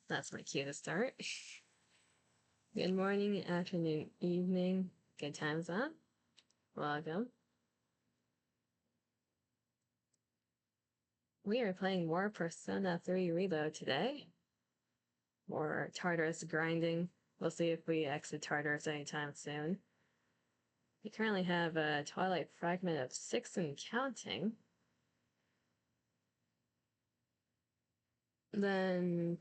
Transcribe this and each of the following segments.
That's my cue to start. Good morning, afternoon, evening. Good time's up. Welcome. We are playing more Persona 3 Reload today. More Tartarus grinding. We'll see if we exit Tartarus anytime soon. We currently have a Twilight Fragment of 6 and counting. Then,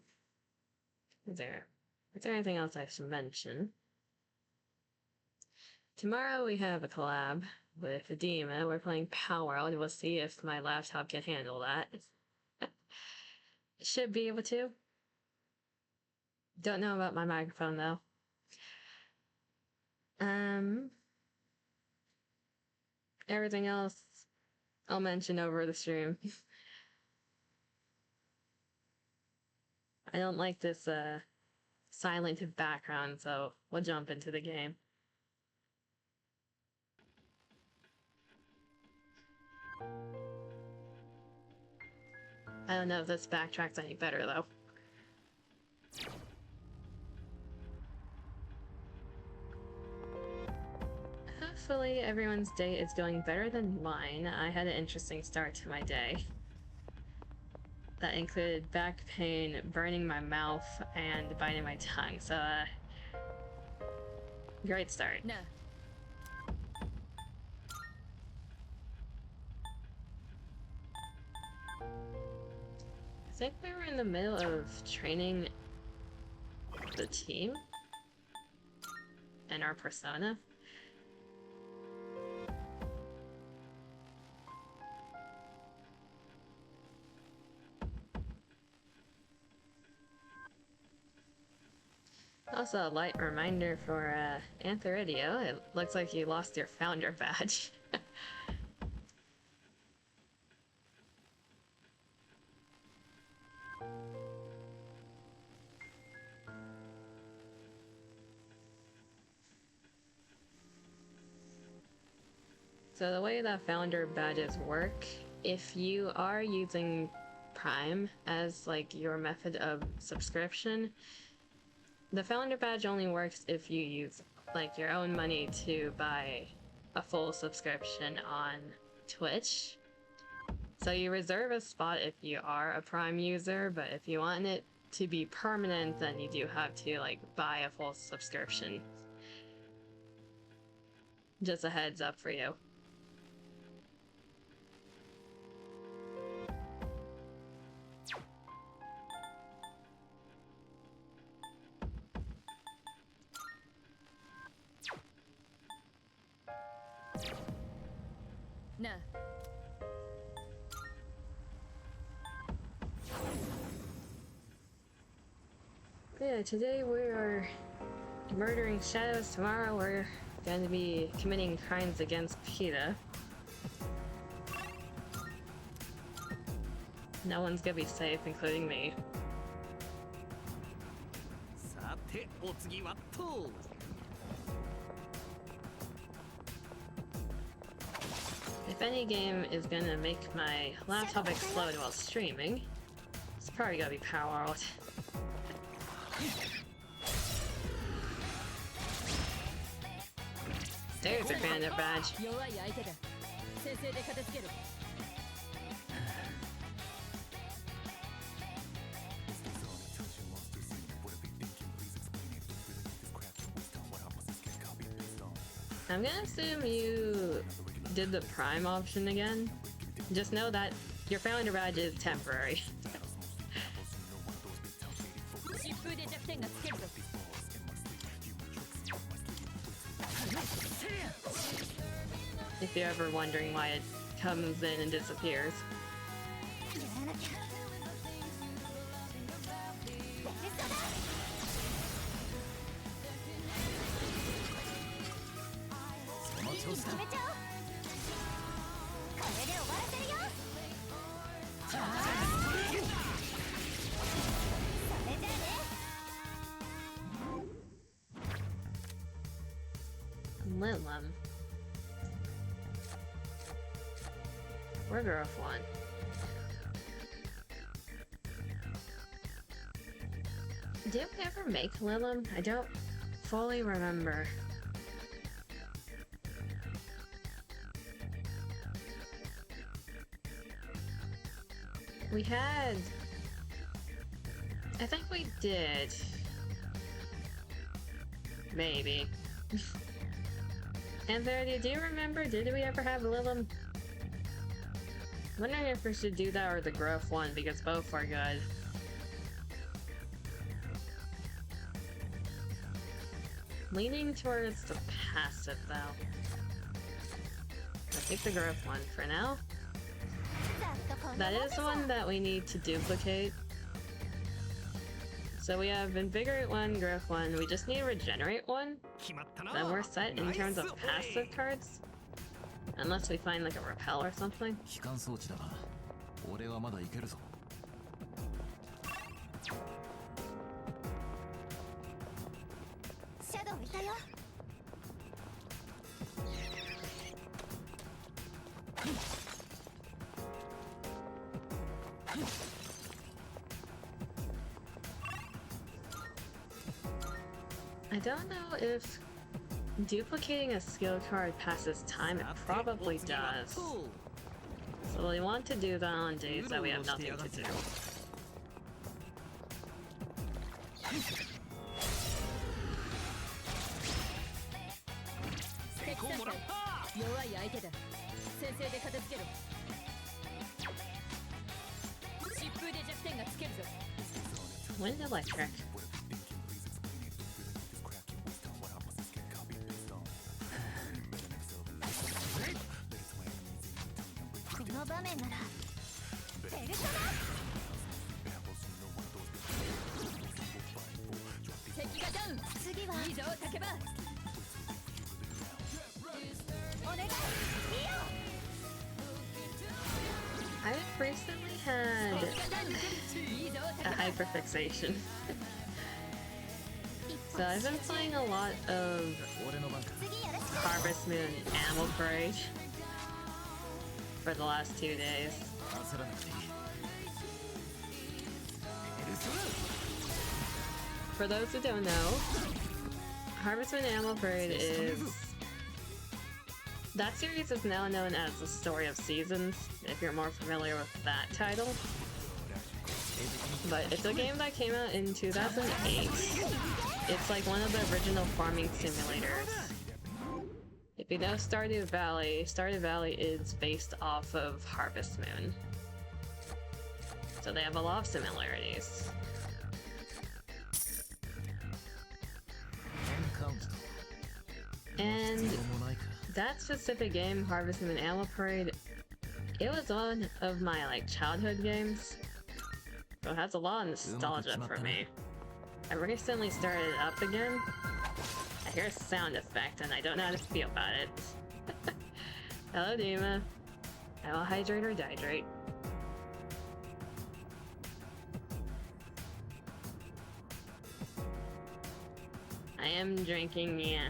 is there anything else I should mention? Tomorrow we have a collab with Edema. We're playing Power World. We'll see if my laptop can handle that. It should be able to. Don't know about my microphone though. Everything else I'll mention over the stream. I don't like this silent background, so we'll jump into the game. I don't know if this backtrack's any better though. Hopefully everyone's day is going better than mine. I had an interesting start to my day. That included back pain, burning my mouth, and biting my tongue, so great start. No. I think we were in the middle of training the team and our persona. Also, a light reminder for Antheridio. It looks like you lost your founder badge. So the way that founder badges work, if you are using Prime as like your method of subscription, the founder badge only works if you use like your own money to buy a full subscription on Twitch. So you reserve a spot if you are a Prime user, but if you want it to be permanent, then you do have to like buy a full subscription. Just a heads up for you. No. Yeah, today we are murdering shadows. Tomorrow we're going to be committing crimes against PETA. No one's gonna be safe, including me. If any game is gonna make my laptop explode while streaming, it's probably gonna be Power World. There's a bandit badge. I'm gonna assume you did the Prime option again. Just know that your founder badge is temporary. If you're ever wondering why it comes in and disappears. Litlum. Burger of one. Did we ever make Lilim? I don't fully remember. We had... I think we did. Maybe. Anthony, do you remember? Did we ever have Lilim? Wondering if we should do that or the growth one, because both are good. Leaning towards the passive, though. I'll take the growth one for now. That is one that we need to duplicate. So we have Invigorate 1, Growth 1, we just need to Regenerate 1. Then we're set in terms of passive cards. Unless we find like a Repel or something. I don't know if duplicating a skill card passes time. It probably does. So we want to do that on days that we have nothing to do. Wind Electric. I've recently had a hyperfixation. So I've been playing a lot of Harvest Moon Animal Parade for the last 2 days. For those who don't know, Harvest Moon Animal Parade is... That series is now known as the Story of Seasons, if you're more familiar with that title. But it's a game that came out in 2008. It's like one of the original farming simulators. If you know Stardew Valley is based off of Harvest Moon. So they have a lot of similarities. And that specific game, Harvest Moon Animal Parade, it was one of my like childhood games. So it has a lot of nostalgia for me. I recently started it up again. I hear a sound effect and I don't know how to feel about it. Hello Dima. I will hydrate or dihydrate. I am drinking, yeah.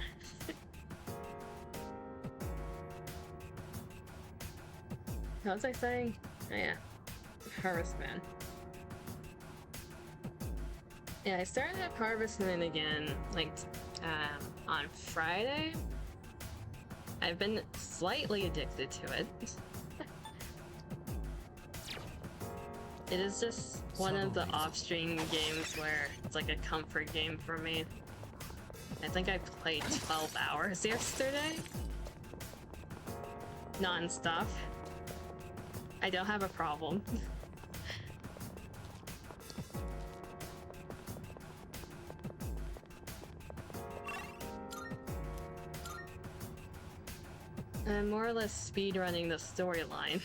What was I saying? Oh yeah. Harvest Moon. Yeah, I started up Harvest Moon again, like, on Friday. I've been slightly addicted to it. It is just one of the off-stream games where it's like a comfort game for me. I think I played 12 hours yesterday. Non-stop. I don't have a problem. I'm more or less speedrunning the storyline.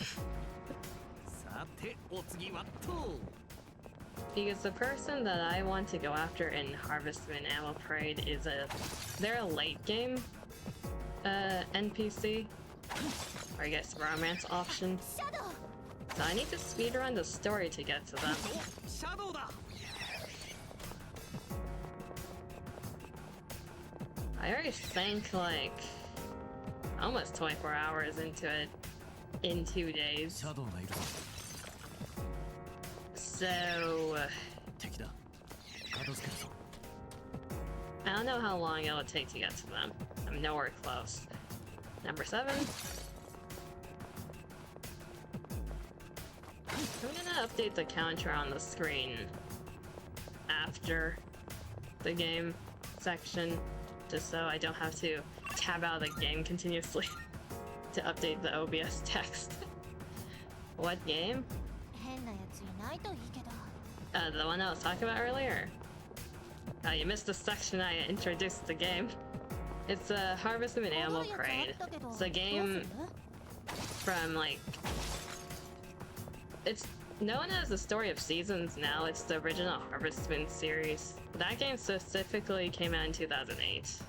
Because the person that I want to go after in Harvest Moon Animal Parade is they're a late game NPC, or I guess romance option. So I need to speedrun the story to get to them. I already sank like almost 24 hours into it in 2 days. So I don't know how long it'll take to get to them. I'm nowhere close. Number 7. I'm gonna update the counter on the screen after the game section, just so I don't have to tab out of the game continuously to update the OBS text. What game? The one I was talking about earlier? You missed the section I introduced the game. It's a Harvest Moon Animal Crate. It's a game from, like... It's known as the Story of Seasons now. It's the original Harvest Moon series. That game specifically came out in 2008.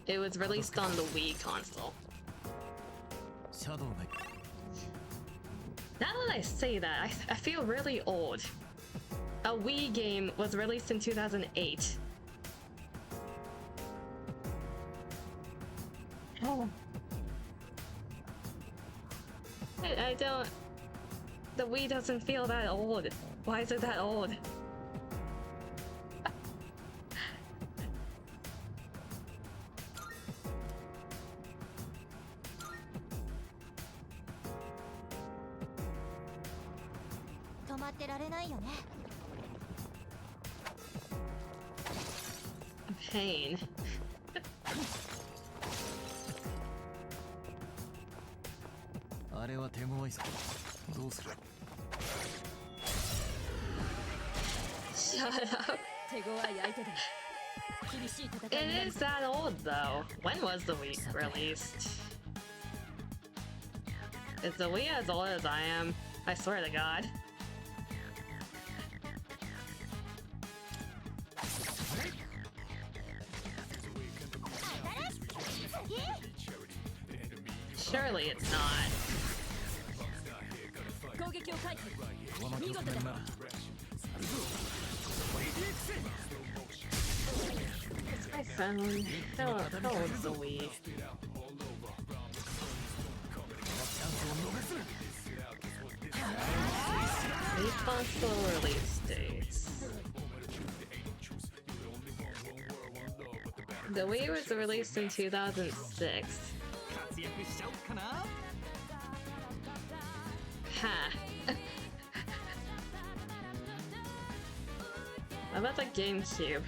It was released on the Wii console. Now that I say that, I feel really old. A Wii game was released in 2008. Oh. I don't... The Wii doesn't feel that old. Why is it that old? Pain. Shut up. It is that old though. When was the Wii released? Is the Wii as old as I am? I swear to God. Surely it's not. I found... How old's the Wii? These console release dates. The Wii was released in 2006. Ha! How about the GameCube?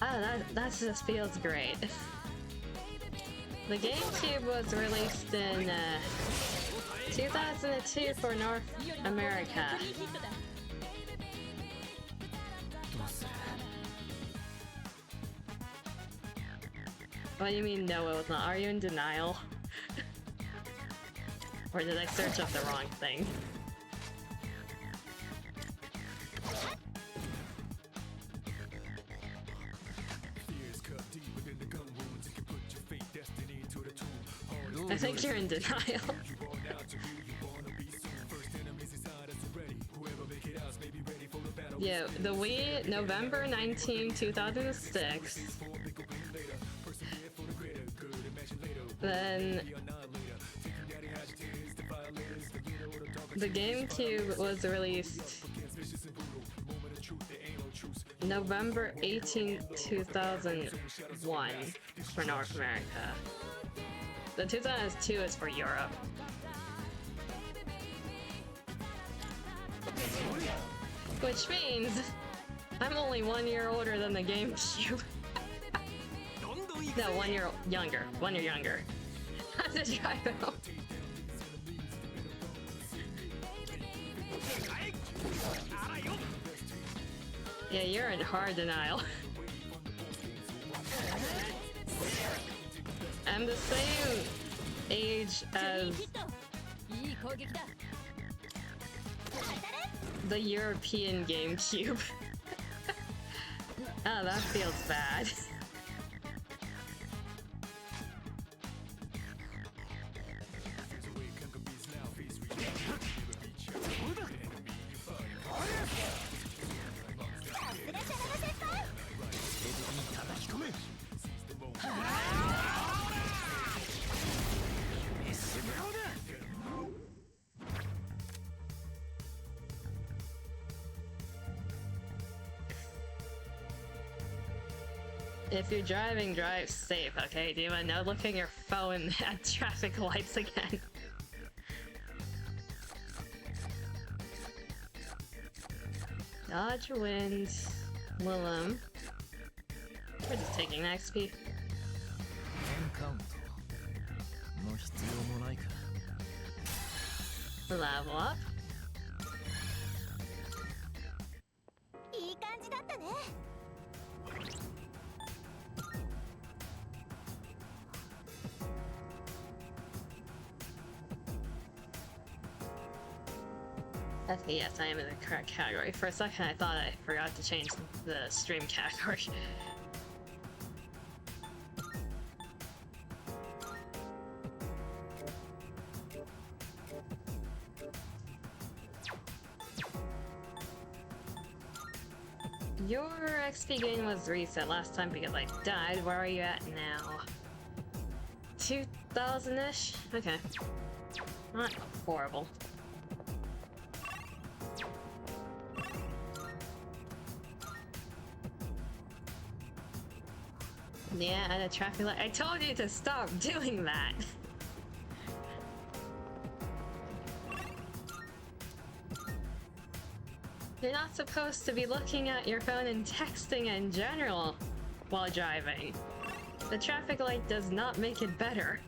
Oh, that just feels great. The GameCube was released in 2002 for North America. What do you mean, no, it was not? Are you in denial? Or did I search up the wrong thing? I think you're in denial. Yeah, the Wii, November 19, 2006. Then the GameCube was released November 18, 2001 for North America. The 2002 is for Europe. Which means I'm only 1 year older than the GameCube. No, 1 year younger. 1 year younger. How did I know? Yeah, you're in hard denial. I'm the same age as the European GameCube. Oh, that feels bad. If you're driving, drive safe, okay, Diva? No looking your phone at traffic lights again. Dodge wind, Willem. We're just taking XP. Level up. Okay, yes, I am in the correct category. For a second, I thought I forgot to change the stream category. Your XP gain was reset last time because I died. Where are you at now? 2,000-ish? Okay. Not horrible. Yeah, at a traffic light. I told you to stop doing that! You're not supposed to be looking at your phone and texting in general while driving. The traffic light does not make it better.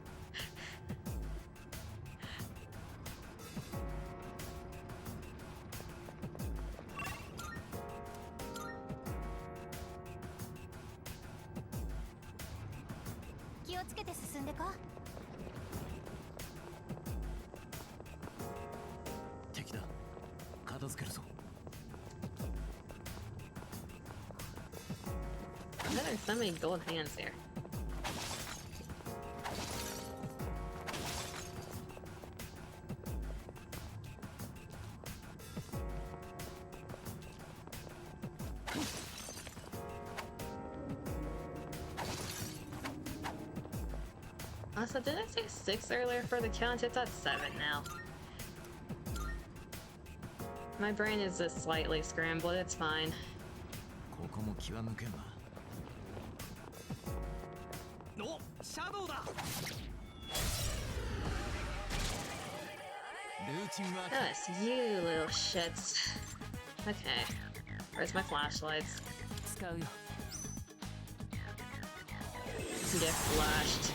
There's so many gold hands here. Also, did I say 6 earlier for the count? It's at 7 now. My brain is just slightly scrambled, it's fine. Yes, you little shits. Okay. Where's my flashlights? Get flashed.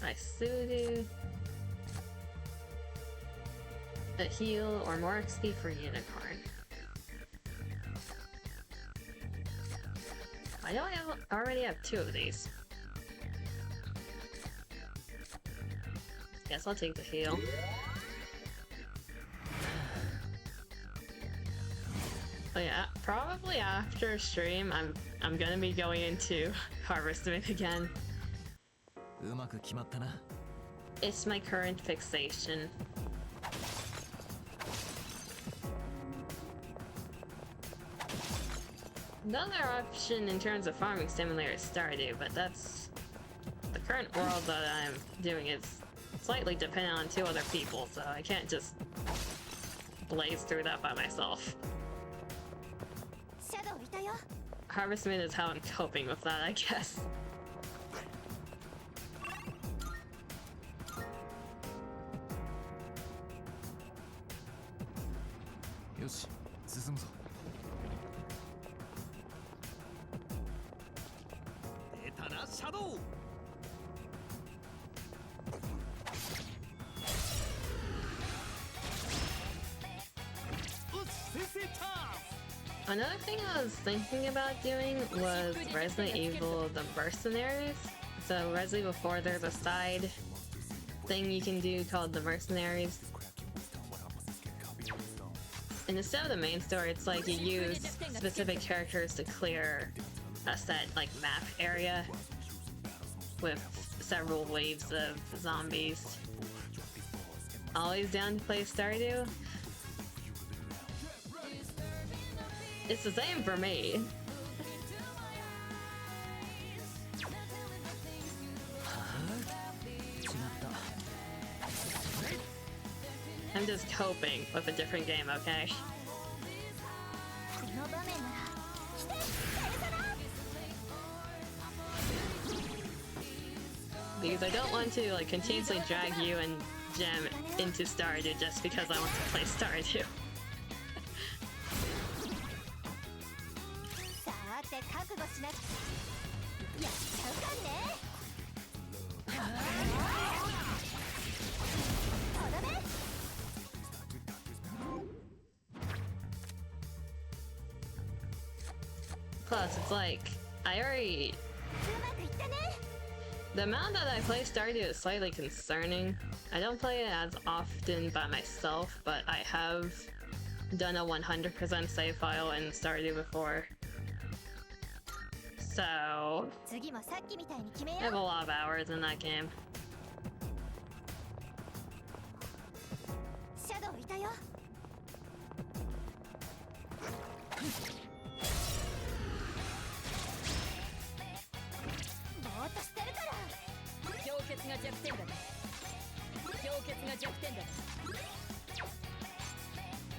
Nice Sudu. A heal or more XP for Unicorn. I know I already have 2 of these. Guess I'll take the heal. Oh yeah, probably after stream I'm gonna be going into Harvestman again. It's my current fixation. Another option in terms of farming simulator is Stardew, but that's the current world that I'm doing is slightly dependent on 2 other people, so I can't just blaze through that by myself. Harvestman is how I'm coping with that, I guess. Another thing I was thinking about doing was Resident Evil The Mercenaries. So Resident Evil 4, there's a side thing you can do called The Mercenaries. And instead of the main story, it's like you use specific characters to clear a set, like, map area with several waves of zombies. Always down to play Stardew. It's the same for me. I'm just coping with a different game, okay? Because I don't want to like continuously drag you and Gem into Stardew just because I want to play Stardew. Plus, it's like, the amount that I play Stardew is slightly concerning. I don't play it as often by myself, but I have done a 100% save file in Stardew before. So, I have a lot of hours in that game.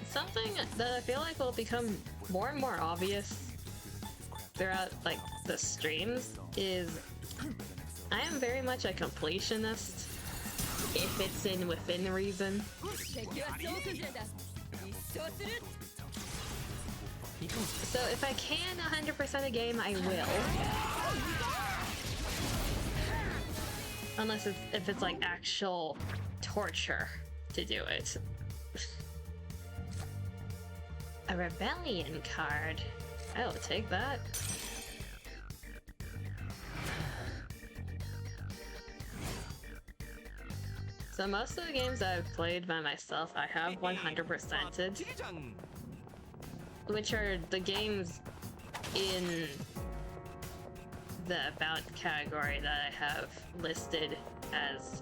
Something that I feel like will become more and more obvious throughout like the streams is I am very much a completionist if it's within reason. So if I can 100% a game, I will. Unless if it's like actual torture to do it. A rebellion card. I will take that. So most of the games that I've played by myself, I have 100%ed. Which are the games in the About category that I have listed as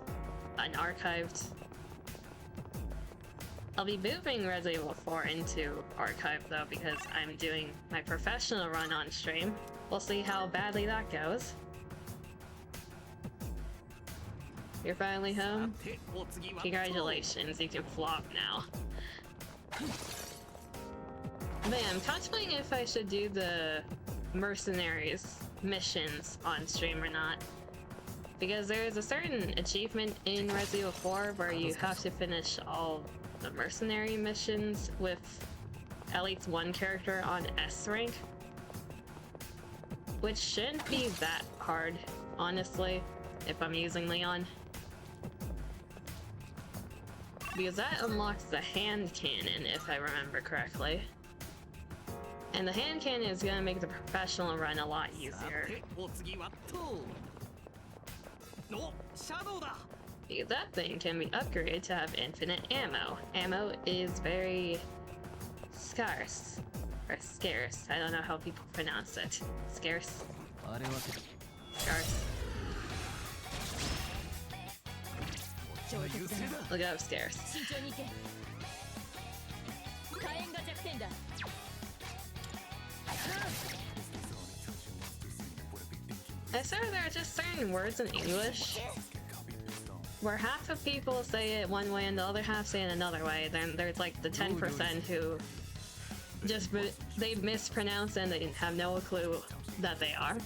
unarchived. I'll be moving Resident Evil 4 into archive though because I'm doing my professional run on stream. We'll see how badly that goes. You're finally home? Congratulations, you can flop now. Man, I'm contemplating if I should do the mercenaries missions on stream or not. Because there's a certain achievement in Resident Evil 4 where you have to finish all the mercenary missions with at least one character on S rank. Which shouldn't be that hard, honestly, if I'm using Leon. Because that unlocks the hand cannon, if I remember correctly. And the hand cannon is gonna make the professional run a lot easier. Because that thing can be upgraded to have infinite ammo. Ammo is very scarce. Or scarce. I don't know how people pronounce it. Scarce. Scarce. Look up scarce. I swear there are just certain words in English where half of people say it one way and the other half say it another way. Then there's like the 10% who just they mispronounce and they have no clue that they are.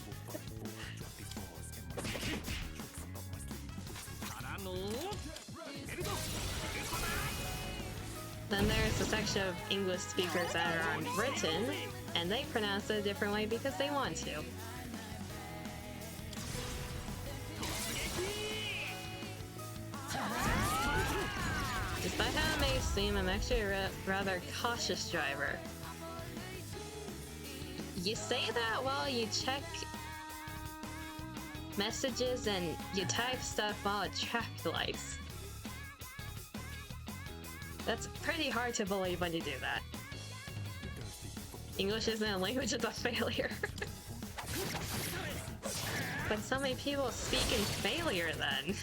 Then there's a section of English speakers that are unwritten, and they pronounce it a different way because they want to. Despite how it may seem, I'm actually a rather cautious driver. You say that while you check messages and you type stuff while at traffic lights. That's pretty hard to believe when you do that. English isn't a language, it's a failure. But so many people speak in failure then.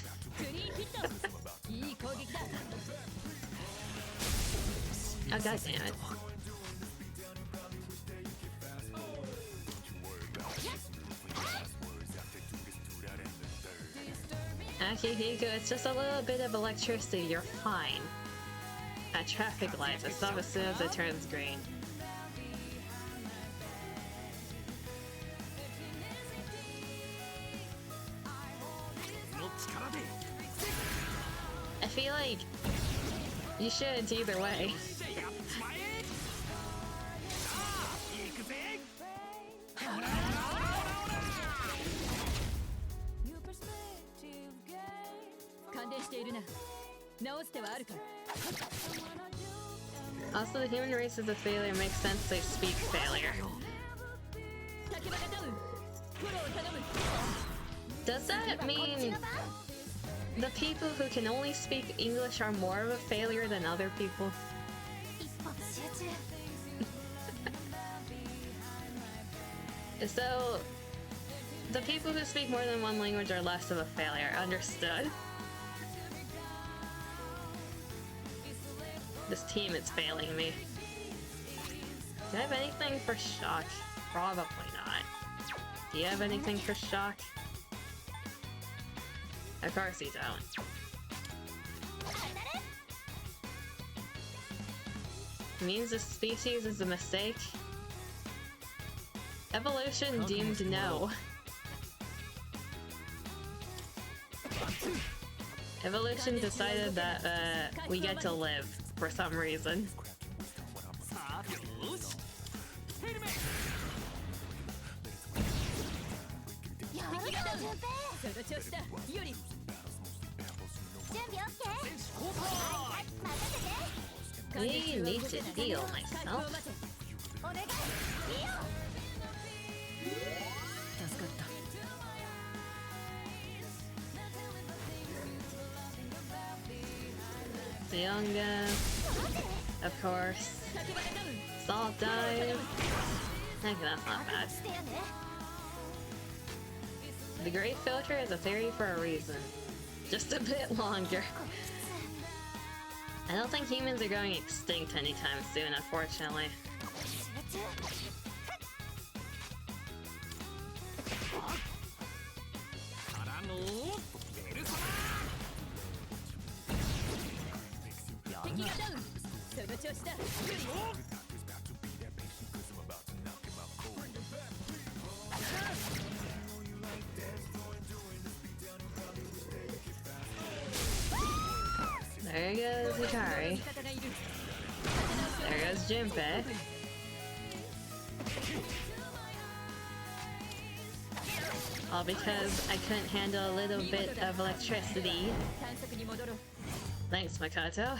Oh god damn it. Akihiko, it's just a little bit of electricity, you're fine. at traffic lights. I stop as soon as it turns green. I feel like you shouldn't either way. Also, the human race is a failure. Makes sense they speak failure. Does that mean the people who can only speak English are more of a failure than other people? So, the people who speak more than one language are less of a failure. Understood. This team is failing me. Do I have anything for shock? Probably not. Do you have anything for shock? Of course you don't. It means this species is a mistake? Evolution deemed no. Evolution decided that we get to live for some reason. I need to heal myself. The youngest, of course. Salt dive. Heck, that's not bad. The Great Filter is a theory for a reason. Just a bit longer. I don't think humans are going extinct anytime soon, unfortunately. There goes Hikari. There goes Junpei. All because I couldn't handle a little bit of electricity. Thanks, Makoto.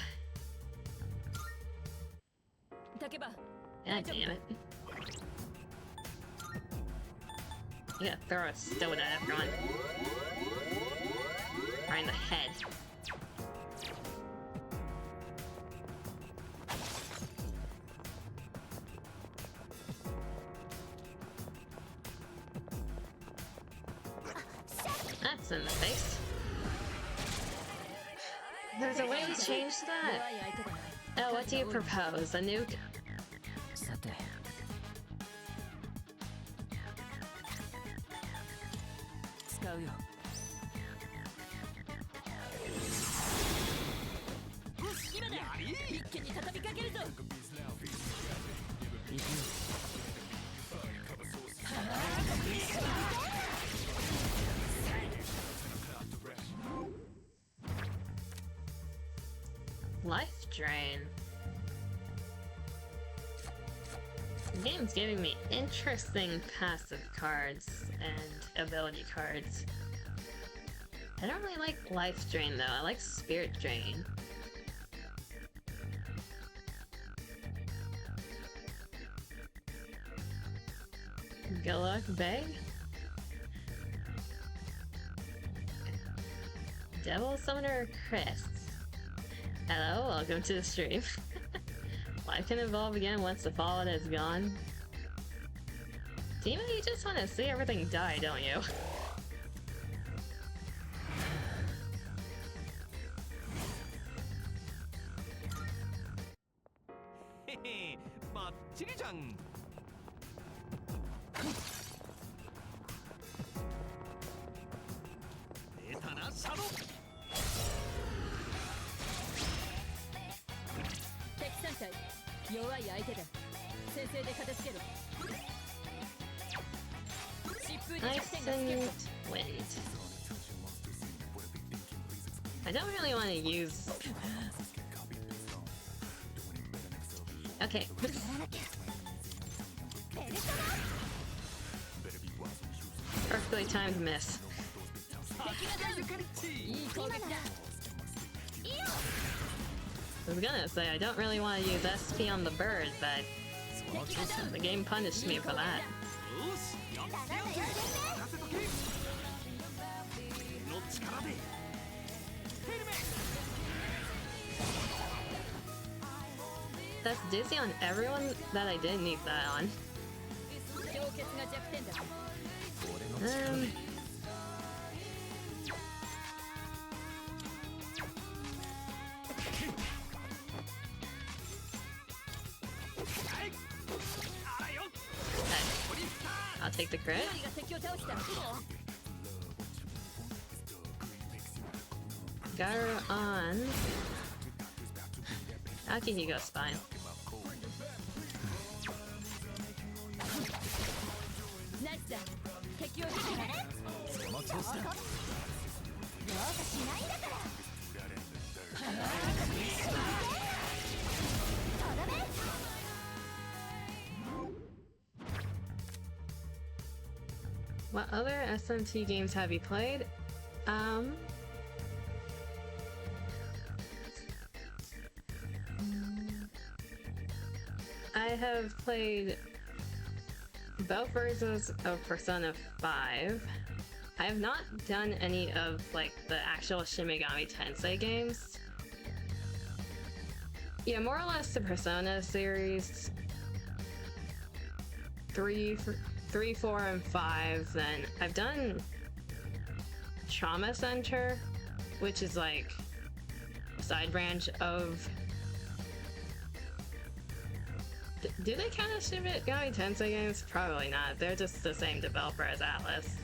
God damn it. You gotta throw a stone at everyone. Right in the head. That's in the face. There's a way to change that. Oh, what do you propose? A nuke? Life drain. The game's giving me interesting passive cards and ability cards. I don't really like life drain though, I like spirit drain. Good luck, Bay. Devil Summoner Chris. Hello, welcome to the stream. Life can evolve again once the fallen is gone. Demon, you just want to see everything die, don't you? Ice and wind. I don't really want to use... Okay. Perfectly timed miss. I was gonna say, I don't really want to use SP on the bird, but the game punished me for that. That's dizzy on everyone that I didn't need that on. I'll take the crit. Gyro on. Akihigo's fine. What other SMT games have you played? I have played both versions of Persona 5. I have not done any of like the actual Shin Megami Tensei games. Yeah, more or less the Persona series. 3, 4, and 5. Then I've done Trauma Center, which is like a side branch of... Do they count as Shin Megami Tensei games? Probably not. They're just the same developer as Atlas.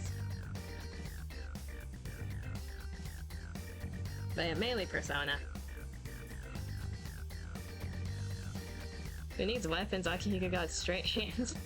But yeah, mainly Persona. Who needs weapons? Akihiko got straight hands.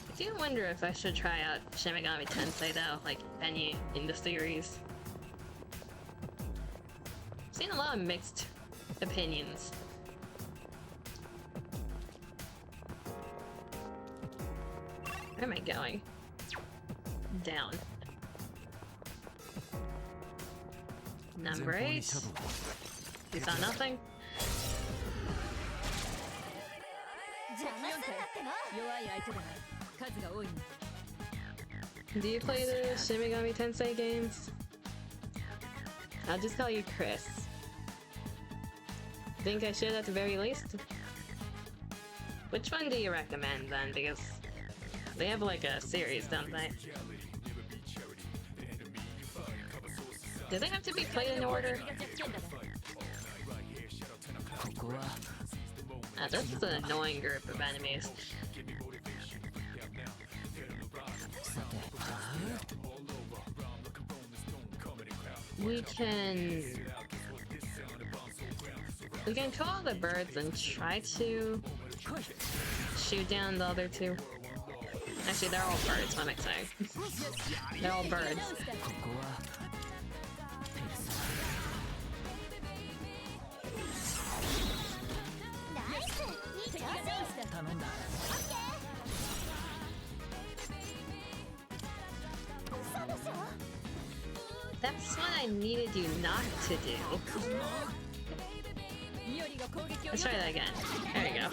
I do wonder if I should try out Shin Megami Tensei though, like any in the series. I've seen a lot of mixed opinions. Where am I going? Down. Number 8. You saw nothing? Do you play the Shin Megami Tensei games? I'll just call you Chris. Think I should at the very least? Which one do you recommend then? Because they have like a series, don't they? Do they have to be played in order? That's an annoying group of enemies. We can call the birds and try to shoot down the other two. Actually, they're all birds, what am I saying? They're all birds. That's what I needed you not to do. Let's try that again. There you go.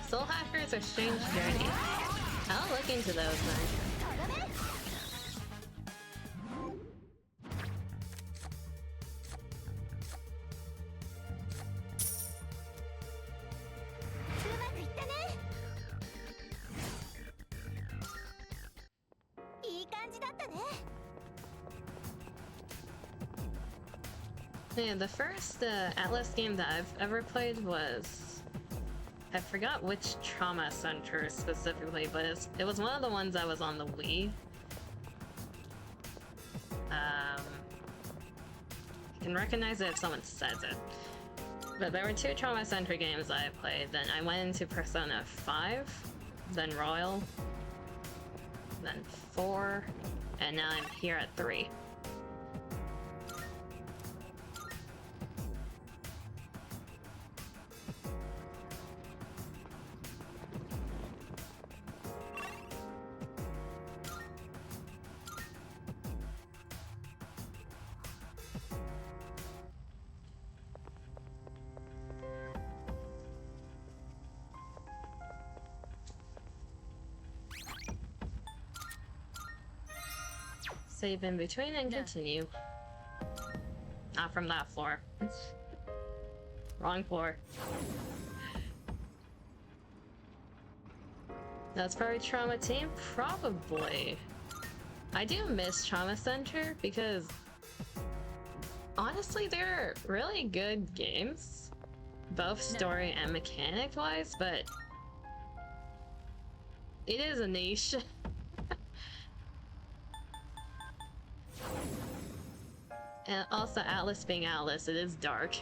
Soul Hackers are strange journey. I'll look into those then. Yeah, the first Atlas game that I've ever played was... I forgot which Trauma Center specifically, but it was one of the ones that was on the Wii. I can recognize it if someone says it. But there were two Trauma Center games that I played. Then I went into Persona 5, then Royal, then 4, and now I'm here at 3. Save in between and continue. Not from that floor. Wrong floor. That's probably Trauma Team? Probably. I do miss Trauma Center because honestly they're really good games. Both story and mechanic wise, but it is a niche. And also, Atlas being Atlas, it is dark.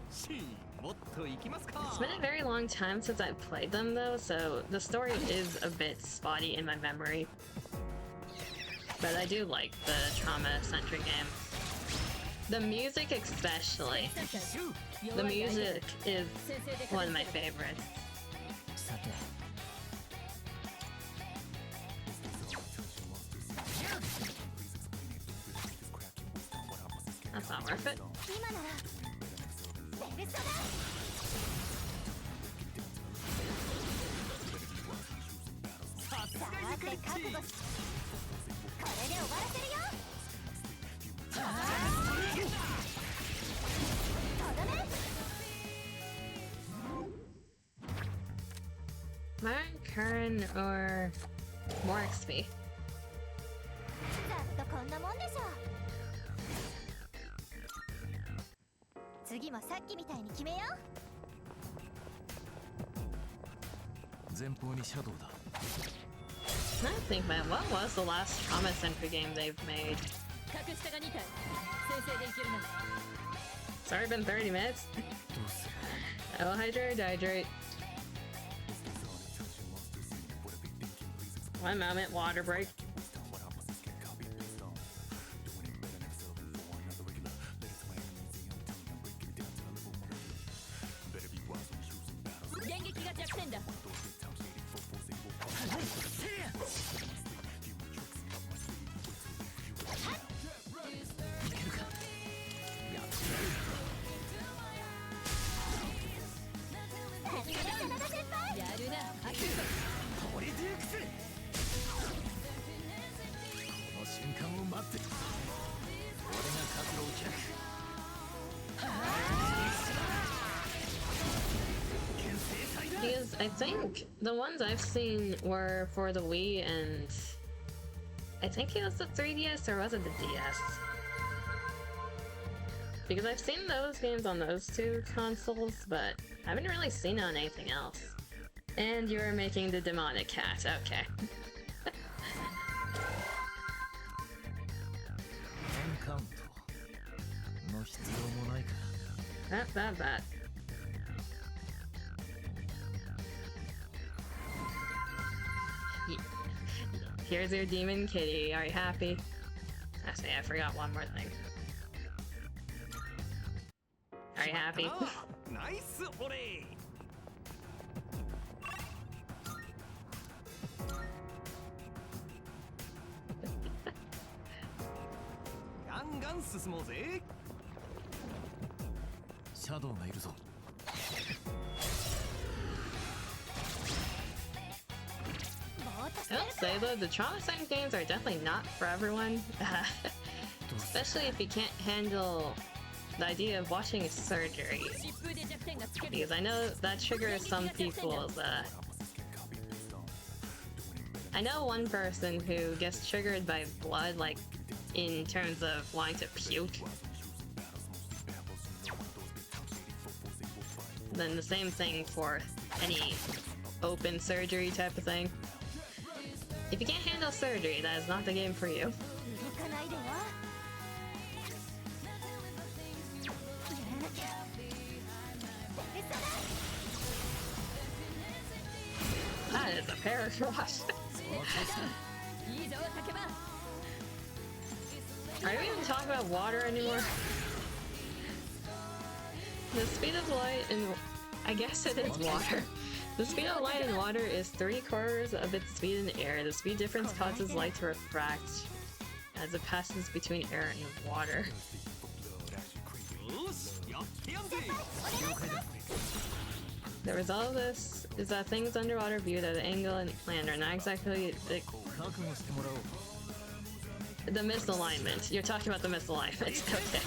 It's been a very long time since I've played them though, so the story is a bit spotty in my memory. But I do like the Trauma-centric games. The music especially. The music is one of my favorites. That's not worth it. Myron, Curran, or more XP? I think, man, what was the last Trauma Center game they've made? It's already been 30 minutes. Oh, hydrate. 1 moment, water break. Because I think the ones I've seen were for the Wii, and I think it was the 3DS, or was it the DS? Because I've seen those games on those two consoles, but I haven't really seen it on anything else. And you're making the demonic cat, okay. That. Here's your demon kitty. Are you happy? Actually, I forgot one more thing. Are you happy? Nice. I will say though, the Trauma Center games are definitely not for everyone. Especially if you can't handle the idea of watching surgery. Because I know that triggers some people's I know one person who gets triggered by blood, like, in terms of wanting to puke. Then the same thing for any open surgery type of thing. If you can't handle surgery, that is not the game for you. That is a paratrosh. Are we even talking about water anymore? The speed of light in... I guess it is water. The speed of light in water is 3/4 of its speed in air. The speed difference causes light to refract as it passes between air and water. The result of this is that things underwater viewed at an angle and land are not exactly the misalignment. You're talking about the misalignment. Okay.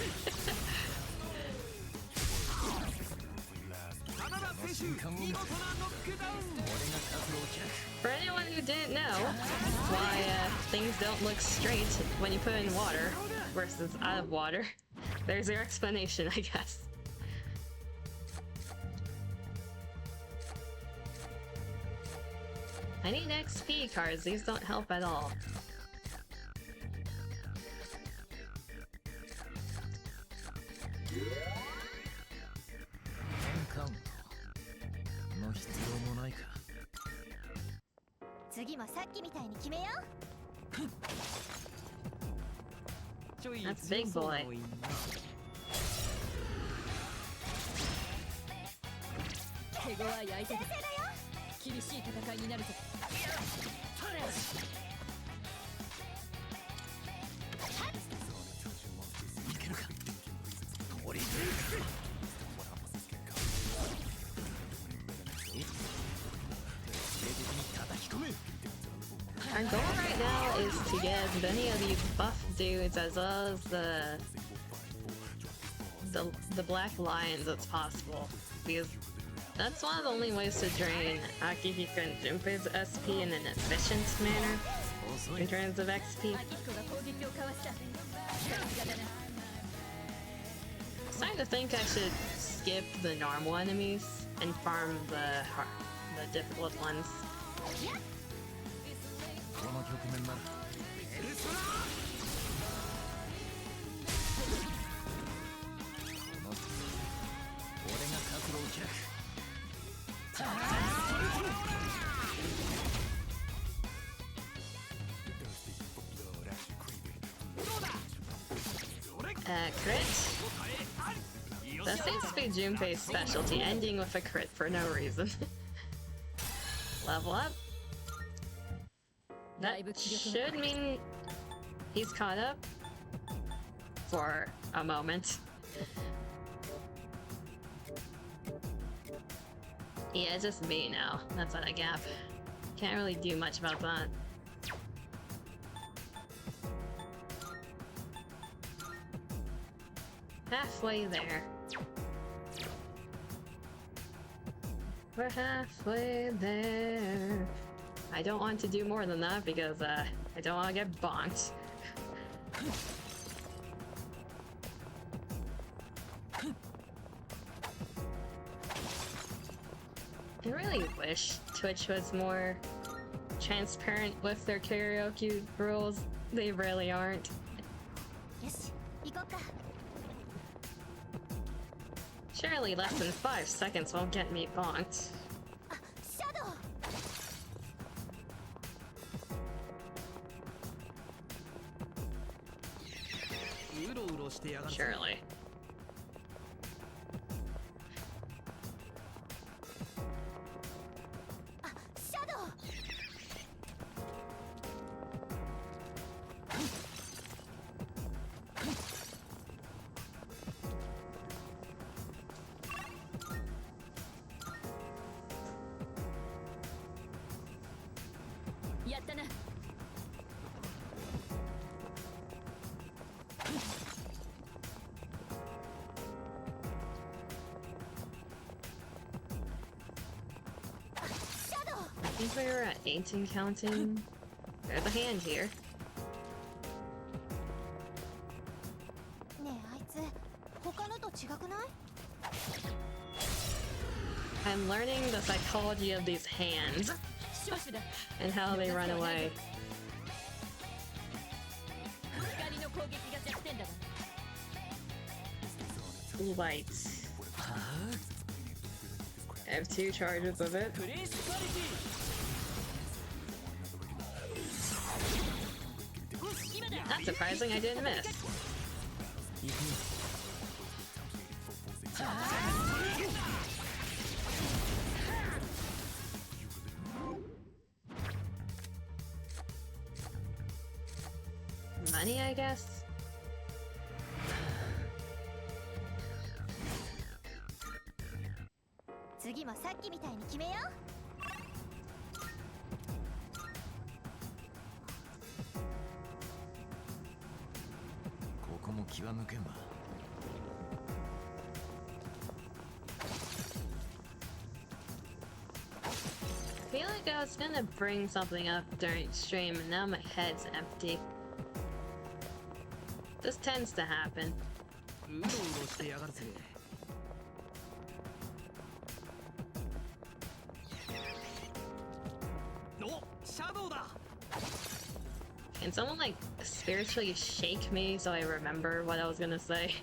For anyone who didn't know why things don't look straight when you put in water versus out of water, there's your explanation, I guess. I need XP cards, these don't help at all. That's big boy. Our goal right now is to get as many of these buff dudes as well as the black lions as possible, because that's one of the only ways to drain Akihiko and Junpei's SP in an efficient manner in terms of XP. I'm starting to think I should skip the normal enemies and farm the difficult ones. Crit? That seems to be Junpei's specialty, ending with a crit for no reason. Level up. That should mean he's caught up for a moment. Yeah, it's just me now. That's at a gap. Can't really do much about that. Halfway there. We're halfway there. I don't want to do more than that because I don't want to get bonked. I really wish Twitch was more transparent with their karaoke rules. They really aren't. Surely less than 5 seconds won't get me bonked. Surely. I think we were at 18 counting. There's a hand here. I'm learning the psychology of these hands and how they run away. Lights. I have 2 charges of it. Not surprising, I didn't miss. Money, I guess? I feel like I was gonna bring something up during stream and now my head's empty. This tends to happen. Can someone like spiritually shake me so I remember what I was gonna say?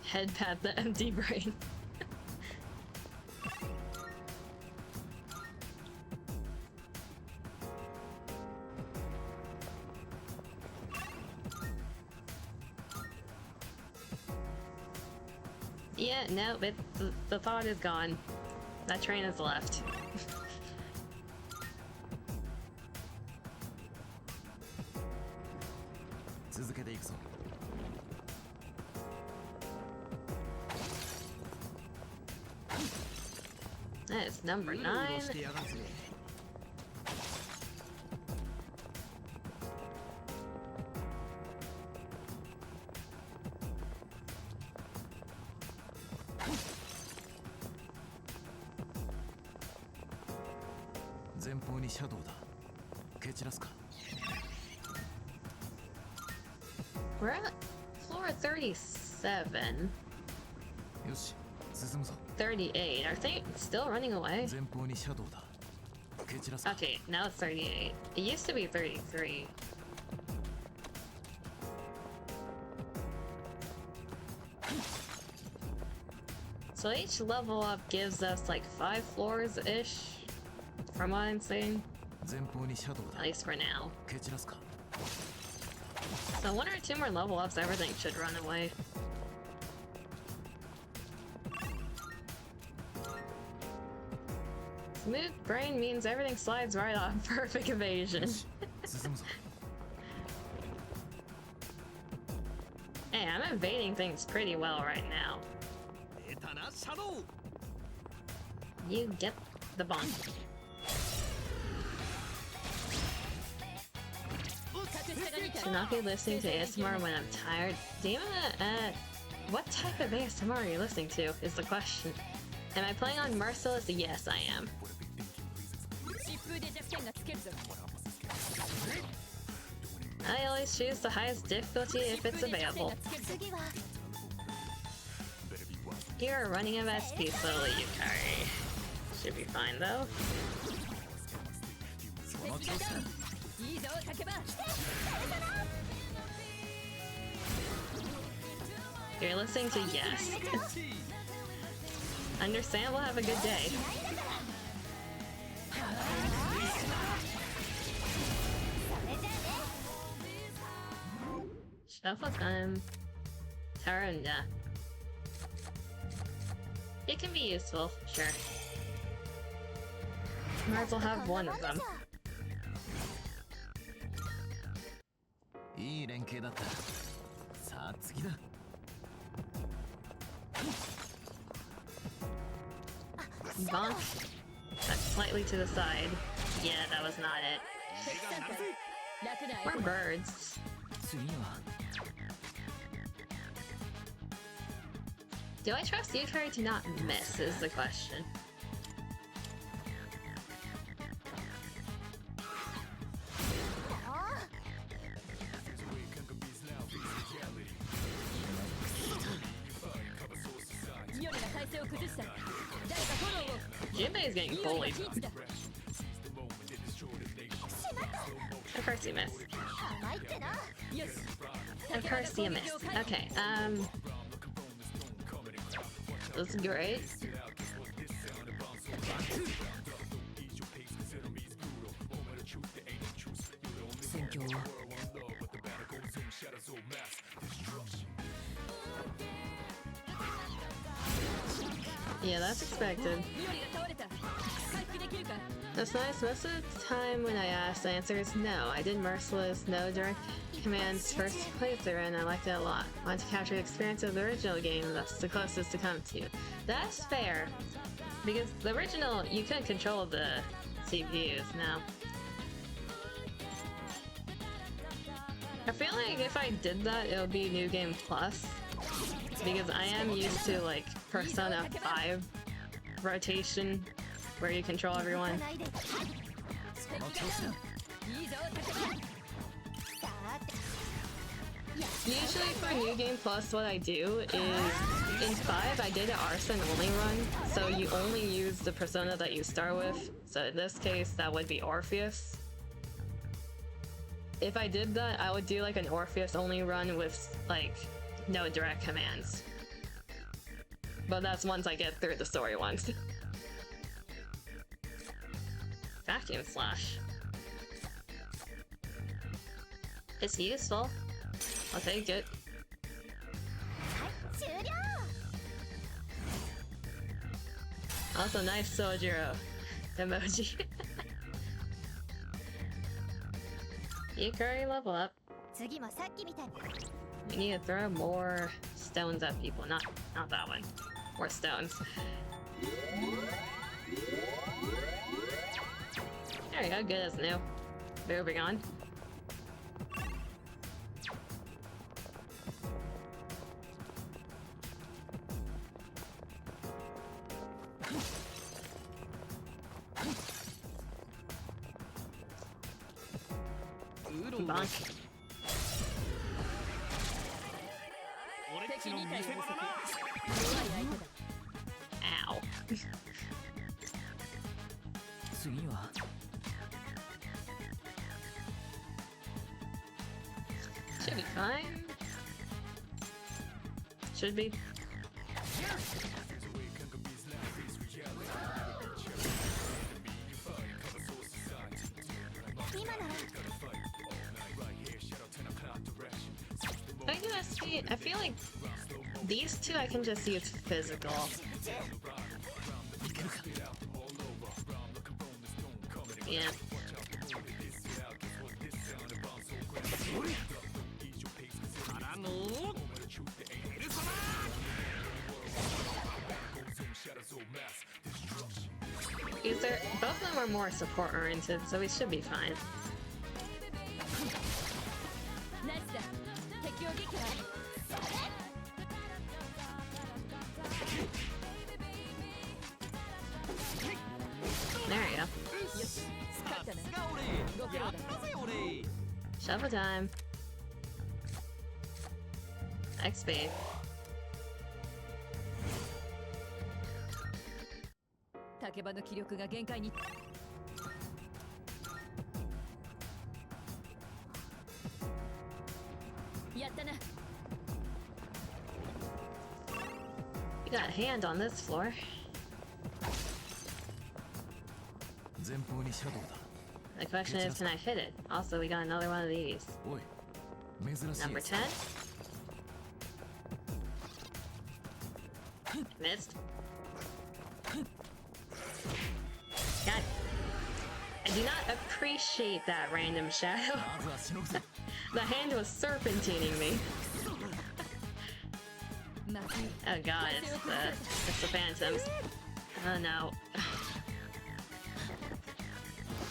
Head pat the empty brain. Yeah, no, the thought is gone. That train has left. That is number 9. We're at floor 37. 38. Are they still running away? Okay, now it's 38. It used to be 33. So each level up gives us like 5 floors-ish, from what I'm seeing. At least for now. So 1 or 2 more level ups, everything should run away. Smooth brain means everything slides right off. Perfect evasion. Hey, I'm evading things pretty well right now. You get the bomb. Should not be listening to ASMR when I'm tired. Damn it, what type of ASMR are you listening to is the question. Am I playing on Merciless? Yes, I am. I always choose the highest difficulty if it's available. You're running out of SP slowly, Yukari. Should be fine though. You're listening to Yes. Understand, we'll have a good day. Shuffle time. Tarunda. It can be useful, sure. Might as well have one of them. Bonk. That's slightly to the side. Yeah, that was not it. We're birds. Do I trust Yukari to not miss is the question. Jinbei is getting bullied. Of course you missed. Of course you missed. Okay, that's great. Yeah, that's expected. That's nice. Most of the time when I ask, the answer is no. I did Merciless No direct commands first playthrough and I liked it a lot. I want to capture the experience of the original game, that's the closest to come to. That's fair. Because the original, you couldn't control the CPUs now. I feel like if I did that, it would be New Game Plus. Because I am used to like Persona 5 rotation where you control everyone. Usually for New Game Plus what I do is, in 5 I did an Arson only run, so you only use the persona that you start with, so in this case that would be Orpheus. If I did that, I would do like an Orpheus only run with like no direct commands. But that's once I get through the story once. Vacuum Slash. It's useful. I'll take it. Also, nice Sojiro emoji. Yukari, level up. We need to throw more stones at people, not that one. More stones. There we go, good as new. Moving on. Bonk. Ow. Should be fine. Should be. I feel like these two I can just use physical. Yeah. Both of them are more support oriented, so we should be fine. There you go. Shovel time. XP. You got a hand on this floor. The question is, can I hit it? Also, we got another one of these. Number 10. Missed. God. I do not appreciate that random shadow. The hand was serpentining me. Oh god, it's the phantoms. Oh no.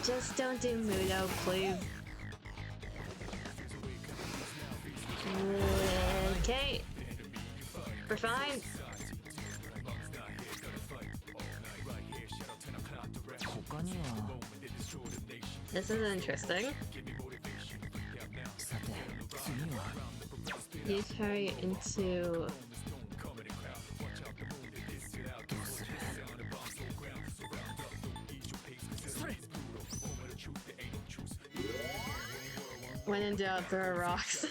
Just don't do Mudo, please. Okay. We're fine. This is interesting. You carry it into... When in doubt, throw rocks.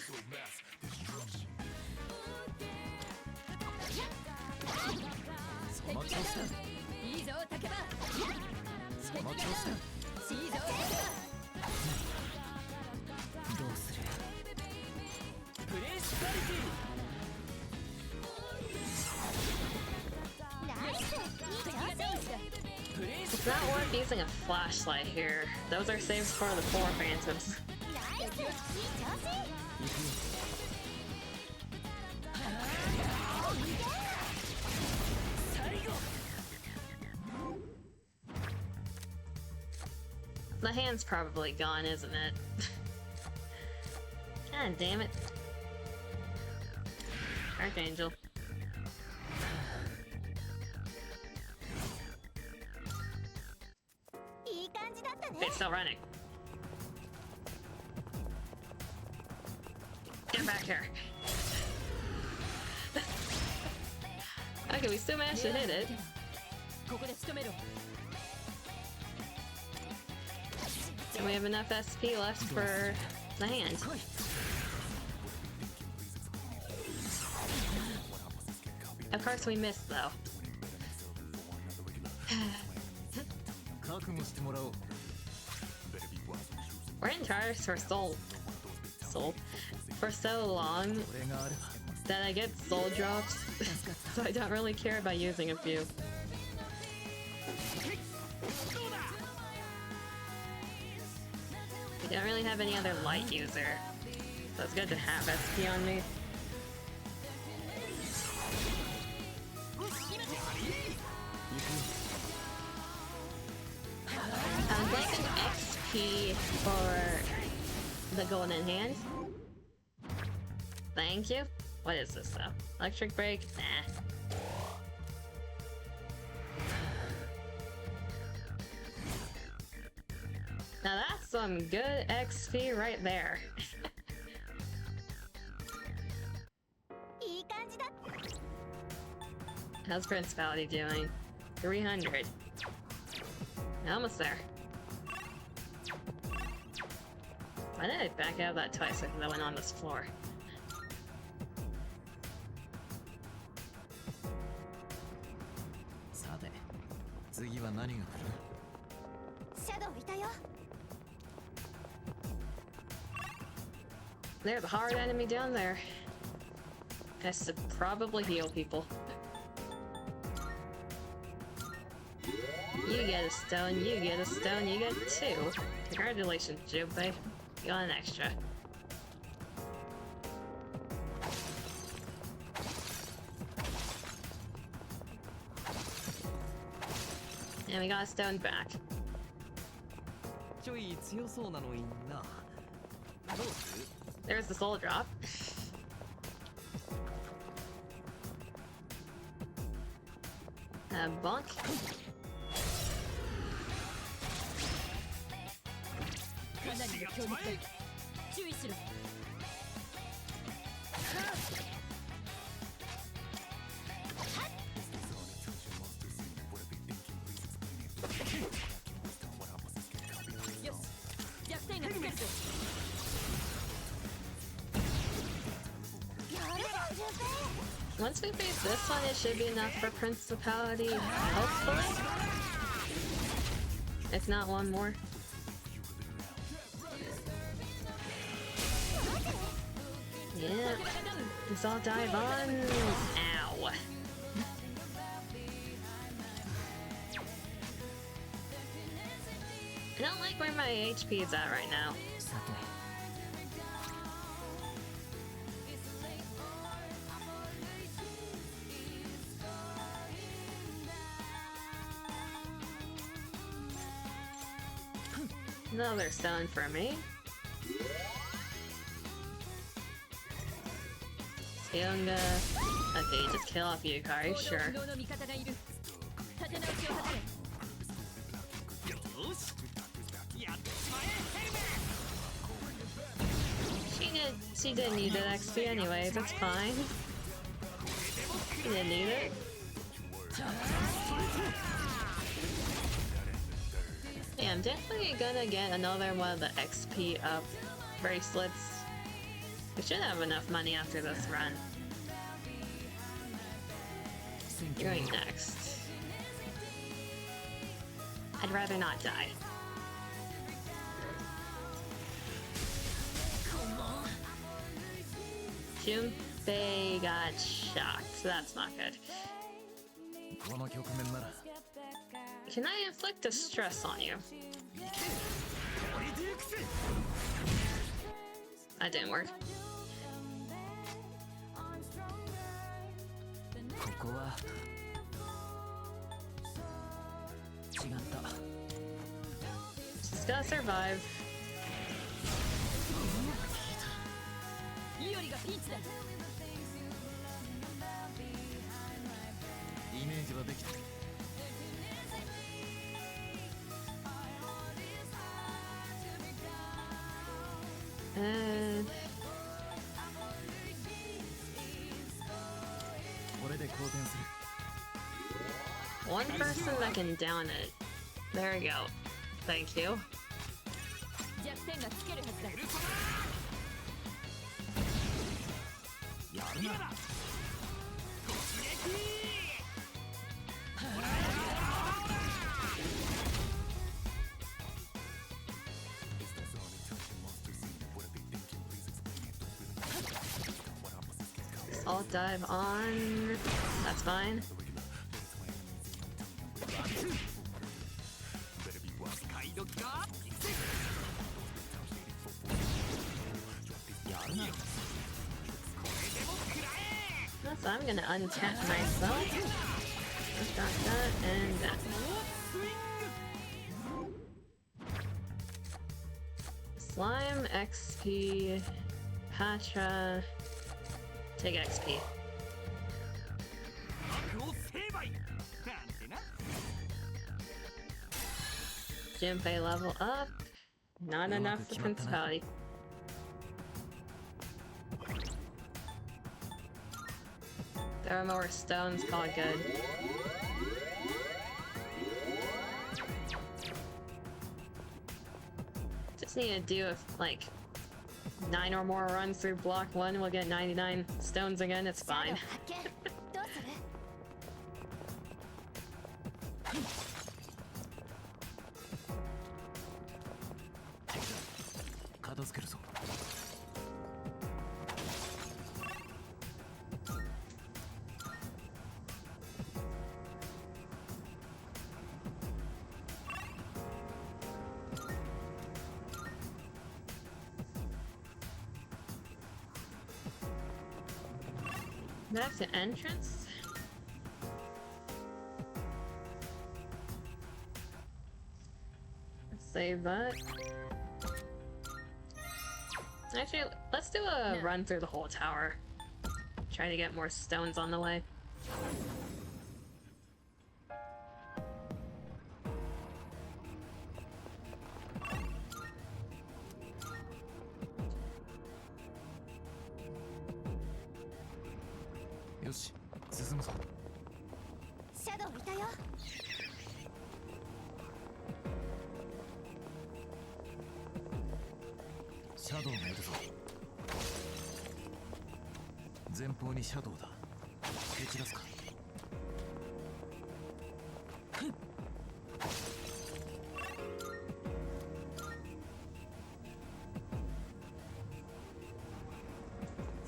It's not worth using a flashlight here. Those are saved for the 4 phantoms. The hand's probably gone, isn't it? God damn it. Archangel. It's still running. Get back here. Okay, we still managed to hit it. And we have enough SP left for the hand. Of course we missed though. We're in charge for for so long that I get soul drops, so I don't really care about using a few. I don't really have any other light user, so it's good to have SP on me. I'm thinking XP for the golden hand. Thank you. What is this though? Electric break? Nah. Now that's some good XP right there. How's Principality doing? 300. Almost there. Why did I back out of that twice that went on this floor? There's a hard enemy down there. Has to probably heal people. You get a stone, you get a stone, you get 2. Congratulations, Junpei. You got an extra. And we got a stone back. There's the soul drop. Bonk. Once we face this one, it should be enough for Principality, hopefully. If not one more. Yeah, let's all dive on. Ow. I don't like where my HP is at right now. Another stone for me. Hyunga. Okay, just kill off Yukari, sure. She didn't need that XP anyways, that's fine. She didn't need it. Yeah, I'm definitely gonna get another one of the XP up bracelets. We should have enough money after this run. Going next. I'd rather not die. Junpei got shocked, so that's not good. Can I inflict distress on you? That didn't work. Just gotta survive. One person that can down it. There we go. Thank you. I'll dive on. That's fine. So I'm gonna untap myself. Just got that and that. Slime, XP, Patra, take XP. Junpei level up. Not enough for Principality. There are more stones, call it good. Just need to do like 9 or more runs through block 1, we'll get 99 stones again, it's fine. Back to entrance. Let's save that. Actually, let's do a run through the whole tower. Try to get more stones on the way.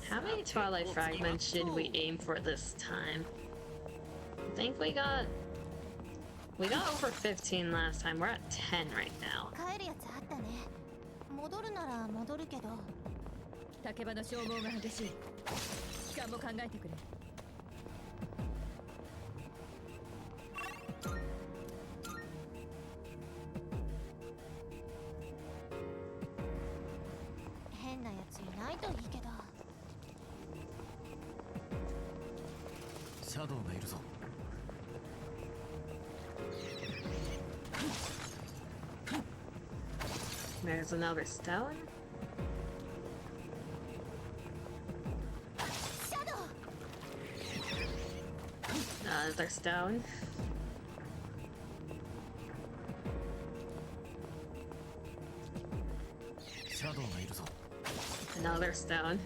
How many Twilight Fragments should we aim for this time? I think we got over 15 last time. We're at 10 right now. There's another stone. Another stone. Another stone.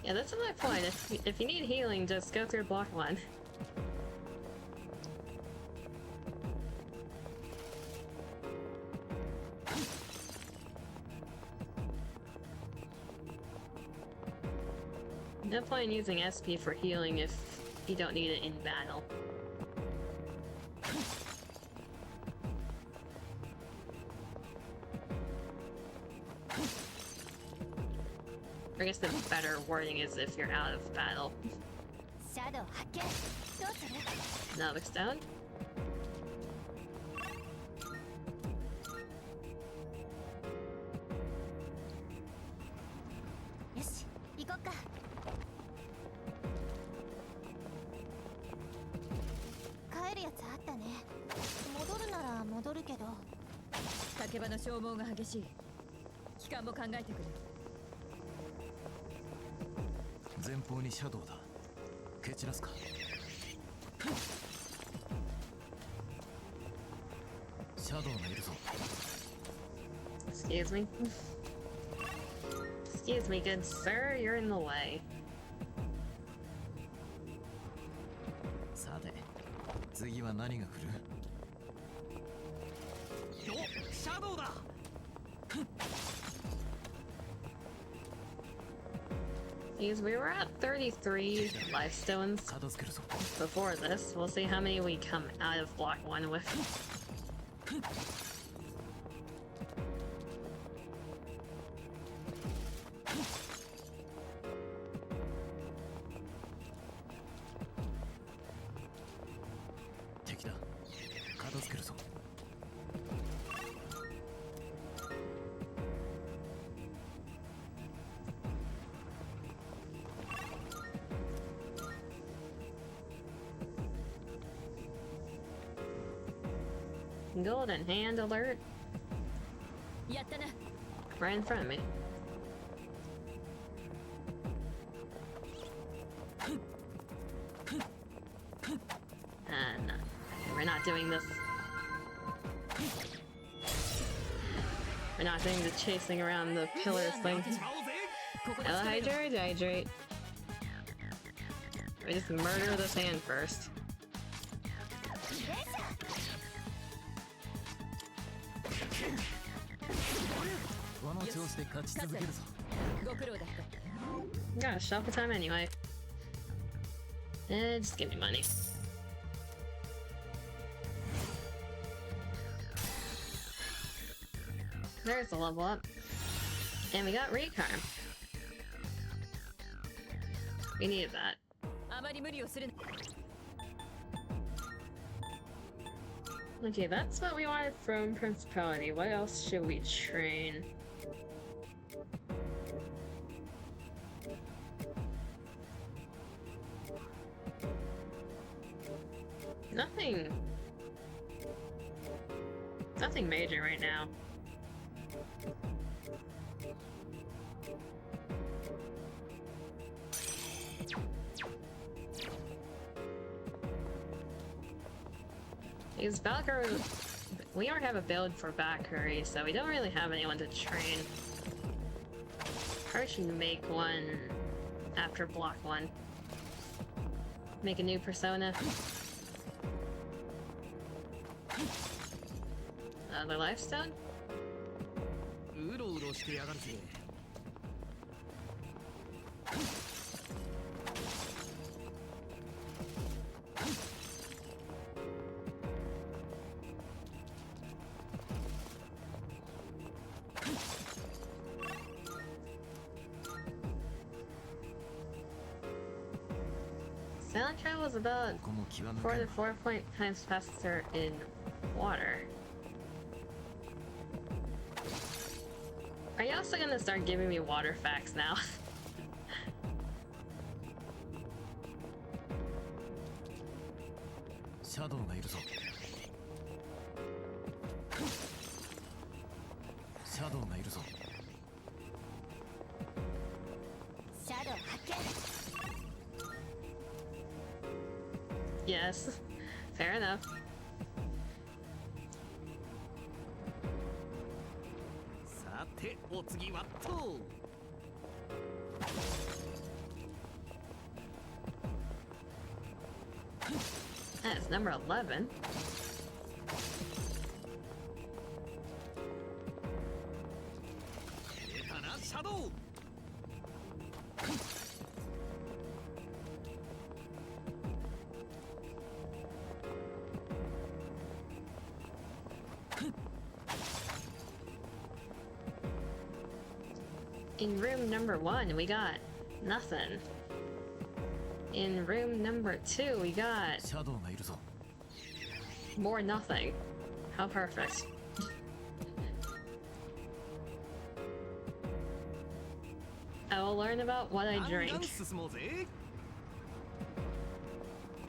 Yeah, that's my point. If you need healing, just go through block 1. No point in using SP for healing if you don't need it in battle. I guess the better wording is if you're out of battle. Another stone. Excuse me. Excuse me, good sir, you're in the way. Because we were at 33 life stones before this. We'll see how many we come out of block 1 with. Golden hand alert. Right in front of me. No. We're not doing this. We're not doing the chasing around the pillars thing. Hello, hydrate. We just murder this hand first. Gotta shuffle time anyway. Just give me money. There's the level up. And we got Recarm. We needed that. Okay, that's what we wanted from Principality. What else should we train? Nothing major right now. Because Valkyrie, we don't have a build for Valkyrie, so we don't really have anyone to train. Probably should make one after block 1. Make a new persona. Another lifestone? Sound travel is about 4 to 4 times faster in water. Are you also gonna start giving me water facts now? Yes, fair enough. That's number 11. In room number 1, we got nothing. In room number 2, we got more nothing. How perfect. I will learn about what I drink.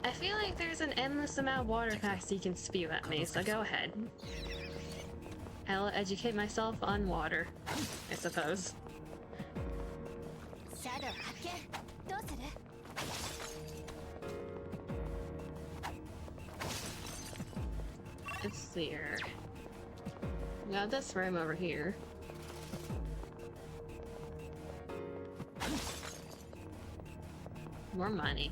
I feel like there's an endless amount of water facts you can spew at me, so go ahead. I'll educate myself on water, I suppose. Let's see here. We got this room over here. More money.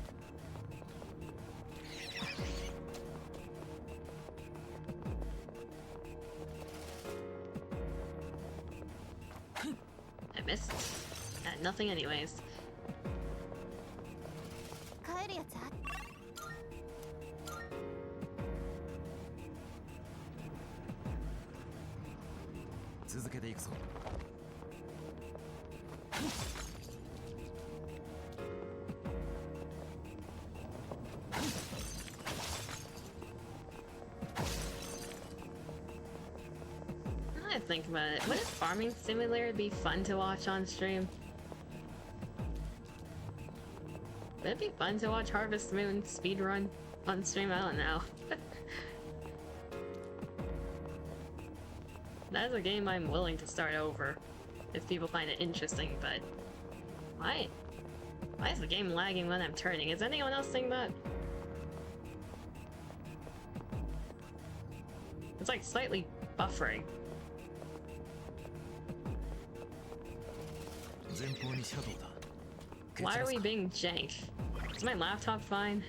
I missed. Nothing anyways. I think about it. Wouldn't Farming Simulator be fun to watch on stream? Would it be fun to watch Harvest Moon speedrun on stream? I don't know. That's a game I'm willing to start over if people find it interesting, but why is the game lagging when I'm turning? Is anyone else seeing that? It's like slightly buffering. Why are we being jank? Is my laptop fine?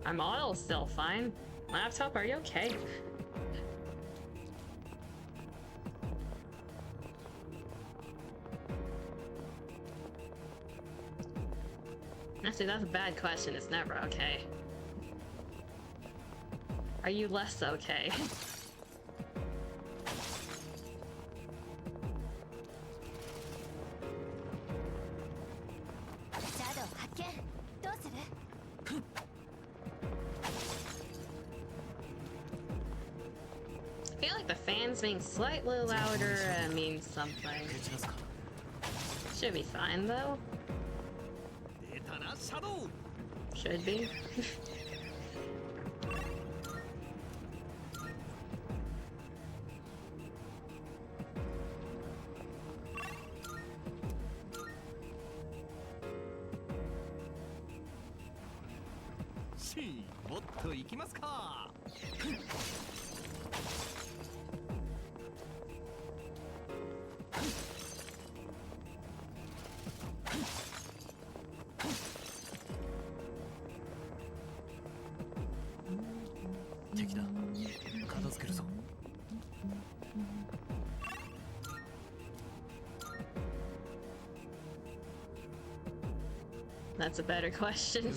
My model's still fine. Laptop, are you okay? Actually, that's a bad question. It's never okay. Are you less okay? I feel like the fans being slightly louder means something. Should be fine though. Should be. That's a better question.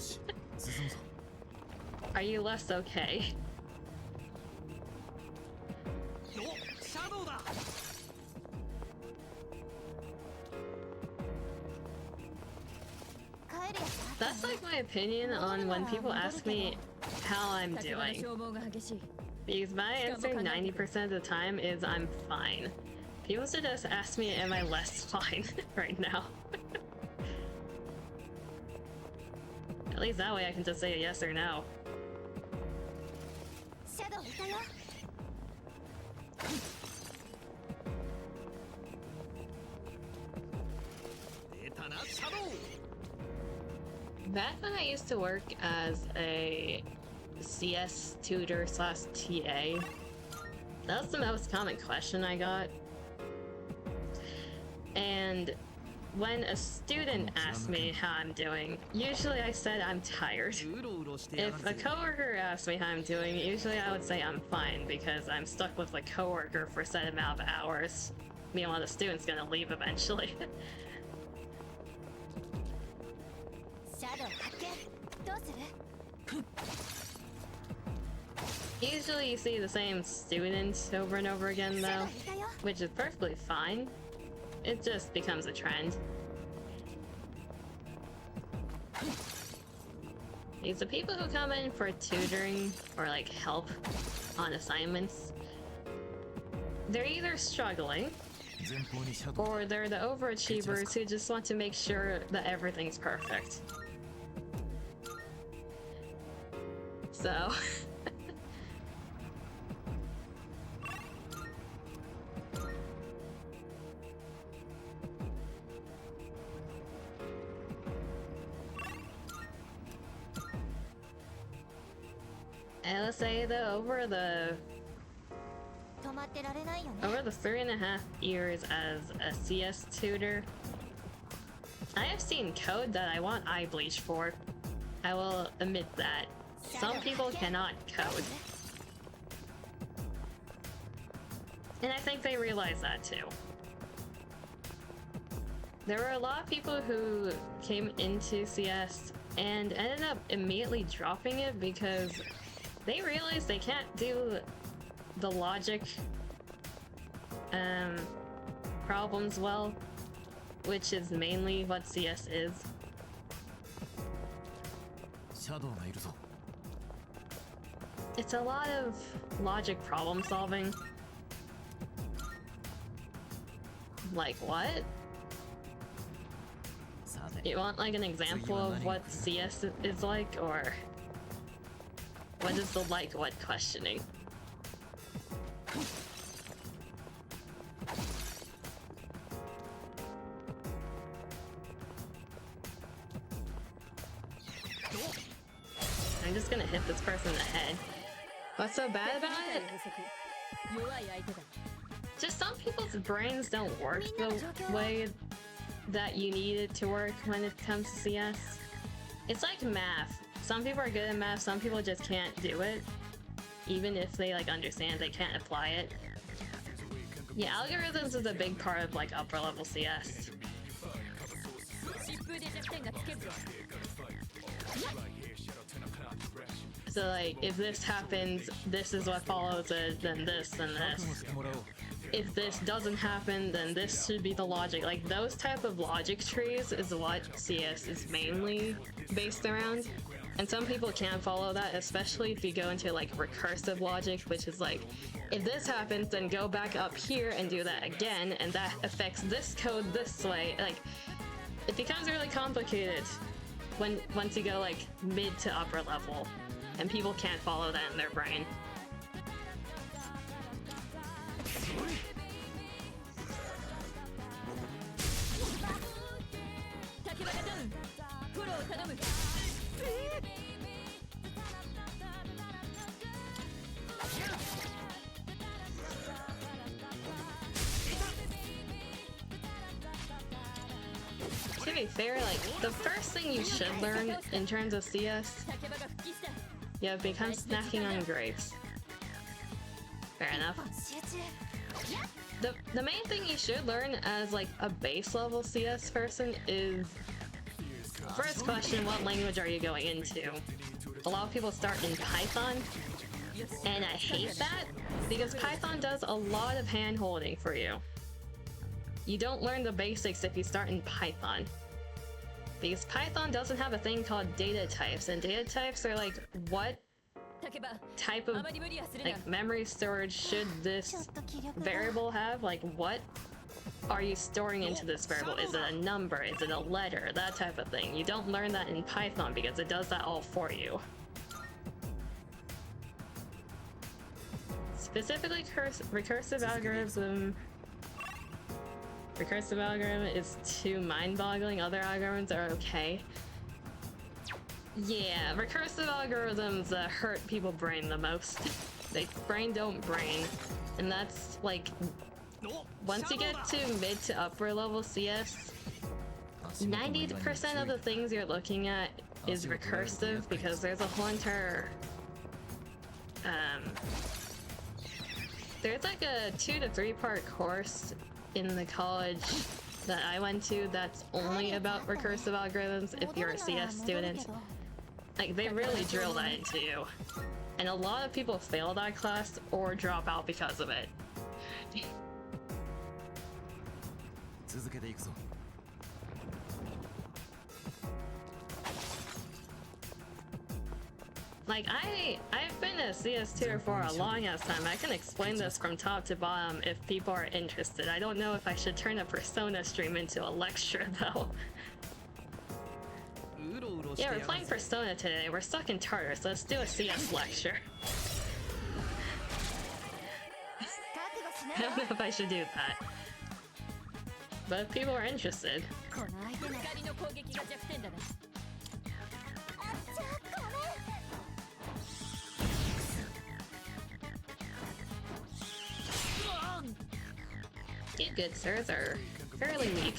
Are you less okay? That's like my opinion on when people ask me how I'm doing. Because my answer 90% of the time is I'm fine. People should just ask me, am I less fine right now? At least that way I can just say a yes or no. Back when I used to work as a CS tutor / TA, that was the most common question I got. And when a student asked me how I'm doing, usually I said I'm tired. If a coworker asked me how I'm doing, usually I would say I'm fine because I'm stuck with a coworker for a set amount of hours. Meanwhile, the student's gonna leave eventually. Usually you see the same students over and over again though, which is perfectly fine. It just becomes a trend. Because the people who come in for tutoring or like help on assignments, they're either struggling or they're the overachievers who just want to make sure that everything's perfect. So I will say though, over the 3.5 years as a CS tutor, I have seen code that I want eye bleach for. I will admit that. Some people cannot code. And I think they realize that too. There were a lot of people who came into CS and ended up immediately dropping it because they realized they can't do the logic problems well, which is mainly what CS is. It's a lot of logic problem solving. Like what? You want like an example of what CS is like, or what is the like what questioning? I'm just gonna hit this person in the head. What's so bad about it? Just some people's brains don't work the way that you need it to work when it comes to CS. It's like math. Some people are good at math, some people just can't do it. Even if they like understand, they can't apply it. Yeah, algorithms is a big part of like upper level CS. So like, if this happens, this is what follows it, then this, and this. If this doesn't happen, then this should be the logic. Like, those type of logic trees is what CS is mainly based around. And some people can't follow that, especially if you go into like recursive logic, which is like, if this happens, then go back up here and do that again, and that affects this code this way. Like, it becomes really complicated once you go like mid to upper level, and people can't follow that in their brain. To be fair, like, the first thing you should learn in terms of CS, yeah, becomes snacking on grapes. Fair enough. The main thing you should learn as like a base level CS person is, first question, what language are you going into? A lot of people start in Python, and I hate that because Python does a lot of hand holding for you. You don't learn the basics if you start in Python, because Python doesn't have a thing called data types, and data types are like, what type of like memory storage should this variable have? Like, what are you storing into this variable? Is it a number? Is it a letter? That type of thing. You don't learn that in Python because it does that all for you. Specifically, recursive algorithm is too mind-boggling. Other algorithms are okay. Yeah, recursive algorithms hurt people's brain the most. They brain don't brain. And that's like, once you get to mid to upper level CS, 90% of the things you're looking at is recursive because there's a whole entire there's like a 2 to 3 part course in the college that I went to that's only about recursive algorithms if you're a CS student. Like, they really drill that into you. And a lot of people fail that class or drop out because of it. Like, I've been a CS tutor for a long ass time. I can explain this from top to bottom if people are interested. I don't know if I should turn a Persona stream into a lecture though. Yeah, we're playing Persona today. We're stuck in Tartarus. Let's do a CS lecture. I don't know if I should do that. But if people are interested. You good sirs are fairly weak.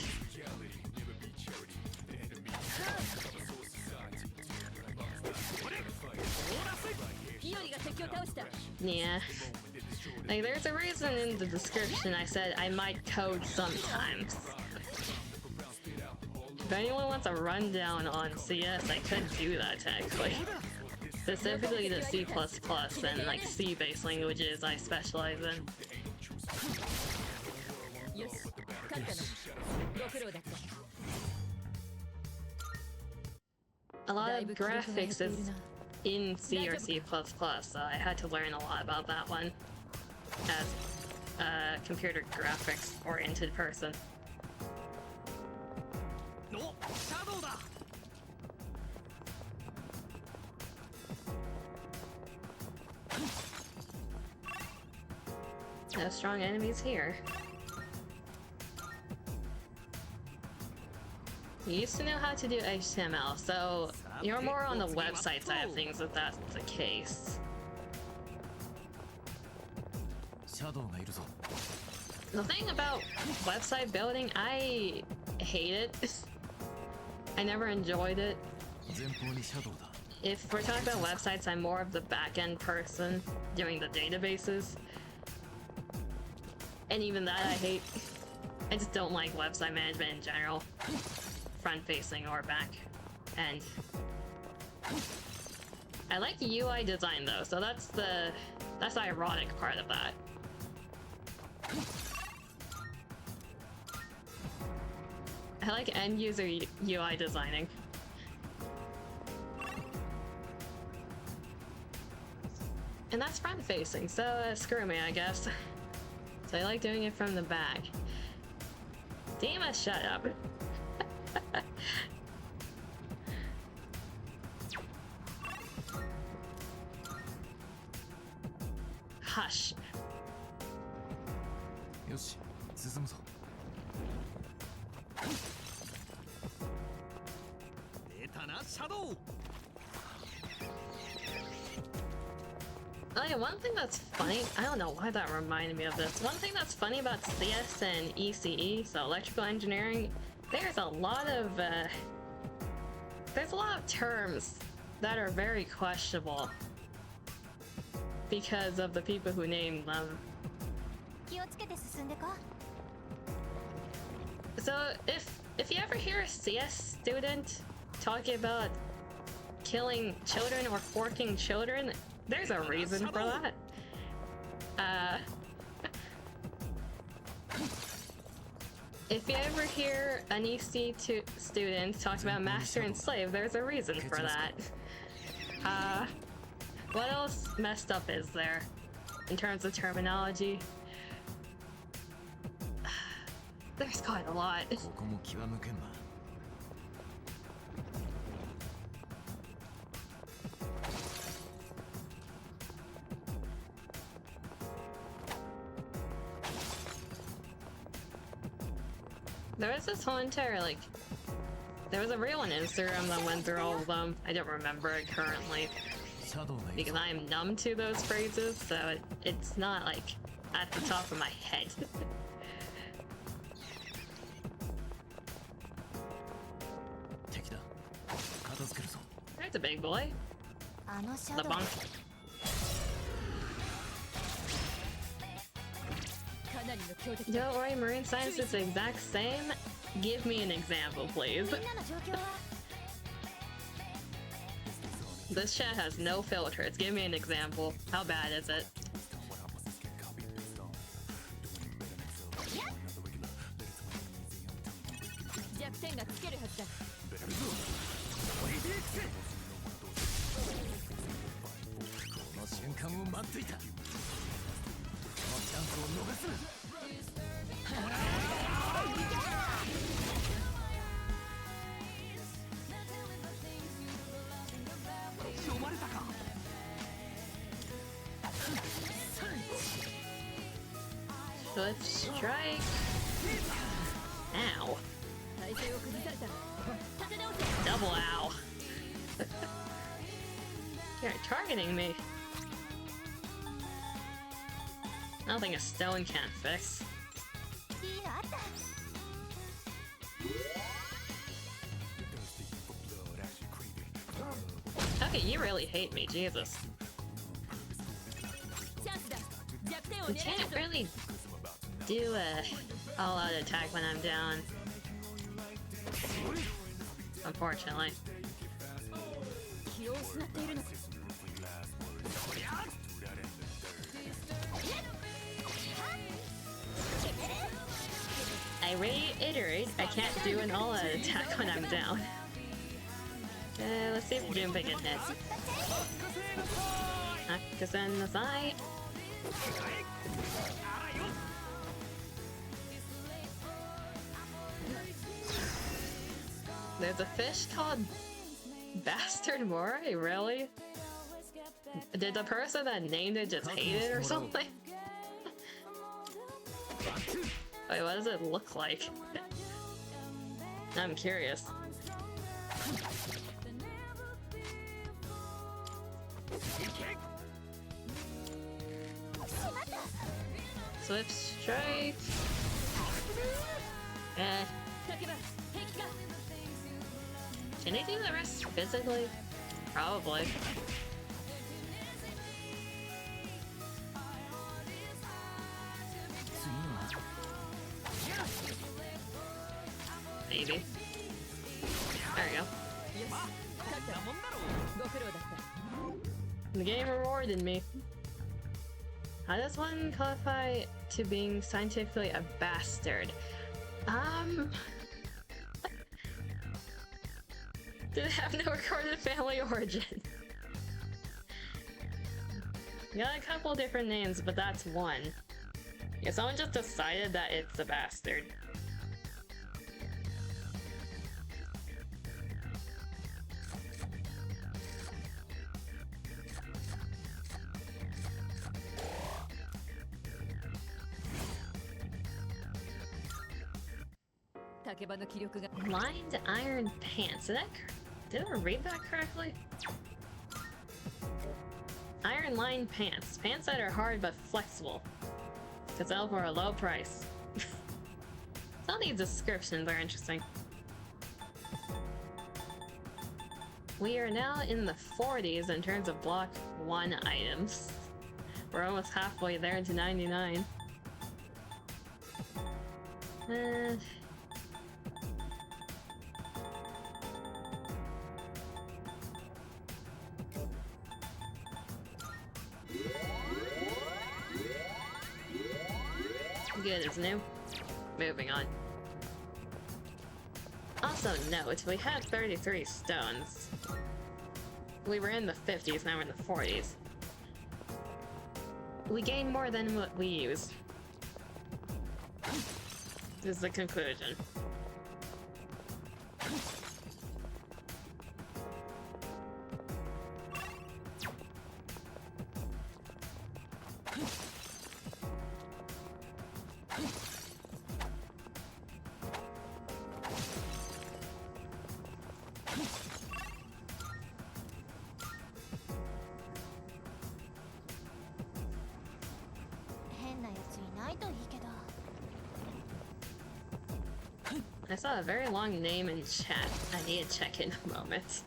Yeah. Like, there's a reason in the description I said I might code sometimes. If anyone wants a rundown on CS, I could do that technically. Specifically the C++ and like C-based languages I specialize in. A lot of graphics is in C or C++, so I had to learn a lot about that one as a computer graphics oriented person. No strong enemies here. You used to know how to do HTML, so you're more on the website side of things if that's the case. The thing about website building, I hate it. I never enjoyed it. If we're talking about websites, I'm more of the back-end person doing the databases. And even that I hate. I just don't like website management in general. Front-facing or back-end. I like UI design though, so that's the ironic part of that. I like end-user UI designing. And that's front-facing, so screw me, I guess. So I like doing it from the back. Dima, shut up. Hush. Okay, one thing that's funny, I don't know why that reminded me of this. One thing that's funny about CS and ECE, so electrical engineering, there's a lot of terms that are very questionable because of the people who named them. So if you ever hear a CS student talking about killing children or forking children, there's a reason for that. If you ever hear an EC student talk about master and slave, there's a reason for that. What else messed up is there in terms of terminology? There's quite a lot. There was this whole entire, like, There was a real one Instagram that went through all of them. I don't remember it currently because I am numb to those phrases, so it's not like at the top of my head. There's a big boy. The bunk. Don't worry, marine science is the exact same. Give me an example, please. This chat has no filters. Give me an example. How bad is it? Swift strike. Ow. Double ow. You're targeting me. Nothing a stone can't fix. Okay, you really hate me, Jesus. You can't really do a all-out attack when I'm down. Unfortunately. I reiterate, I can't do an all-out attack when I'm down. Let's see if Junpei can hit. Akasen the side. There's a fish called Bastard Moray, really? Did the person that named it just hate it or something? Wait, what does it look like? I'm curious. Swift strike. Can they do the rest physically? Probably. Maybe. There we go. The game rewarded me. How does one qualify to being scientifically a bastard? Did it have no recorded family origin? Got a couple different names, but that's one. Yeah, someone just decided that it's a bastard. Lined iron pants. Did I read that correctly? Iron lined pants. Pants that are hard but flexible. To sell for a low price. Some of these descriptions are interesting. We are now in the 40s in terms of block 1 items. We're almost halfway there to 99. Good as new. Moving on. Also note, we had 33 stones. We were in the 50s, now we're in the 40s. We gained more than what we used. This is the conclusion. I saw a very long name in chat. I need to check in a moment.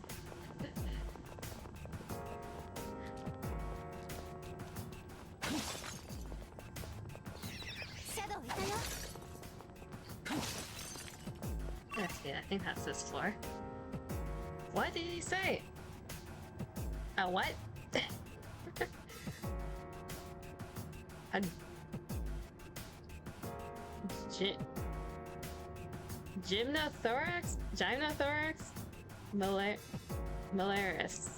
That's good. I think that's this floor. What did he say? A what? A gymnothorax? Gymnothorax? Malaris.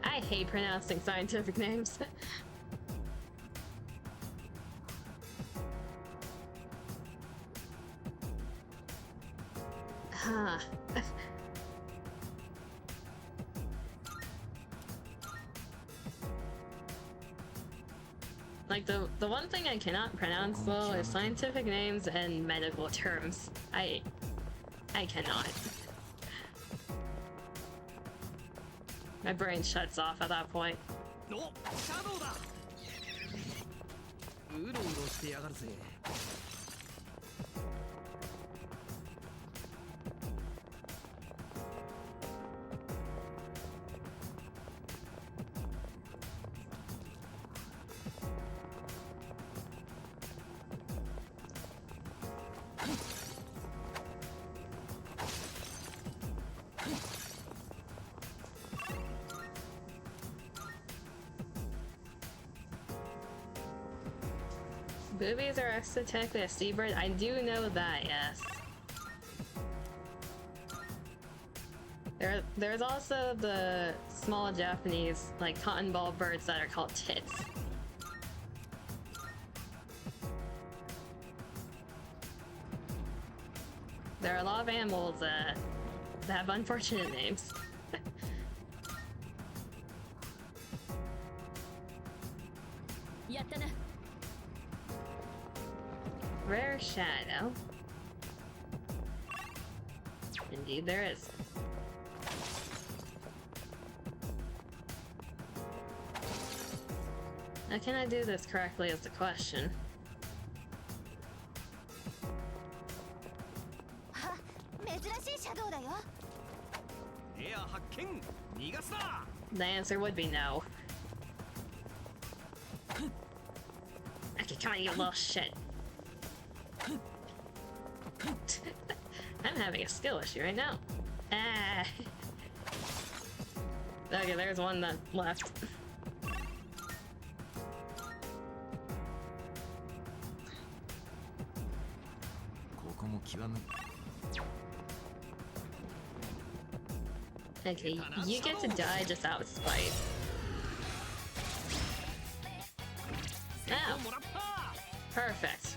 I hate pronouncing scientific names. Huh. Like, the one thing I cannot pronounce, though, is scientific names and medical terms. I cannot. My brain shuts off at that point. Boobies are exotic with a seabird? I do know that, yes. There's also the small Japanese, like, cotton ball birds that are called tits. There are a lot of animals that have unfortunate names. Rare shadow. Indeed there is. Now can I do this correctly is the question. The answer would be no. Okay, come on, you little shit. I'm having a skill issue right now. Ah. Okay, there's one that left. Okay, you get to die just out of spite. Ow! Perfect.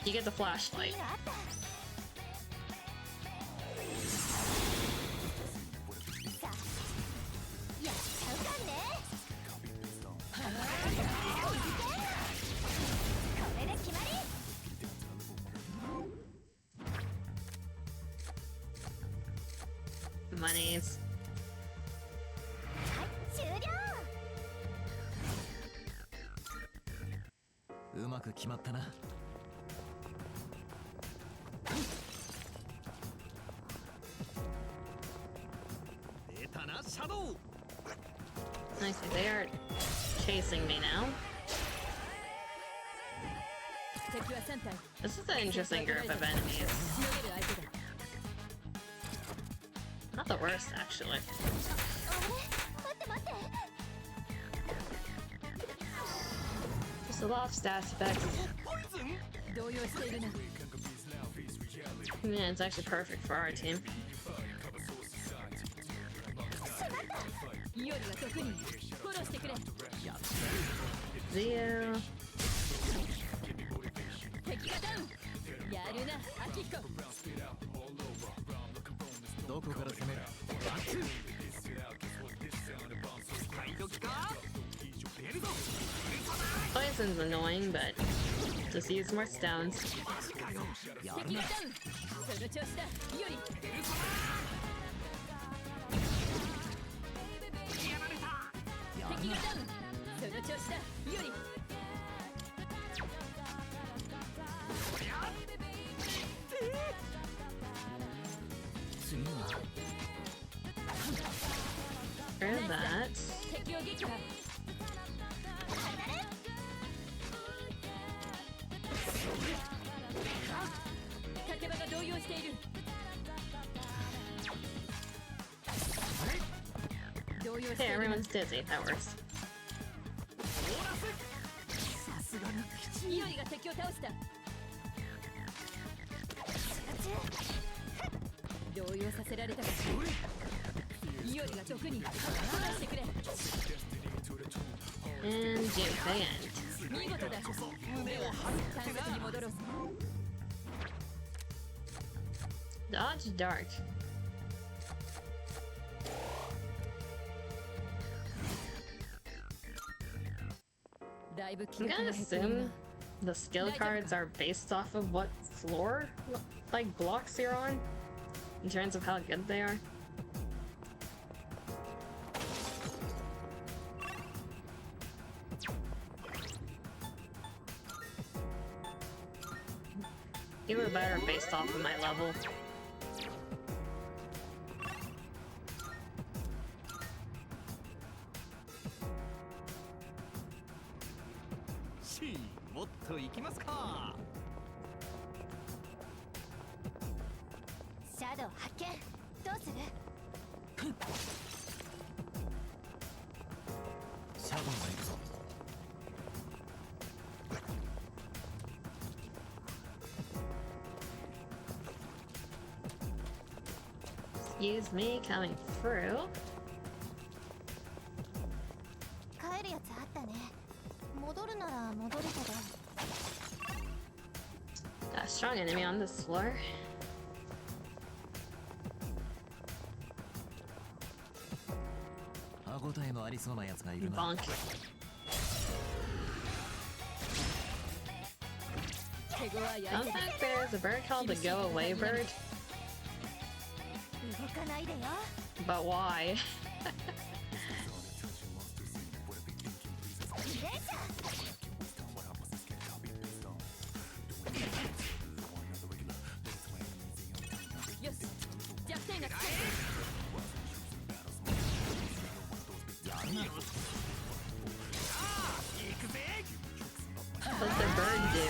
You get the flashlight. Monies. I see they are chasing me now. This is an interesting group of enemies. Not the worst, actually. Just a lot of stats effects. Yeah, it's actually perfect for our team. Zio. Poison's annoying, but just use more stones. Heard that. Okay, everyone's dizzy. That works. And Jinpei end. Dodge dart. I'm gonna assume the skill cards are based off of what floor, like, blocks you're on, in terms of how good they are. You were better based off of my level. Excuse me, coming through. Got a strong enemy on this floor. Bonk. Fun fact, there's a bird called the Go Away bird. But why? What's the bird do?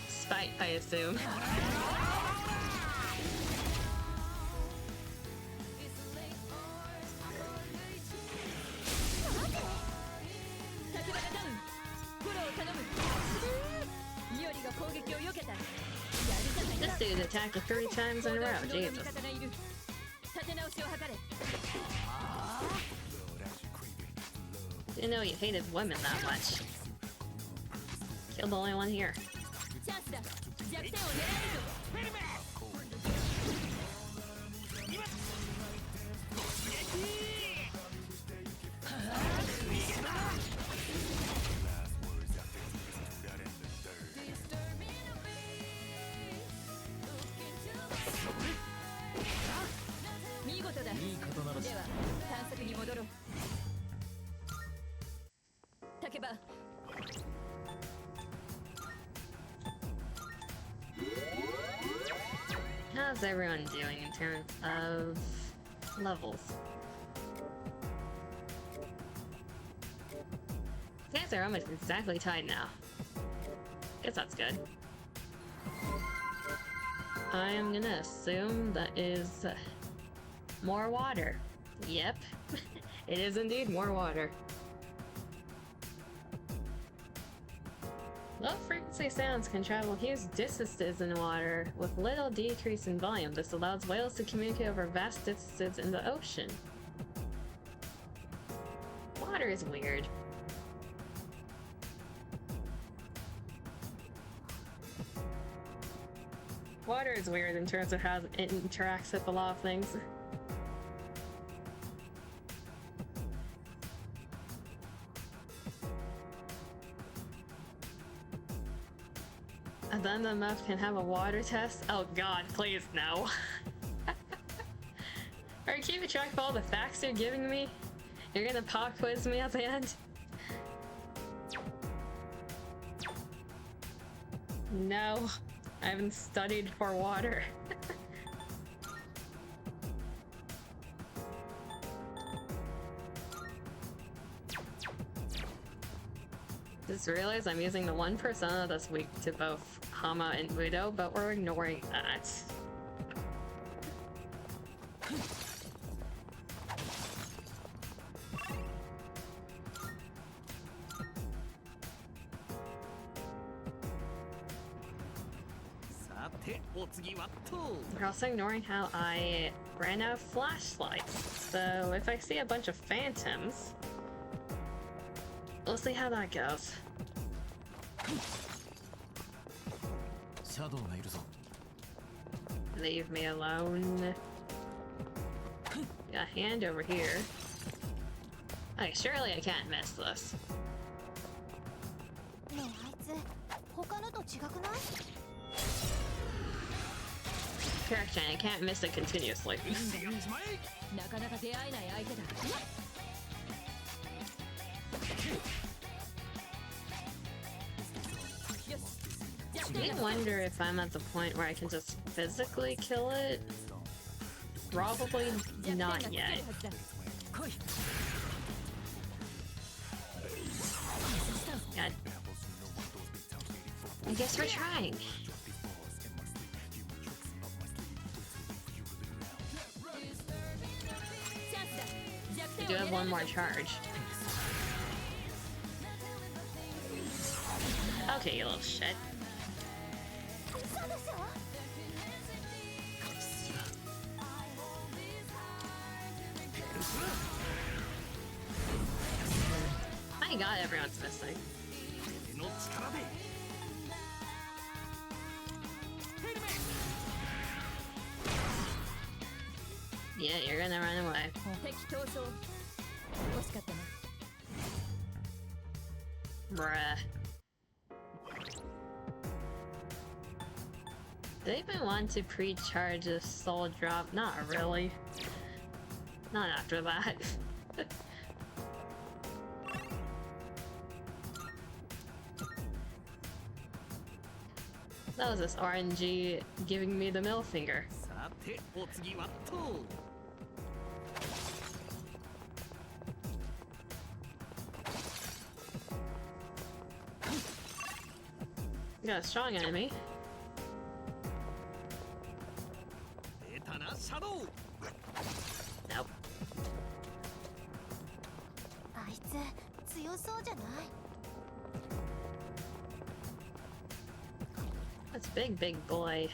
Spite, I assume. This dude attacked you 3 times in a row, Jesus. Didn't know you hated women that much. Killed the only one here. How's everyone doing in terms of levels? You guys are almost exactly tied now. Guess that's good. I'm gonna assume that is more water. Yep, it is indeed more water. Low frequency sounds can travel huge distances in water with little decrease in volume. This allows whales to communicate over vast distances in the ocean. Water is weird. Water is weird in terms of how it interacts with a lot of things. then the map can have a water test? Oh god, please no. Are you keeping track of all the facts you're giving me? You're gonna pop quiz me at the end? No, I haven't studied for water. Just realized I'm using the one persona that's weak to both Hama and Udo, but we're ignoring that. We're also ignoring how I ran out of flashlights, so if I see a bunch of phantoms, we'll see how that goes. Leave me alone. Got a hand over here. Okay, surely I can't miss this. Correction, I can't miss it continuously. I wonder if I'm at the point where I can just physically kill it. Probably not yet. God. I guess we're trying. I do have one more charge. Okay, you little shit. My god, everyone's missing. Yeah, you're gonna run away. Bruh. Do they even want to pre-charge a soul drop? Not really. Not after that. That was this RNG giving me the middle finger. Got a strong enemy. Nope. That's big boy.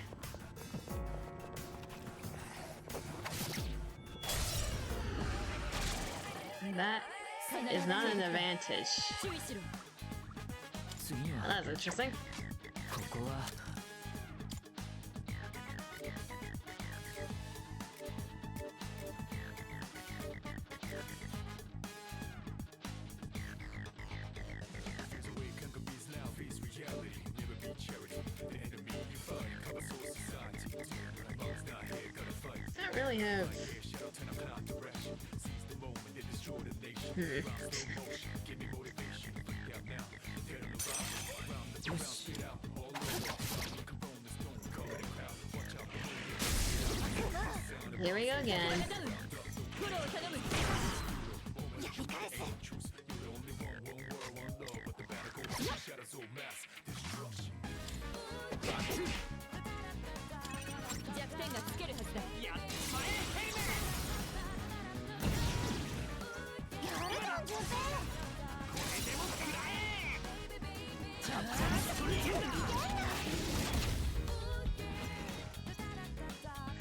That is not an advantage. Oh, that's interesting. I don't really have... Here we go again.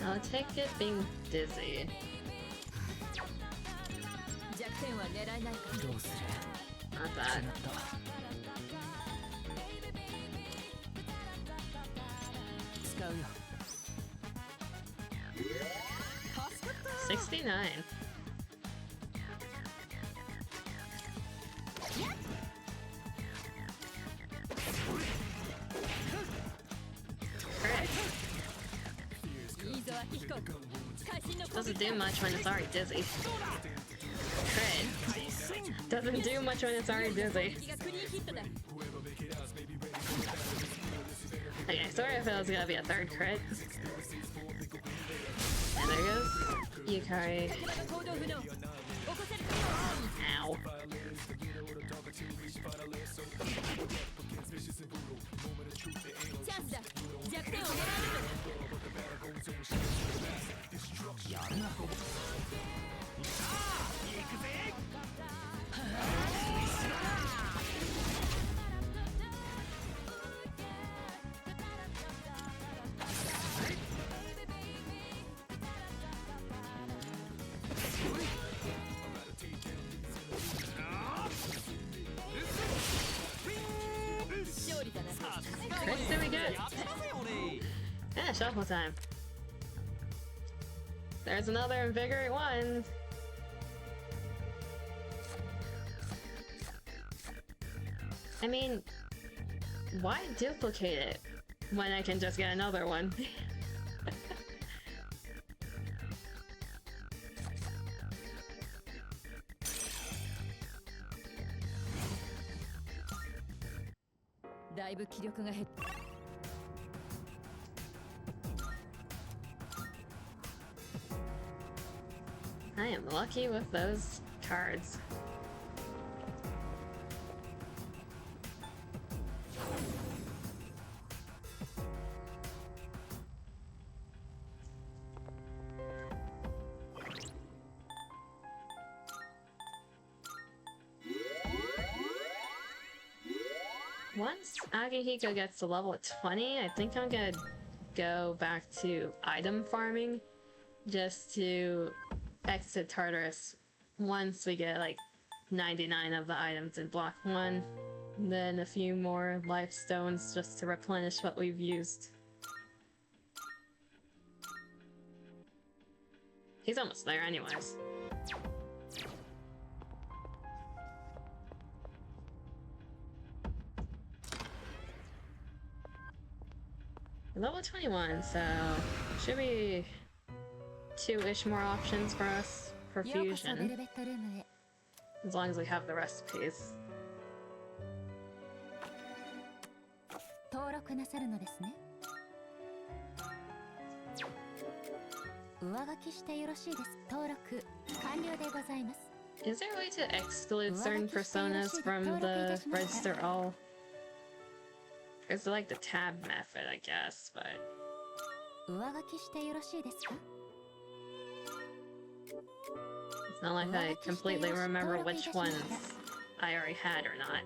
I'll take it being dizzy. Not bad. $69. doesn't do much when it's already dizzy. Crit. Doesn't do much when it's already dizzy. Okay, sorry if it was gonna be a third crit. And there goes Yukari. Ow. Crits, there we go. Yeah, shuffle time. There's another Invigorate one. I mean, why duplicate it when I can just get another one? I am lucky with those cards. Once Agahiko gets to level 20, I think I'm gonna go back to item farming just to exit Tartarus once we get like 99 of the items in block 1, then a few more life stones just to replenish what we've used. He's almost there anyways. Level 21, so should be 2-ish more options for us for fusion. As long as we have the recipes. Is there a way to exclude certain personas from the register all? It's like the tab method, I guess, but... It's not like I completely remember which ones I already had or not.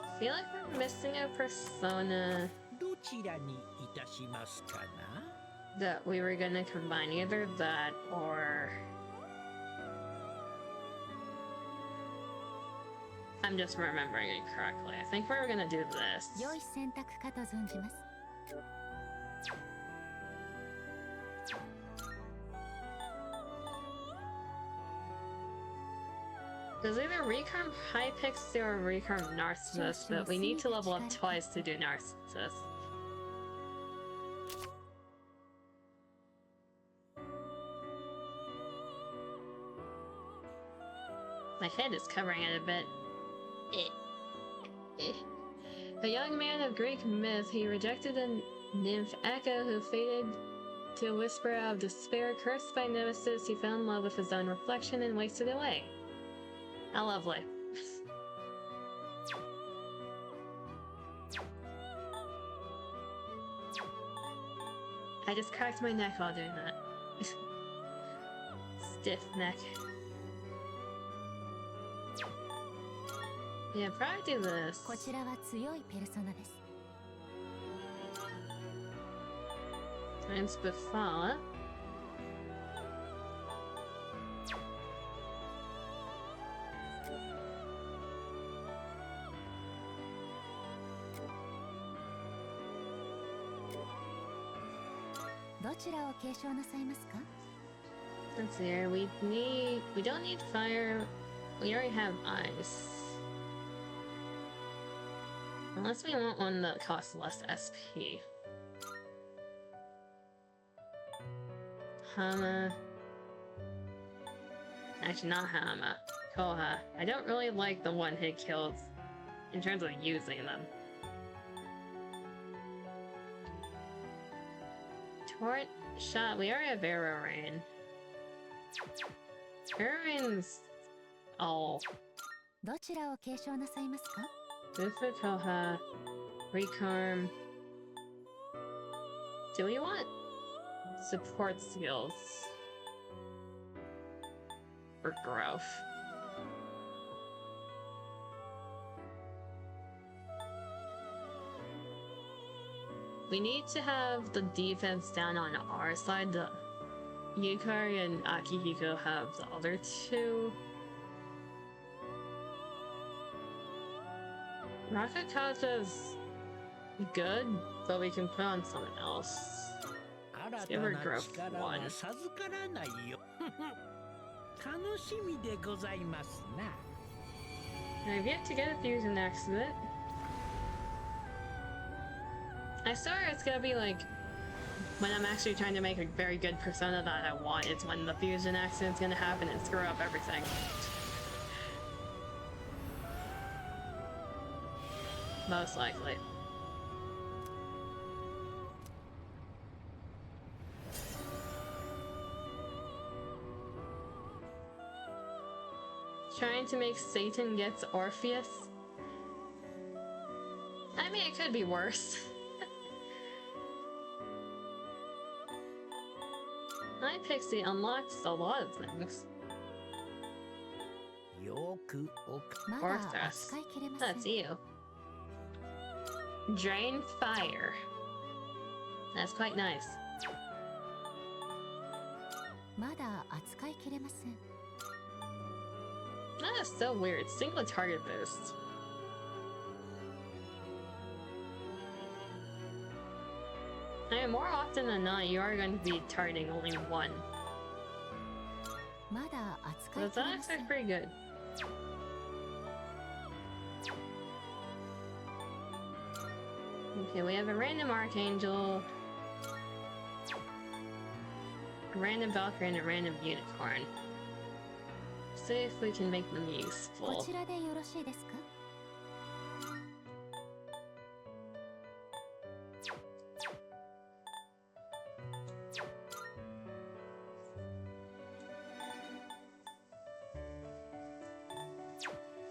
I feel like we're missing a persona that we were gonna combine, either that or... I'm just remembering it correctly. I think we were gonna do this. There's either Recurve Hypixia or Recurve Narcissus, but we need to level up twice to do Narcissus. My head is covering it a bit. A young man of Greek myth, he rejected the nymph Echo, who faded to a whisper of despair. Cursed by Nemesis, he fell in love with his own reflection and wasted away. How lovely. I just cracked my neck while doing that. Stiff neck. Yeah, probably do this. Times Befala. Let's see here. We don't need fire. We already have ice. Unless we want one that costs less SP. Hama. Actually, not Hama. Koha. I don't really like the one-hit kills in terms of using them. Tort shot. We already have Arrow Rain. Arrow Rain's all. Good for Koha. Recarm. Do we want support skills? Or growth? We need to have the defense down on our side. The Yukari and Akihiko have the other two. Rakakaja's good, but we can put on someone else. Let's give her growth 1. Alright, we have to get a fusion next to it. I swear it's gonna be like when I'm actually trying to make a very good persona that I want, it's when the fusion accident's gonna happen and screw up everything. Most likely. Trying to make Satan gets Orpheus? I mean, it could be worse. My Pixie unlocks a lot of things. Orthros. That's you. Drain fire. That's quite nice. That is so weird. Single target boost. I mean, more often than not, you are going to be targeting only one. So that's actually pretty good. Okay, we have a random Archangel, a random Valkyrie, and a random Unicorn. See if we can make them useful.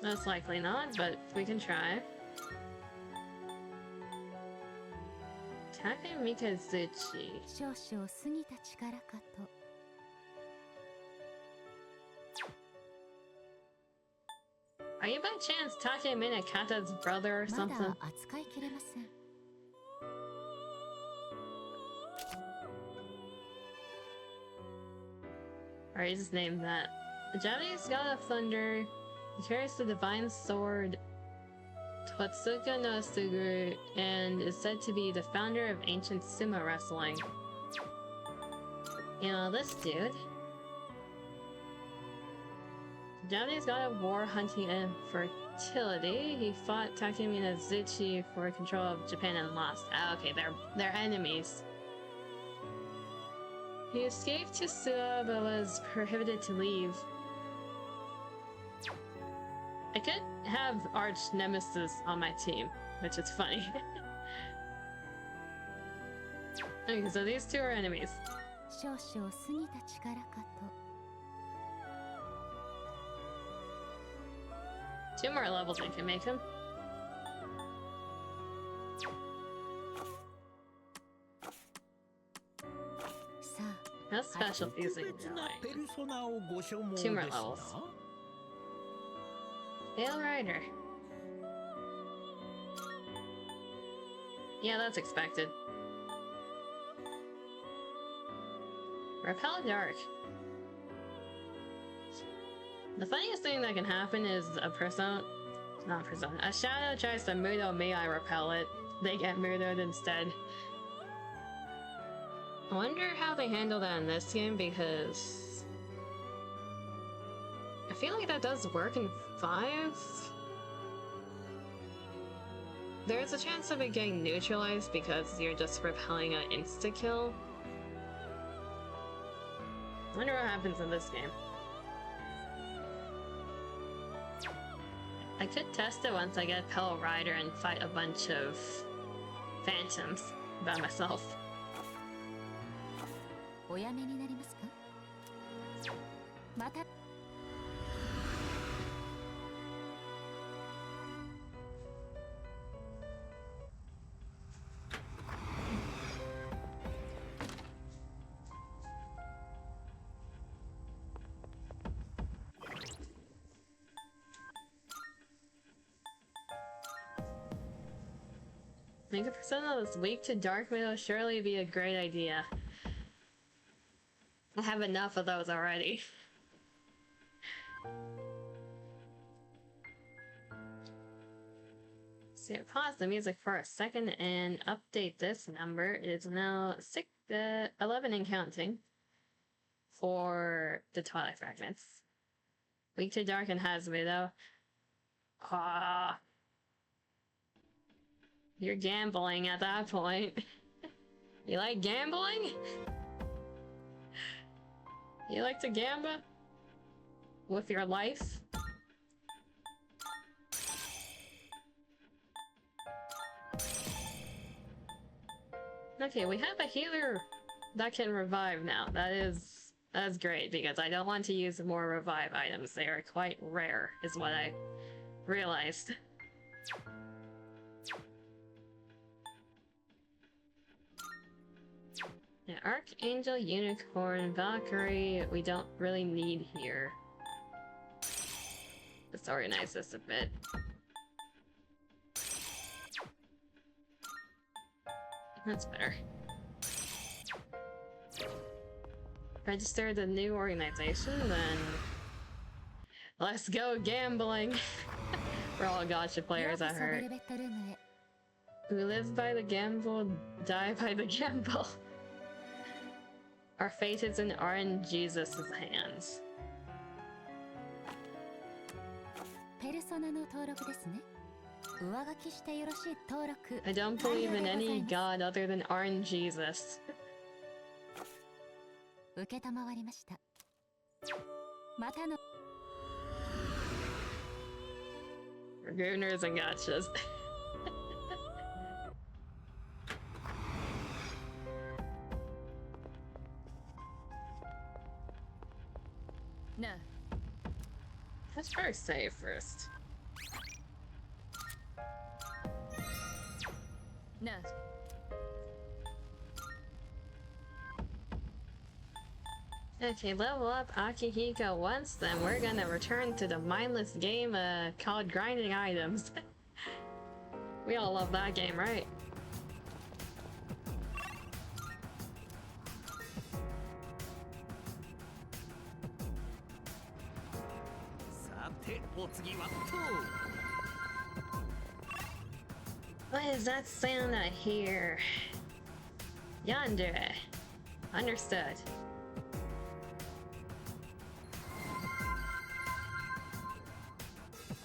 Most likely not, but we can try. Take Mikazuchi. Are you by chance Take Minakata's brother or something? Or you just named that. The Japanese god of thunder. He carries the divine sword Totsuka no Suguru and is said to be the founder of ancient sumo wrestling. You know, this dude. The Japanese god of war, hunting, and fertility. He fought Takemi Nazuchi for control of Japan and lost. Ah, okay, they're enemies. He escaped to Suwa but was prohibited to leave. I could have arch nemesis on my team, which is funny. Okay, so these two are enemies. 2 more levels I can make him. No special fusing going. 2 more levels. Hail Rider. Yeah, that's expected. Repel Dark. The funniest thing that can happen is a shadow tries to Mudo me, I repel it. They get Mudoed instead. I wonder how they handle that in this game, because I feel like that does work in 5. There's a chance of it getting neutralized because you're just repelling an insta-kill. I wonder what happens in this game. I could test it once I get Pell Rider and fight a bunch of phantoms by myself. Make a persona that's weak to dark may surely be a great idea. I have enough of those already. So pause the music for a second and update this number. It is now 11 and counting for the Twilight Fragments. Weak to dark and Hazme though. Ah. You're gambling at that point. You like gambling? You like to gamble? With your life? Okay, we have a healer that can revive now. That's great, because I don't want to use more revive items. They are quite rare, is what I realized. Yeah, Archangel, Unicorn, Valkyrie, we don't really need here. Let's organize this a bit. That's better. Register the new organization, then let's go gambling. We're all gacha players, I heard. Who lives by the gamble, die by the gamble. Our fate is in RNGesus' hands. I don't believe in any god other than RNGesus. Gooners and gachas. No. Let's try save first. No. Okay, level up Akihiko once, then we're gonna return to the mindless game called grinding items. We all love that game, right? What is that sound I hear? Yonder. Understood.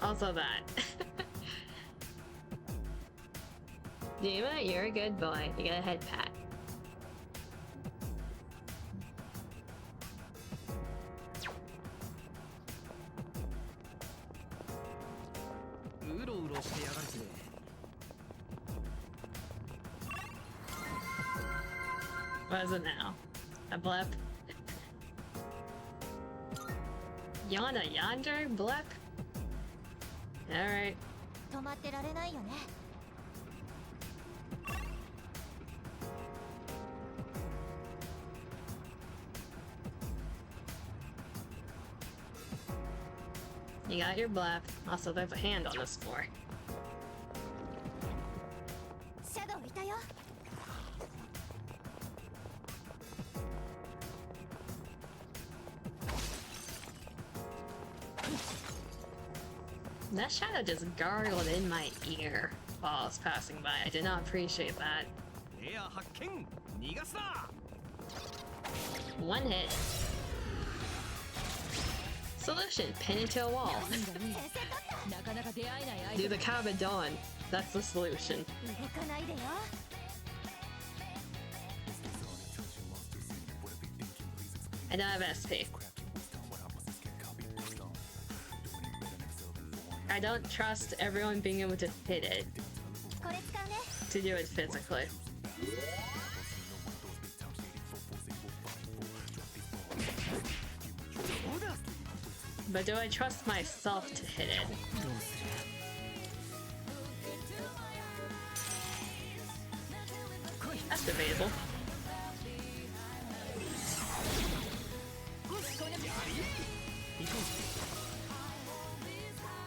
Also that. Dima, you're a good boy. You got a head pat. What is it now? A blep? Yana yonder blep? Alright. You got your blep. Also, there's a hand on this floor. That shadow just gargled in my ear while I was passing by. I did not appreciate that. One hit. Solution, pin into a wall. Do the Kabadon. That's the solution. I don't have SP. I don't trust everyone being able to hit it. To do it physically. But do I trust myself to hit it? That's debatable.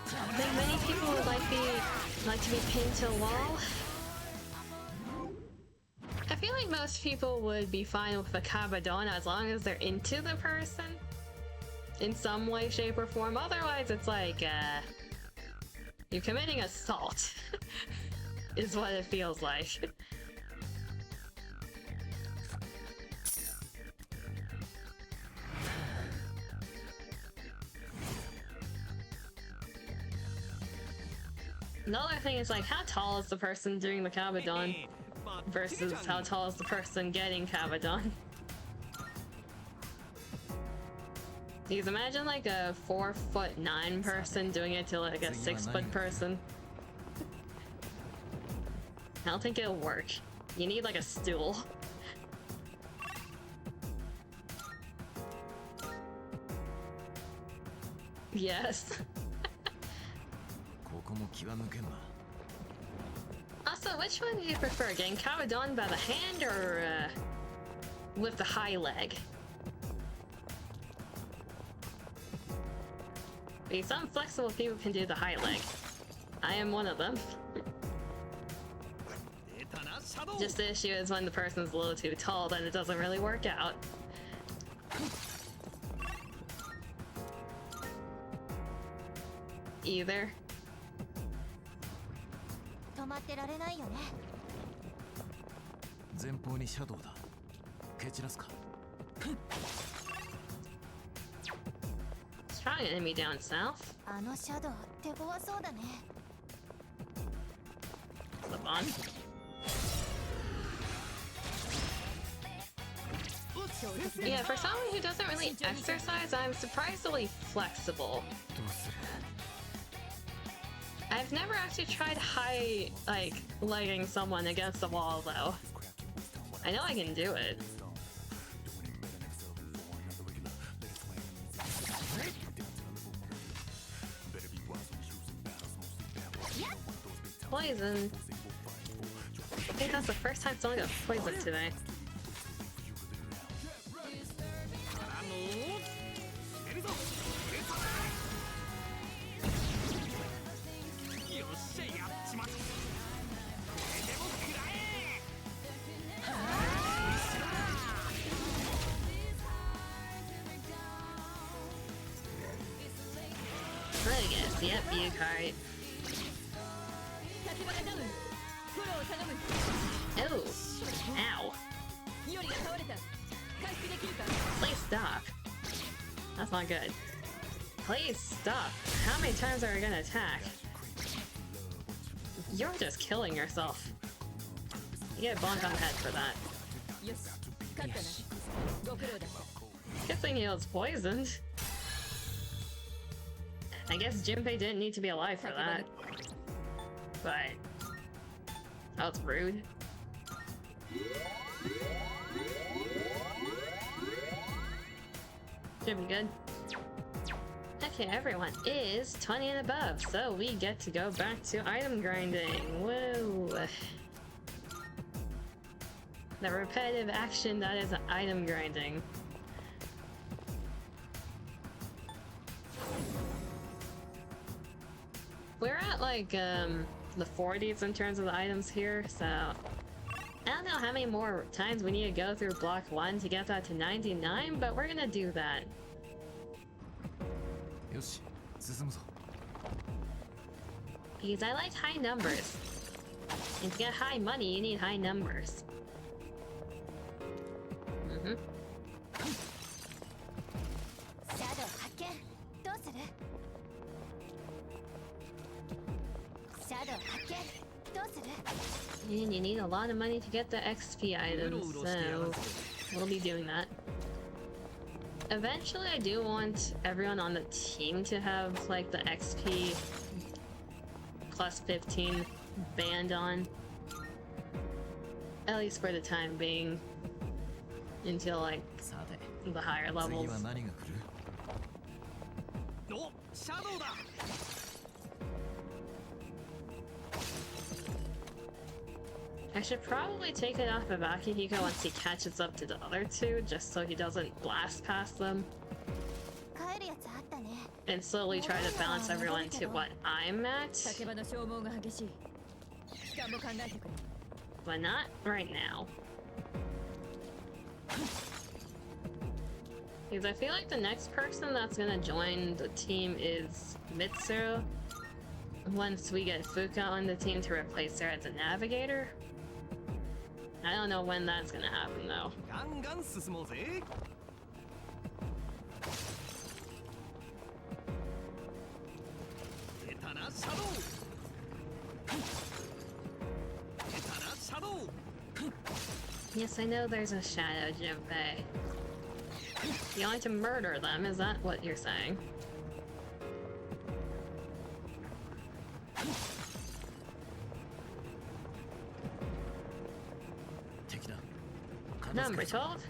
I think many people would like to be pinned to a wall. I feel like most people would be fine with a Kabadon as long as they're into the person in some way, shape, or form. Otherwise, it's like, you're committing assault, is what it feels like. Another thing is like, how tall is the person doing the Kabadon versus how tall is the person getting Kabadon? Because imagine like a 4'9" person doing it to like a 6' person. I don't think it'll work. You need like a stool. Yes. Also, which one do you prefer? Getting Kabadon by the hand or with the high leg? Because some flexible people can do the high leg. I am one of them. Just the issue is when the person's a little too tall, then it doesn't really work out. Either. Strong enemy down south. Flip on. Yeah, for someone who doesn't really exercise, I'm surprisingly flexible. I've never actually tried legging someone against the wall though. I know I can do it. Poison. I think that's the first time someone got poisoned today. I guess, yep, view card. Oh! Ow! Please stop. That's not good. Please stop. How many times are we gonna attack? You're just killing yourself. You get bonked on the head for that. Good thing he was poisoned. I guess Junpei didn't need to be alive for that. But that was rude. Should be good. Okay, everyone is 20 and above, so we get to go back to item grinding. Whoa! The repetitive action that is item grinding. We're at like the 40s in terms of the items here, so I don't know how many more times we need to go through block 1 to get that to 99, but we're gonna do that. Because I like high numbers. And to get high money, you need high numbers. Mm-hmm. And you need a lot of money to get the XP items, so we'll be doing that. Eventually, I do want everyone on the team to have, like, the XP plus 15 band on. At least for the time being. Until, like, the higher levels. I should probably take it off of Akihiko once he catches up to the other two, just so he doesn't blast past them. And slowly try to balance everyone to what I'm at. But not right now. Because I feel like the next person that's gonna join the team is Mitsuru. Once we get Fuka on the team to replace her as a navigator. I don't know when that's gonna happen though. Yes, I know there's a shadow, Junpei. You want to murder them, is that what you're saying? Number 12?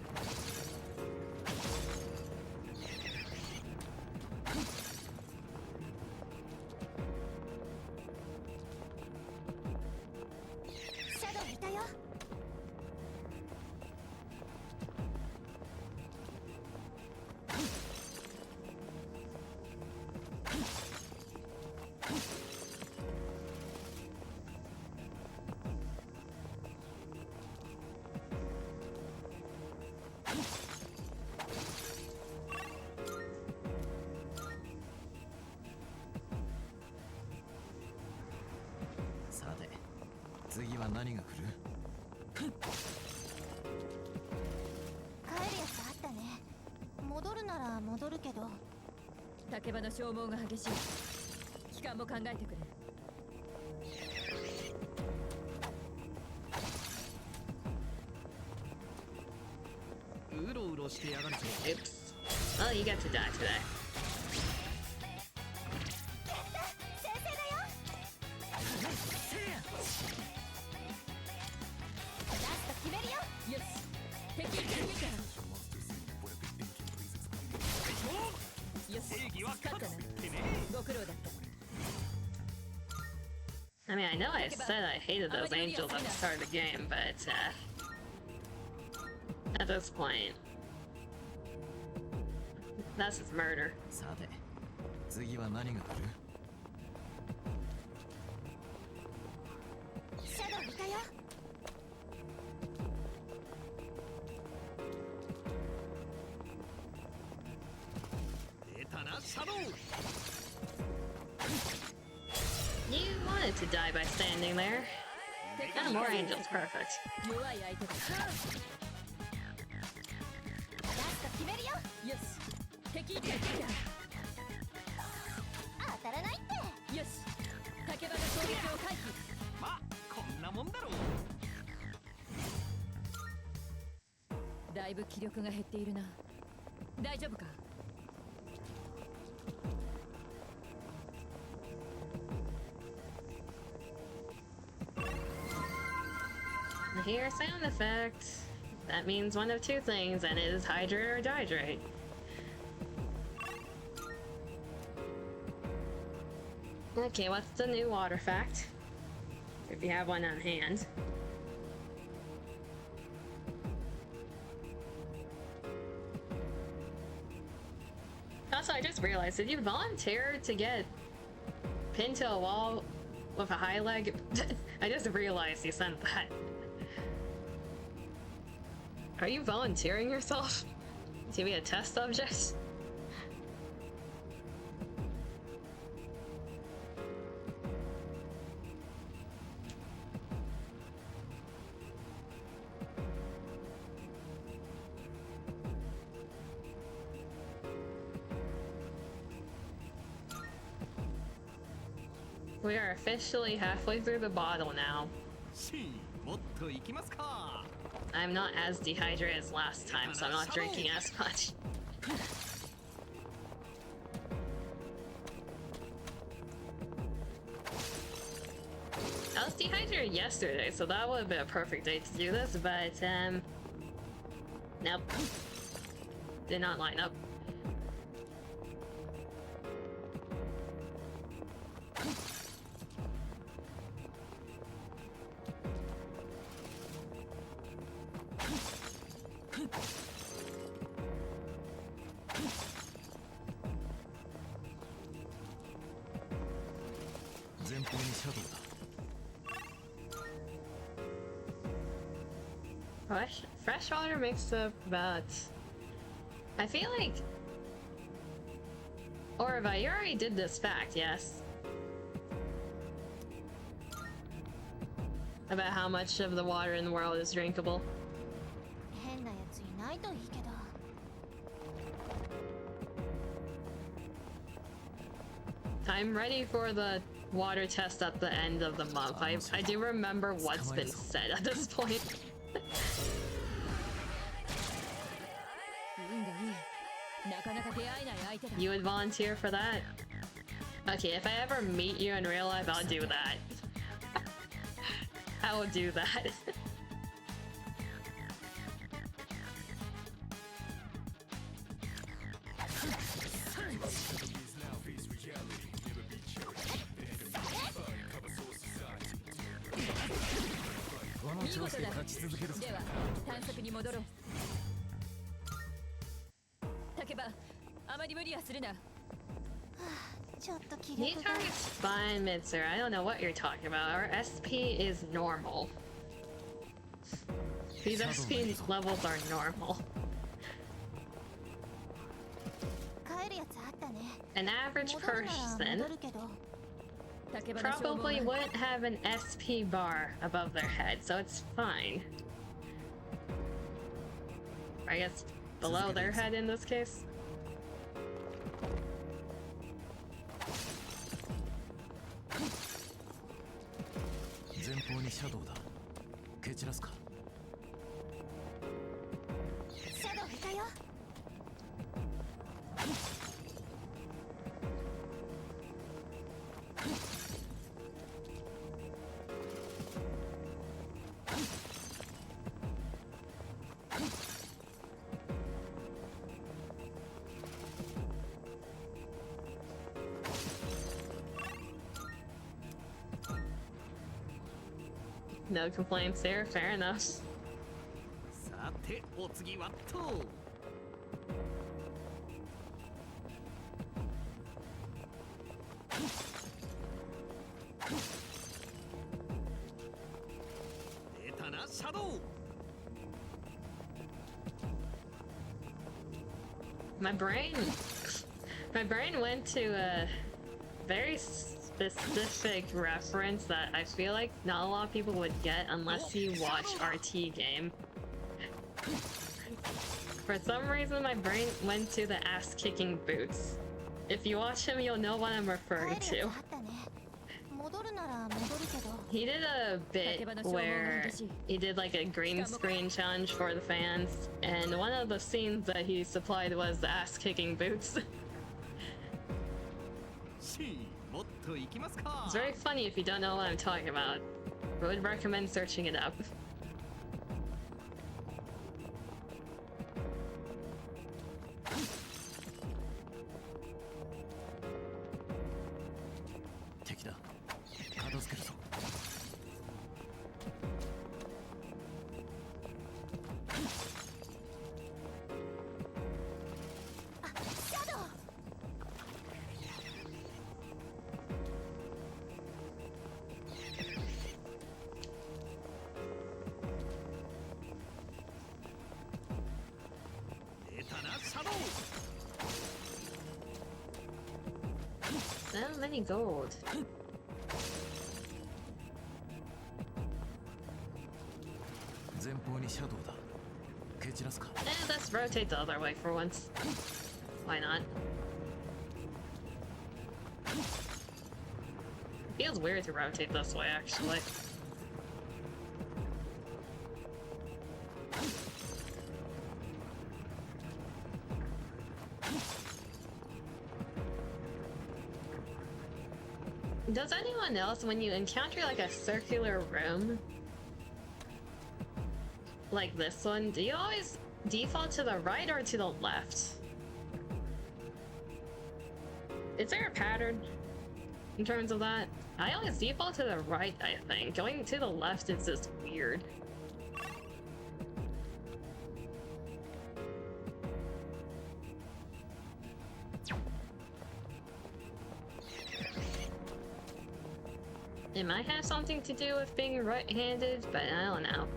Oops. Well, you get to die today. I mean, I know I said I hated those angels at the start of the game, but at this point, that's just murder. You wanted to die by standing there. No more angels, perfect. Here, sound effect. That means one of two things, and it is hydrate or dihydrate. Okay, what's the new water fact? If you have one on hand. Also, I just realized, did you volunteer to get pinned to a wall with a high leg? I just realized you sent that. Are you volunteering yourself to be a test subject? We are officially halfway through the bottle now. I'm not as dehydrated as last time, so I'm not drinking as much. I was dehydrated yesterday, so that would have been a perfect day to do this, but, nope. Did not line up. Fresh water makes up about... I feel like... Orva, you already did this fact, yes? About how much of the water in the world is drinkable. I'm ready for the water test at the end of the month. I do remember what's been said at this point. You would volunteer for that? Okay, if I ever meet you in real life, I'll do that. I will do that. Knee target's fine, Mitsur. I don't know what you're talking about. Our SP is normal. These SP levels are normal. An average person probably wouldn't have an SP bar above their head, so it's fine. I guess below their head in this case. No complaints there, fair enough. My brain went to a very specific reference that I feel like not a lot of people would get unless you watch RT game. For some reason, my brain went to the ass-kicking boots. If you watch him, you'll know what I'm referring to. He did a bit where he did like a green screen challenge for the fans, and one of the scenes that he supplied was the ass-kicking boots. It's very funny if you don't know what I'm talking about. I would recommend searching it up. So many gold. Let's rotate the other way for once. Why not? Feels weird to rotate this way, actually. Does anyone else, when you encounter like a circular room like this one, do you always default to the right or to the left? Is there a pattern in terms of that? I always default to the right, I think. Going to the left is just weird. It might have something to do with being right-handed, but I don't know.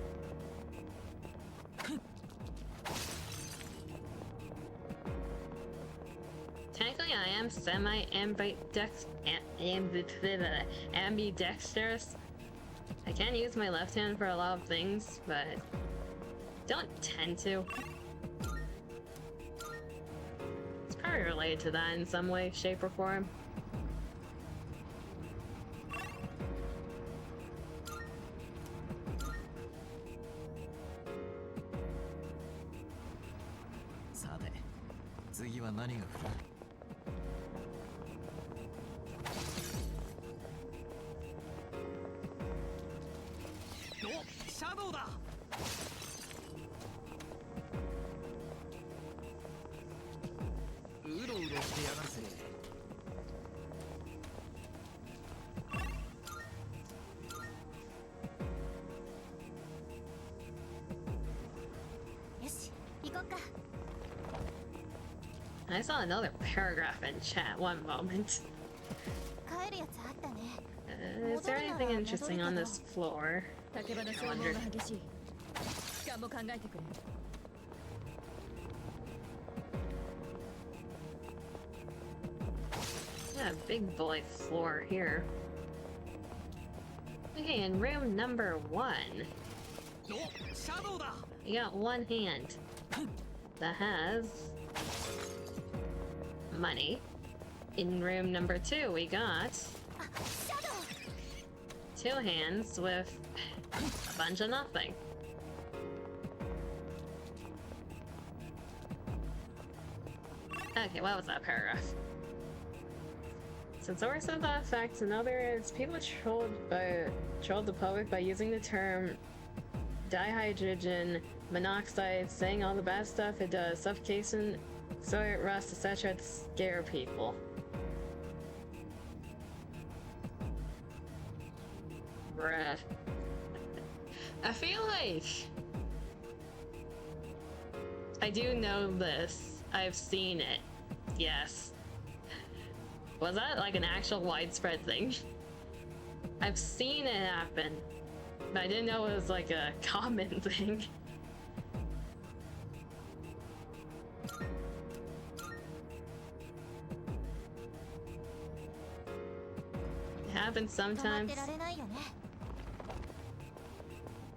Technically, I am ambidextrous. I can use my left hand for a lot of things, but don't tend to. It's probably related to that in some way, shape, or form. I saw another paragraph in chat one moment. Is there anything interesting on this floor? I wonder. Yeah, big boy floor here. Okay, in room number 1. You got one hand that has money. In room number 2, we got 2 hands with a bunch of nothing. Okay, what was that paragraph? So source of that fact, another is people trolled the public by using the term dihydrogen monoxide, saying all the bad stuff it does, suffocation, soil rust, etc. to scare people. Bruh. I feel like I do know this. I've seen it. Yes. Was that like an actual widespread thing? I've seen it happen, but I didn't know it was like a common thing. It happens sometimes.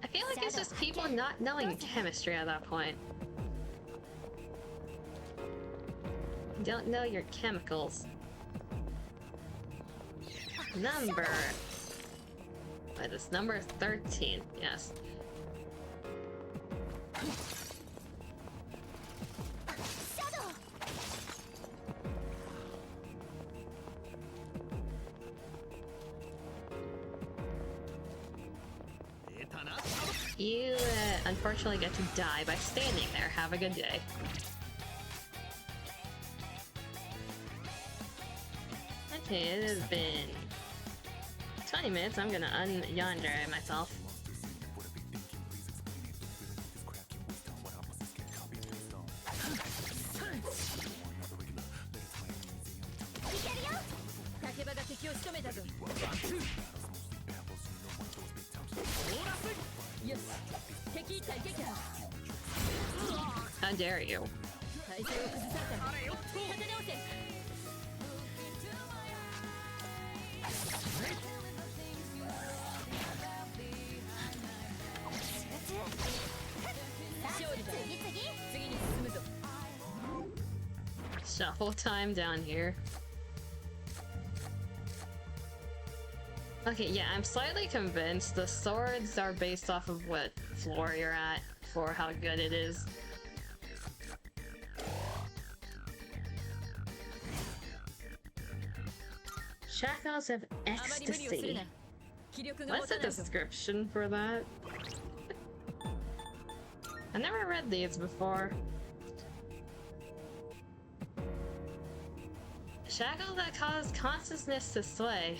I feel like it's just people not knowing chemistry at that point. You don't know your chemicals. Number. Wait, this number is 13. Yes. You unfortunately get to die by standing there. Have a good day. Okay, it has been 20 minutes. I'm gonna yonder myself. How dare you? Shuffle time down here. Okay, yeah, I'm slightly convinced the swords are based off of what floor you're at for how good it is. Shackles of ecstasy. What's the description for that? I never read these before. Shackles that cause consciousness to sway.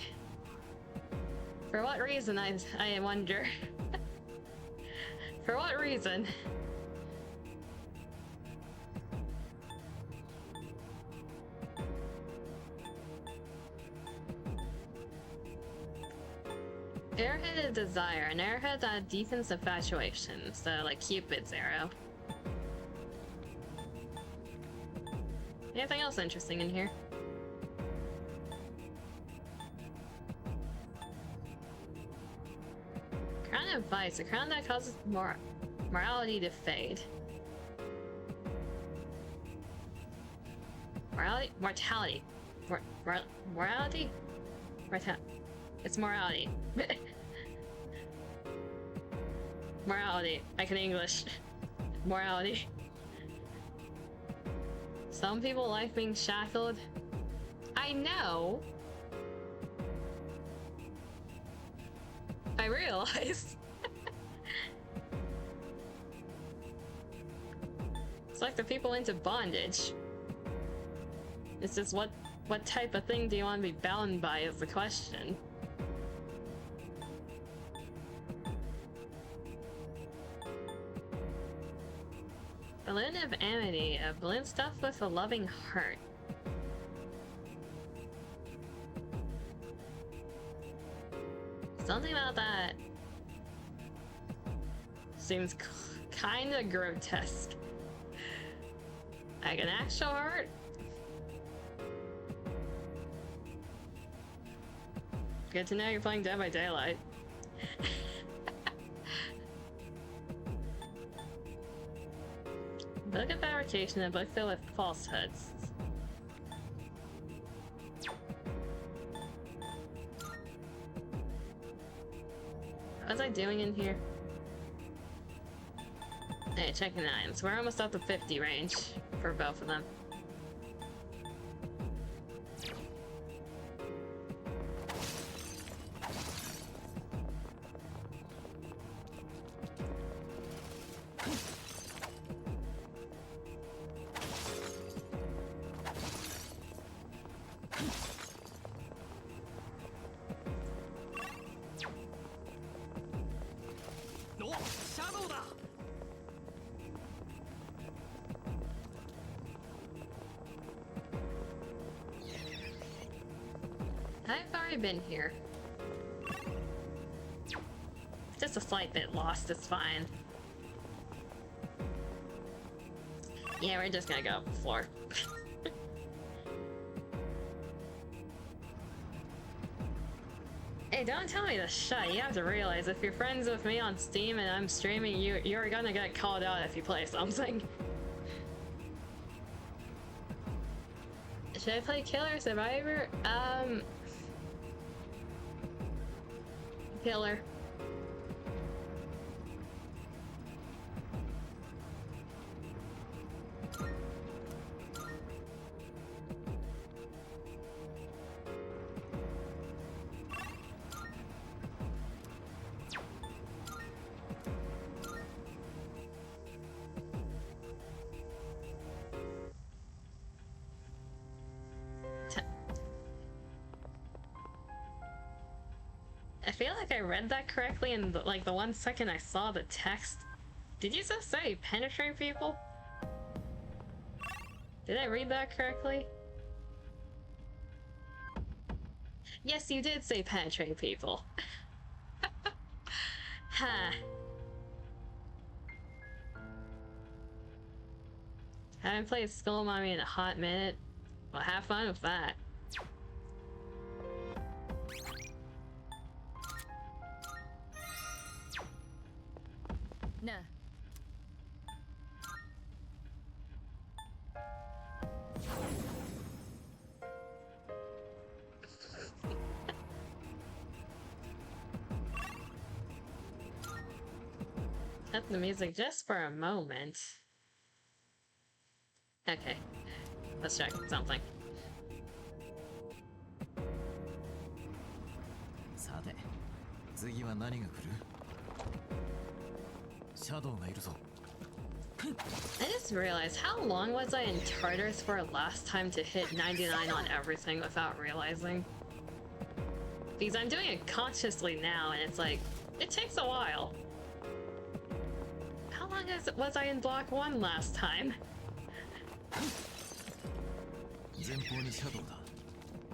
For what reason, I wonder. For what reason? Airheaded desire. An airhead that deepens infatuation. So, like Cupid's arrow. Anything else interesting in here? Crown of Vice. A crown that causes morality to fade. Mortality. Morality? It's morality. Morality. I can English. Morality. Some people like being shackled. I know. I realized. It's like the people into bondage. It's just what type of thing do you want to be bound by is the question. Balloon of Amity, a balloon stuffed with a loving heart. Something about that seems kinda grotesque. Like an actual heart? Good to know you're playing Dead by Daylight. Book of fabrication, a book filled with falsehoods. What was I doing in here? Hey, checking items. We're almost at the 50 range for both of them. I've already been here. Just a slight bit lost, it's fine. Yeah, we're just gonna go up the floor. Hey, don't tell me to shut. You have to realize if you're friends with me on Steam and I'm streaming, you're gonna get called out if you play something. Should I play Killer Survivor? Killer. I feel like I read that correctly in like the 1 second I saw the text. Did you just say penetrate people? Did I read that correctly? Yes, you did say penetrate people. Huh. Haven't played Skull Mommy in a hot minute. Well, have fun with that. No. Cut the music just for a moment. Okay. Let's check something. さて、次は何が来る？シャドウがいるぞ。I just realized, how long was I in Tartarus for last time to hit 99 on everything without realizing? Because I'm doing it consciously now, and it's like, it takes a while. How long was I in block 1 last time? 前方にシャドウだ。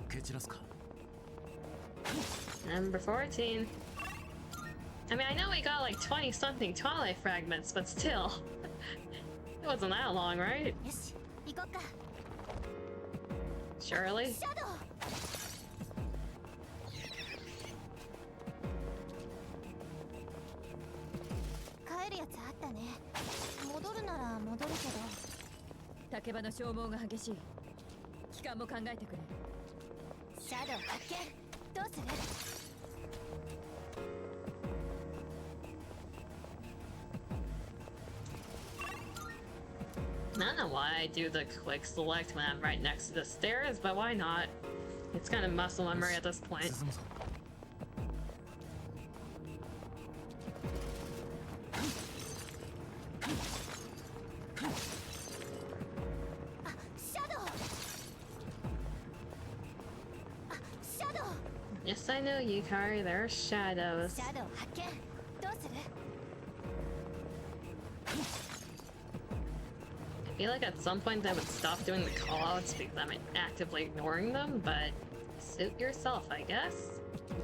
蹴散らすか。Number 14. I mean, I know we got like 20-something Twilight fragments, but still. It wasn't that long, right? Surely? I don't know why I do the quick select when I'm right next to the stairs, but why not? It's kind of muscle memory at this point. Yes, I know, Yukari, there are shadows. I feel like at some point I would stop doing the callouts because I'm actively ignoring them, but suit yourself, I guess.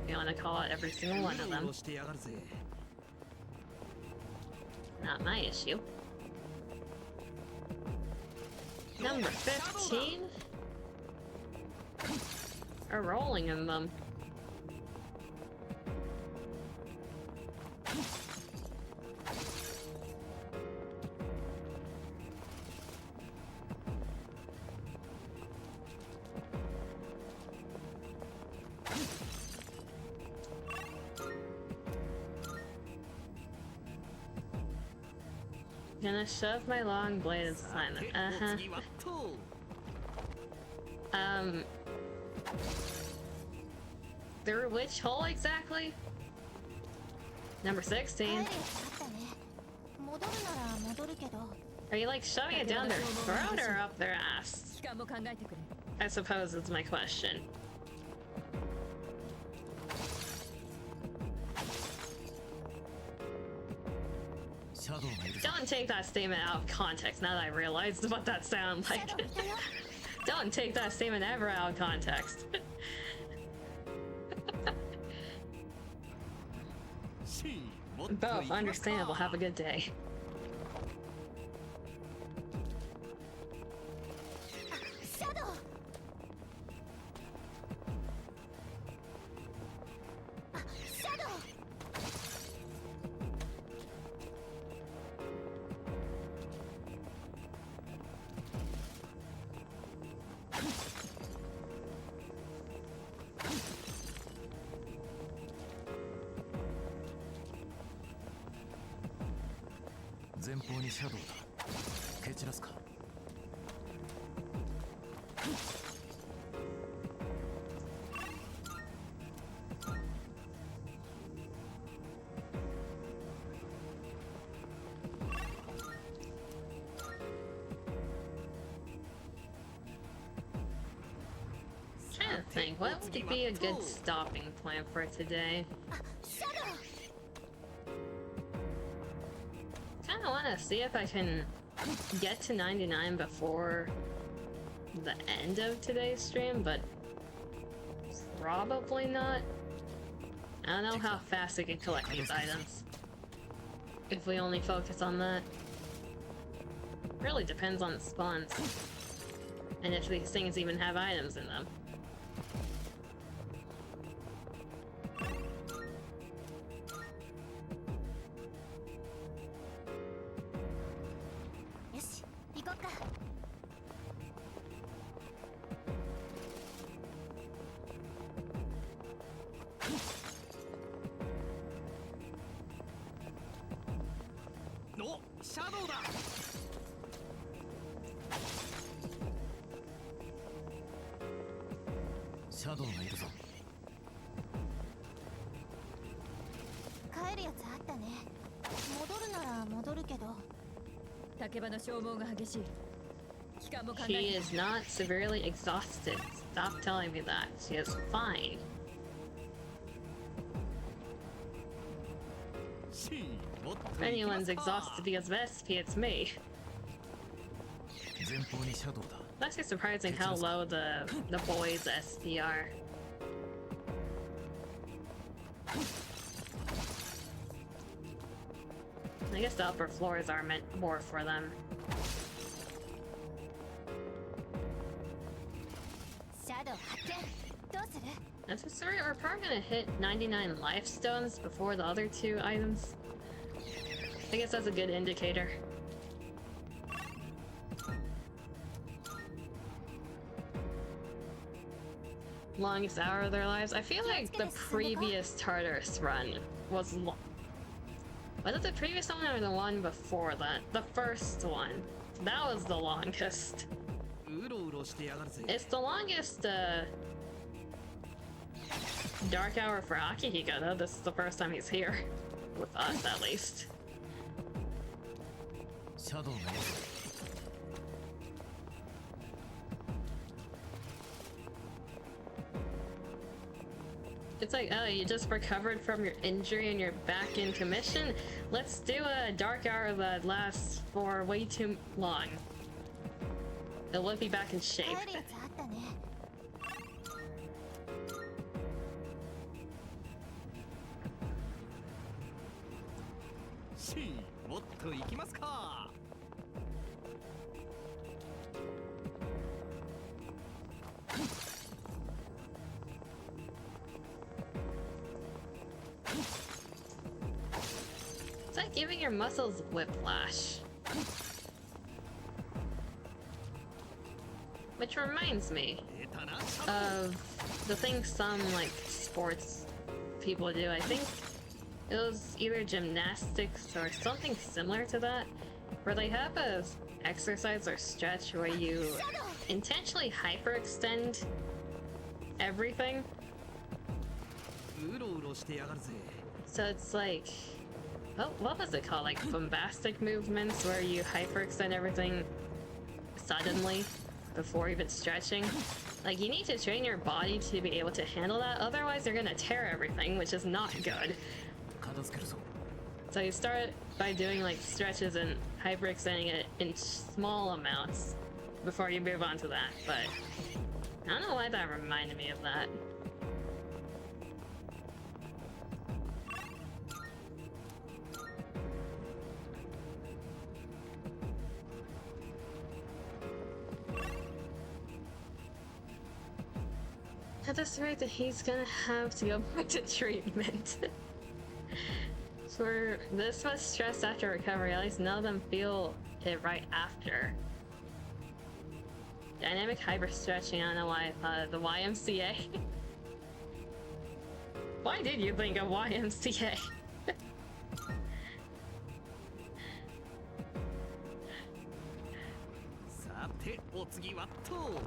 If you want to call out every single one of them. Not my issue. Number 15? Are rolling in them. Gonna shove my long blade inside them. Through which hole exactly? Number 16. Are you like shoving it down their throat or up their ass? I suppose is my question. Don't take that statement out of context now that I realized what that sounded like. Don't take that statement ever out of context. Both understandable. Have a good day. Trying to think, what would be a good stopping point for today? Kinda wanna see if I can get to 99 before the end of today's stream, but probably not. I don't know how fast we can collect these items if we only focus on that. Really depends on the spawns and if these things even have items in them. シャドウがいるぞ。帰るやつあったね。戻るなら戻るけど。竹場の消耗が激しい。期間も考え She is not severely exhausted. Stop telling me that. She is fine. If anyone's exhausted because of SP, it's me. 前方にシャドウだ。 It's actually surprising how low the boys' SP are. I guess the upper floors are meant more for them. シャドウ発見。どうする？ That's for sure. We're probably gonna hit 99 life stones before the other two items. I guess that's a good indicator. Longest hour of their lives. I feel like the previous Tartarus run was long. Was it the previous one or the one before that? The first one. That was the longest. It's the longest dark hour for Akihiko though. This is the first time he's here. With us at least. シャドウがいるぞ。 It's like, oh, you just recovered from your injury and you're back in commission? Let's do a dark hour that lasts for way too long. It would be back in shape. 帰るやつあったね。もっと行きますか。 It's like giving your muscles whiplash. Which reminds me of the thing some like sports people do. I think it was either gymnastics or something similar to that, where they have a exercise or stretch where you intentionally hyperextend everything. So it's like, what was it called? Like bombastic movements where you hyperextend everything suddenly before even stretching. Like you need to train your body to be able to handle that, otherwise you're gonna tear everything, which is not good. 片付けるぞ。 So you start by doing like stretches and hyperextending it in small amounts before you move on to that, but I don't know why that reminded me of that. At this rate, that he's gonna have to go back to treatment. For this much stress after recovery, at least none of them feel it right after. Dynamic hyper stretching, I don't know why I thought of the YMCA. Why did you think of YMCA? さて、お次はと。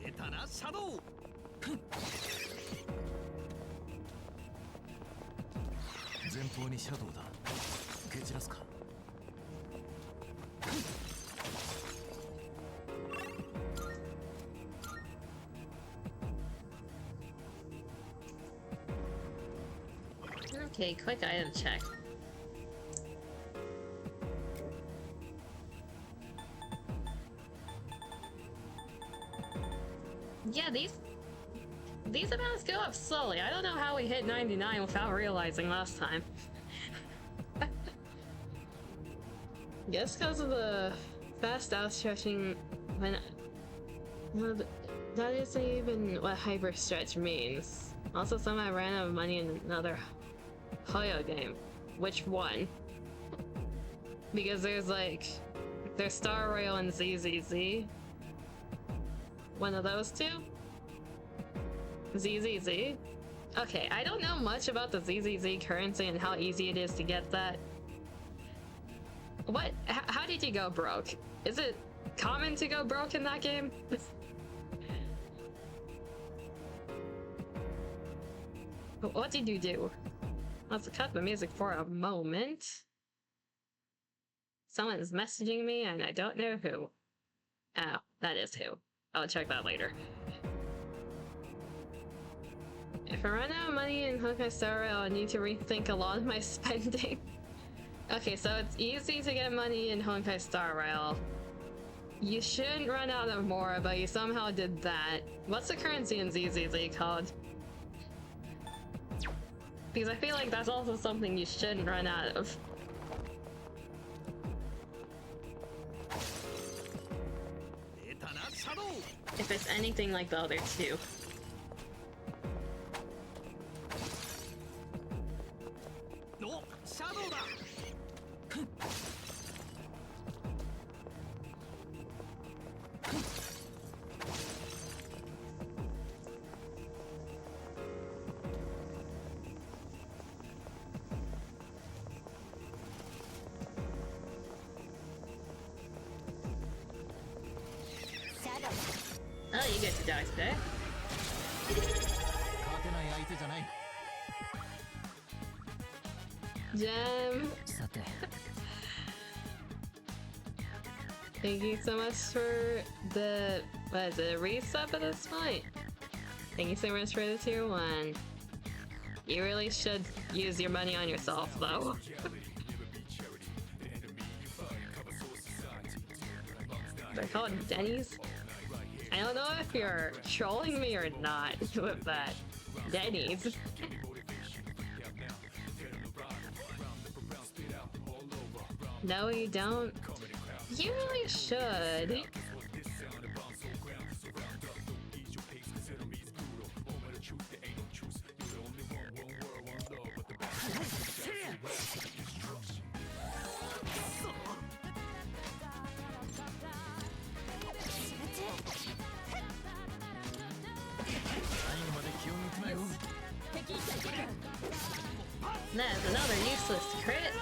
出たな、シャドウ。前方にシャドウだ。蹴散らすか。 Okay, quick item check. Yeah, these amounts go up slowly. I don't know how we hit 99 without realizing last time. Guess because of the fast outstretching when... Well, that isn't even what hyper stretch means. Also, somehow I ran out of money in another Hoyo game. Which one? Because there's Star Rail and ZZZ. One of those two? ZZZ? Okay, I don't know much about the ZZZ currency and how easy it is to get that. What? How did you go broke? Is it common to go broke in that game? What did you do? Let's cut the music for a moment. Someone is messaging me and I don't know who. Oh, that is who. I'll check that later. If I run out of money in Honkai Star Rail, I need to rethink a lot of my spending. Okay, so it's easy to get money in Honkai Star Rail. You shouldn't run out of more, but you somehow did that. What's the currency in ZZZ called? Because I feel like that's also something you shouldn't run out of. If it's anything like the other two. No, shadow da. Oh, you get to die today. 勝てない相手じゃない Gem, さて thank you so much for the, what is it, a resub at this point? Thank you so much for the tier 1. You really should use your money on yourself, though. They're called Denny's? I don't know if you're trolling me or not with that. Denny's. No, you don't. You really should. That's another useless crit.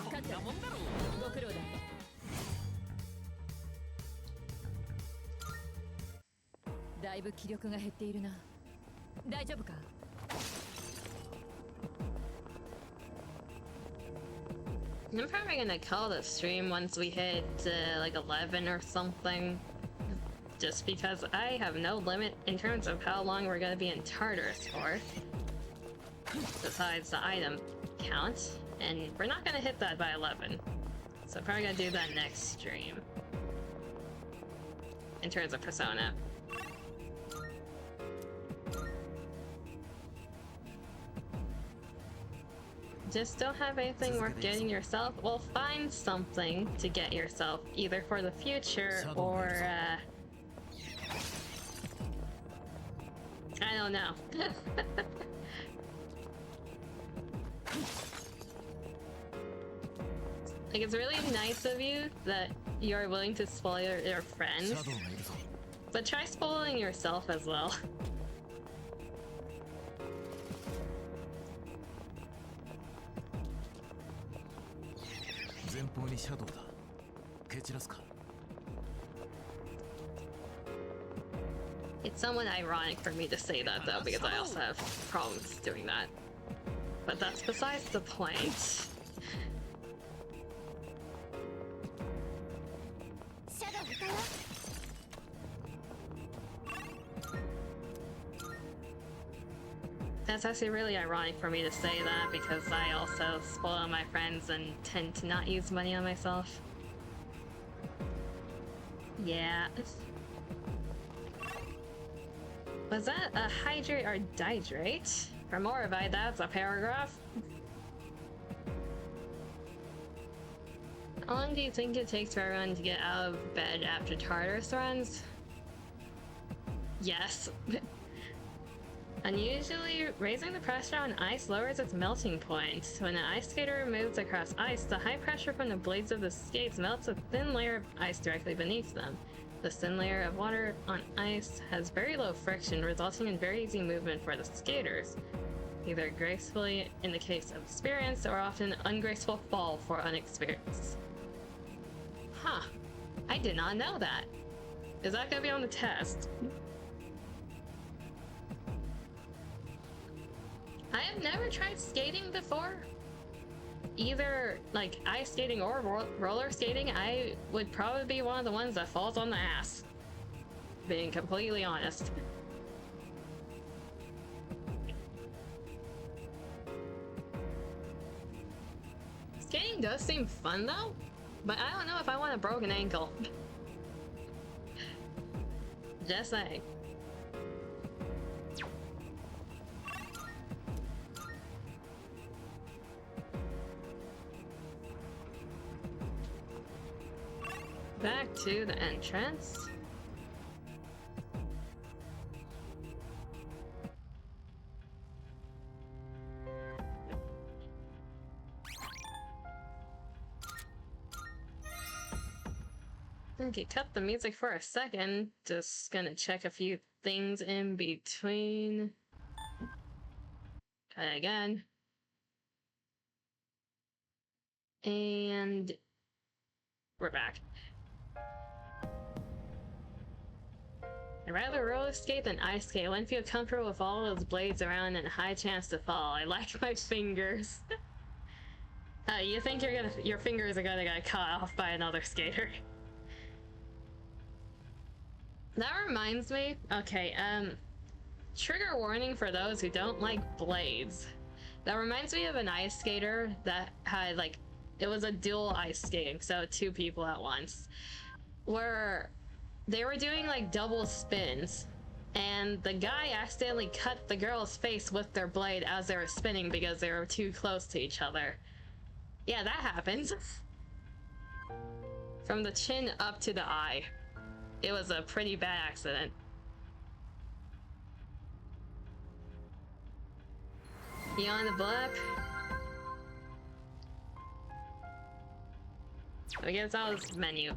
勝ったご苦労だった。だいぶ気力が減っているな。大丈夫か？ I'm probably gonna call the stream once we hit like 11 or something. Just because I have no limit in terms of how long we're gonna be in Tartarus for. Besides the item count. And we're not gonna hit that by 11. So probably gonna do that next stream. In terms of Persona. Just don't have anything worth getting yourself. Well, find something to get yourself, either for the future or, I don't know. Like, it's really nice of you that you're willing to spoil your friends, but try spoiling yourself as well. It's somewhat ironic for me to say that though, because I also have problems doing that. But that's besides the point. That's actually really ironic for me to say that, because I also spoil my friends and tend to not use money on myself. Yeah. Was that a hydrate or dihydrate? For Moravite, that's a paragraph. How long do you think it takes for everyone to get out of bed after Tartarus runs? Yes. Unusually, raising the pressure on ice lowers its melting point. When an ice skater moves across ice, the high pressure from the blades of the skates melts a thin layer of ice directly beneath them. The thin layer of water on ice has very low friction, resulting in very easy movement for the skaters. Either gracefully in the case of experienced, or often ungraceful fall for unexperienced. Huh. I did not know that. Is that gonna be on the test? I have never tried skating before. Either like ice skating or roller skating. I would probably be one of the ones that falls on the ass. Being completely honest. Skating does seem fun though, but I don't know if I want a broken ankle. Just saying. Back to the entrance. Okay, cut the music for a second. Just gonna check a few things in between. Cut it again. And we're back. I'd rather roller skate than ice skate. I wouldn't feel comfortable with all those blades around and a high chance to fall. I like my fingers. You think your fingers are gonna get cut off by another skater? That reminds me. Okay, trigger warning for those who don't like blades. That reminds me of an ice skater that had like, it was a dual ice skating, so 2 people at once, where they were doing like double spins, and the guy accidentally cut the girl's face with their blade as they were spinning because they were too close to each other. Yeah, that happens. From the chin up to the eye. It was a pretty bad accident. Beyond the blip. I guess that was menu.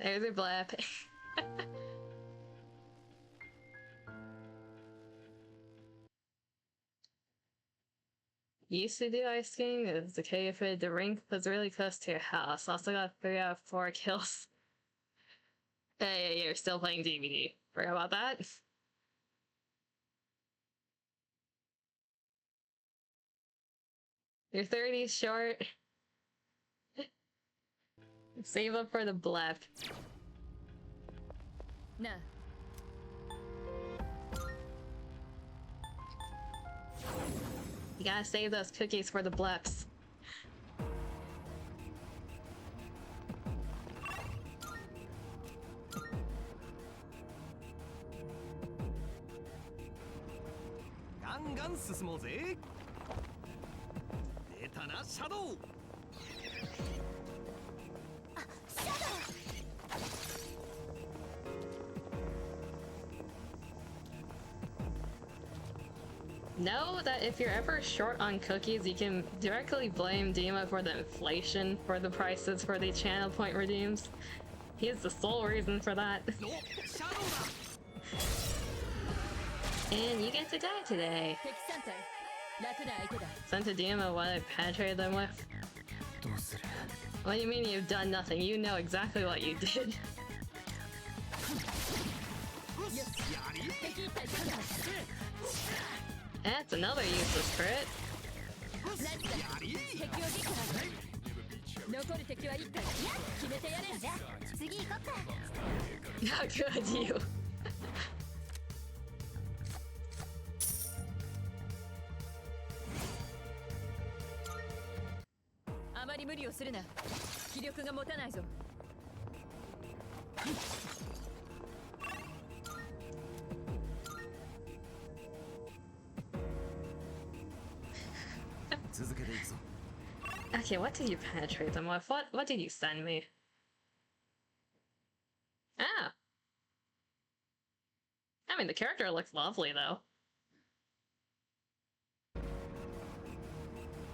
There's a blip. Used to do ice skating. It's okay if the rink was really close to your house. Also got 3 out of 4 kills. Hey, you're still playing DVD. Forgot about that. You're 30 short. Save up for the blep. Nah. You gotta save those cookies for the bleps. Gangan 進もうぜ。出たな、シャドウ。あ、シャドウ。Know that if you're ever short on cookies, you can directly blame Dima for the inflation for the prices for the channel point redeems. He's the sole reason for that. And you get to die today. Sent to Dima what I penetrated them with. What do you mean you've done nothing? You know exactly what you did. That's another useless crit. How good you. Okay, what did you penetrate them with? What did you send me? Ah! mean, the character looks lovely, though.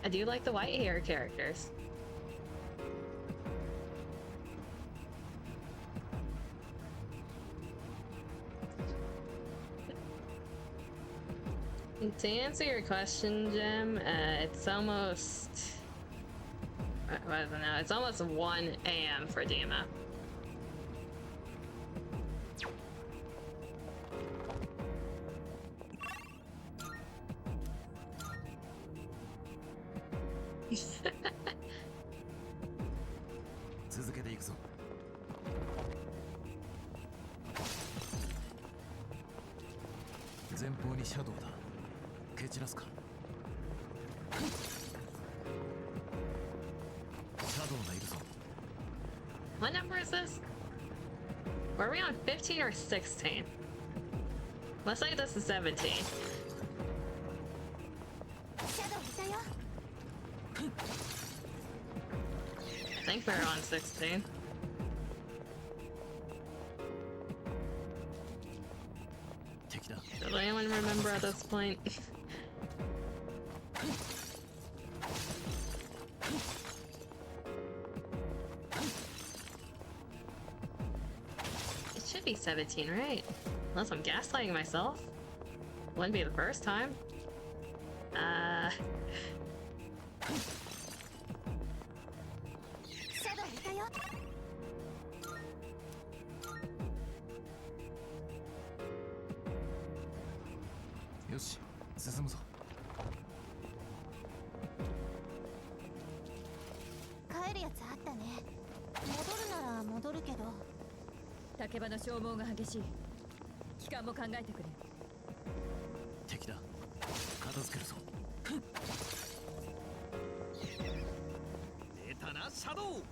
I do like the white hair characters. To answer your question, Jim, it's almost... what is it now? It's almost 1 a.m. for Dima. What number is this? Were we on 15 or 16? Let's say this is 17. I think we're on 16. Does anyone remember at this point? It should be 17, right? Unless I'm gaslighting myself. Wouldn't be the first time. Yoshi, 進むぞ。帰るやつあったね。戻るなら戻るけど。竹場の消耗が激しい。期間も考えてくれ。敵だ。片付けるぞ。出たな、シャドウ。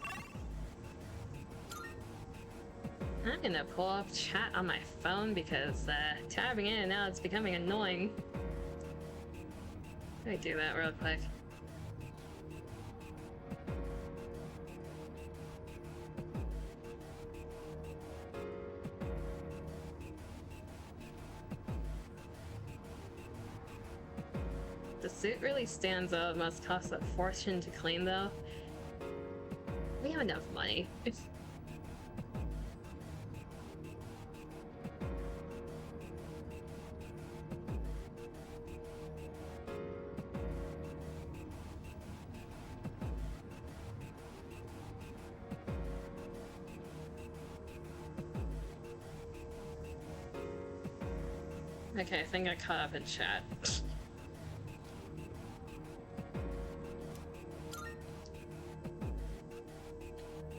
I'm gonna pull up chat on my phone because tabbing in and out is becoming annoying. Let me do that real quick. The suit really stands out. Must cost a fortune to clean though. We have enough money. Okay, I think I caught up in chat.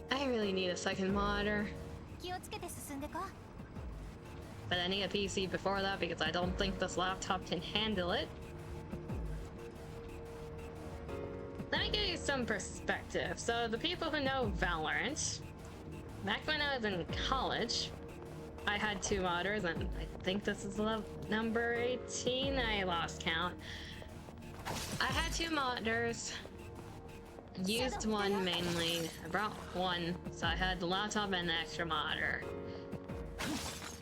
I really need a second monitor. But I need a PC before that because I don't think this laptop can handle it. Let me give you some perspective. So the people who know Valorant, back when I was in college, I had 2 monitors, and I think this is number 18. I lost count. I had 2 monitors. Used one mainly. I brought one, so I had the laptop and the extra monitor.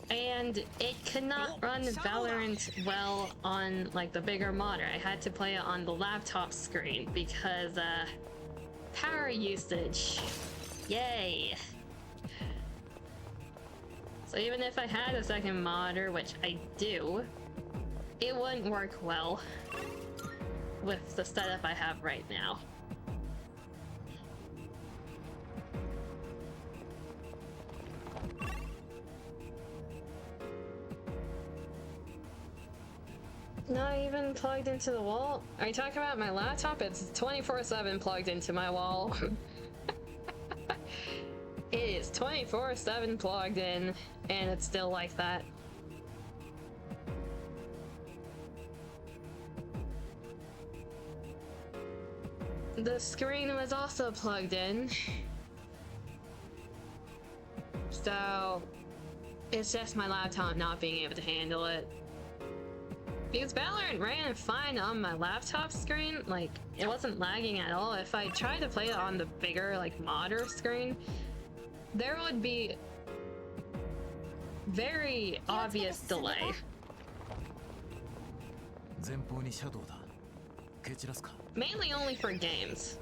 And it could not run Valorant well on like the bigger monitor. I had to play it on the laptop screen because power usage. Yay! So even if I had a second monitor, which I do, it wouldn't work well with the setup I have right now. Not even plugged into the wall? Are you talking about my laptop? It's 24/7 plugged into my wall. It is 24/7 plugged in, and it's still like that. The screen was also plugged in. So, it's just my laptop not being able to handle it. Because Valorant ran fine on my laptop screen, like, it wasn't lagging at all. If I tried to play it on the bigger, like, monitor screen, there would be very obvious delay. 前方にシャドウだ。蹴散らすか。 Mainly only for games,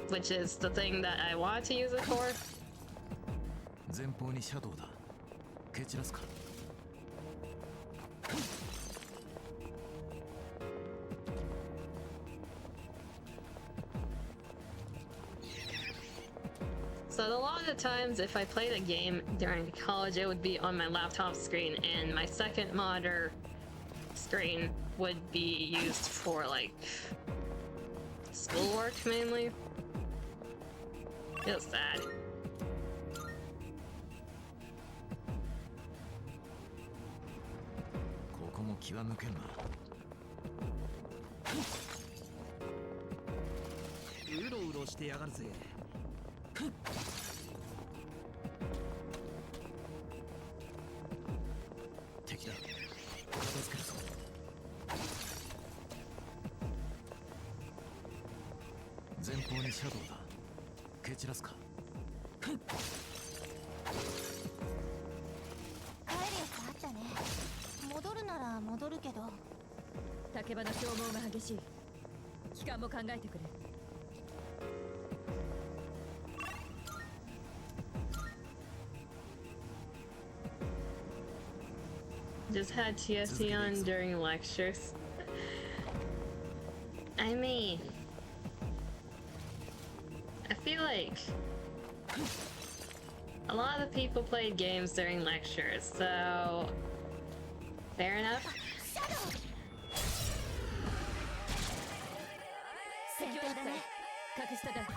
which is the thing that I want to use it for. 前方にシャドウだ。蹴散らすか。 So a lot of the times if I played a game during college, it would be on my laptop screen, and my second monitor screen would be used for like schoolwork mainly. It was sad. ここも気は抜けんな。うろうろしてやがるぜ。敵だ。片付けるぞ。前方にシャドウだ。蹴散らすか。 帰るやつあったね。戻るなら戻るけど。竹場の消耗が激しい。期間も考えてくれ。 Just had TSC on during lectures. I mean, I feel like a lot of people played games during lectures, so fair enough. 敵はだね。隠しただ。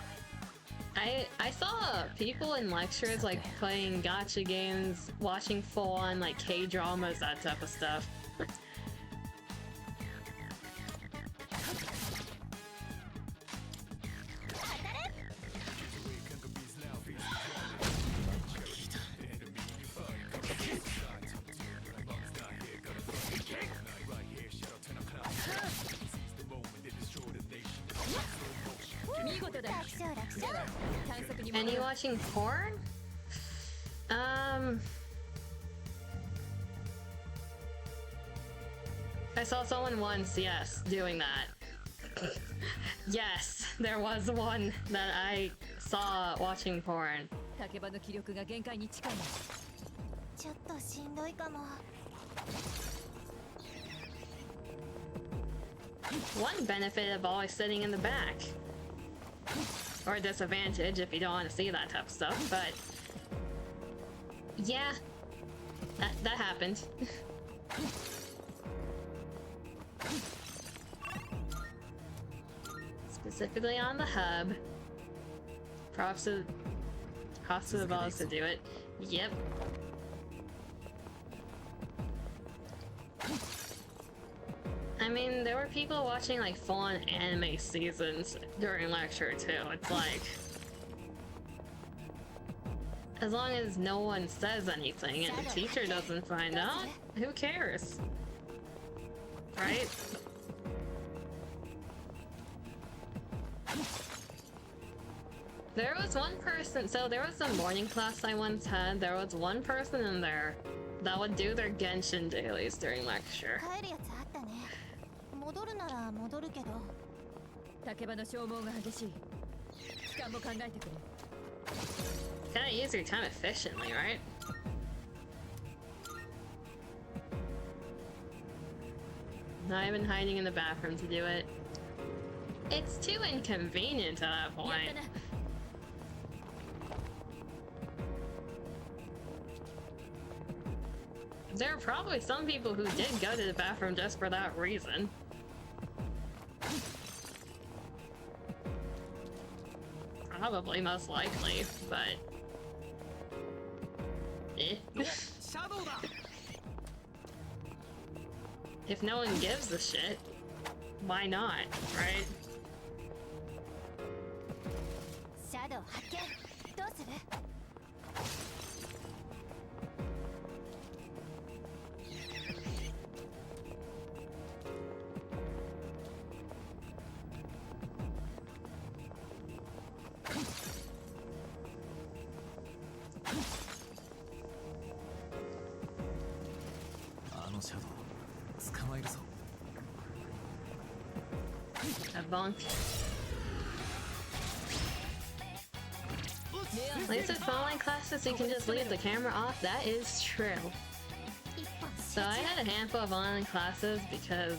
I saw people in lectures like playing gacha games, watching full-on like K-dramas, that type of stuff. Any watching porn? I saw someone once, yes, doing that. Yes, there was one that I saw watching porn. 竹場の気力が限界に近い。ちょっとしんどいかも。 One benefit of always sitting in the back. Or a disadvantage if you don't want to see that type of stuff, but yeah, that happened. Specifically on the hub. Props to the balls to do it. Yep. I mean, there were people watching like full-on anime seasons during lecture too. It's like, as long as no one says anything and the teacher doesn't find out, who cares? Right? There was one person, so there was a morning class I once had, there was one person in there that would do their Genshin dailies during lecture. 帰るやつあったね。戻るなら戻るけど。竹場の消耗が激しい。期間も考えてくれ。 Gotta use your time efficiently, right? Not even hiding in the bathroom to do it. It's too inconvenient at that point. There are probably some people who did go to the bathroom just for that reason. Probably, most likely, but... Eh. If no one gives a shit, why not, right? シャドウ発見。どうする？ I bunk. At least with online classes, you can just leave the camera off. That is true. So I had a handful of online classes because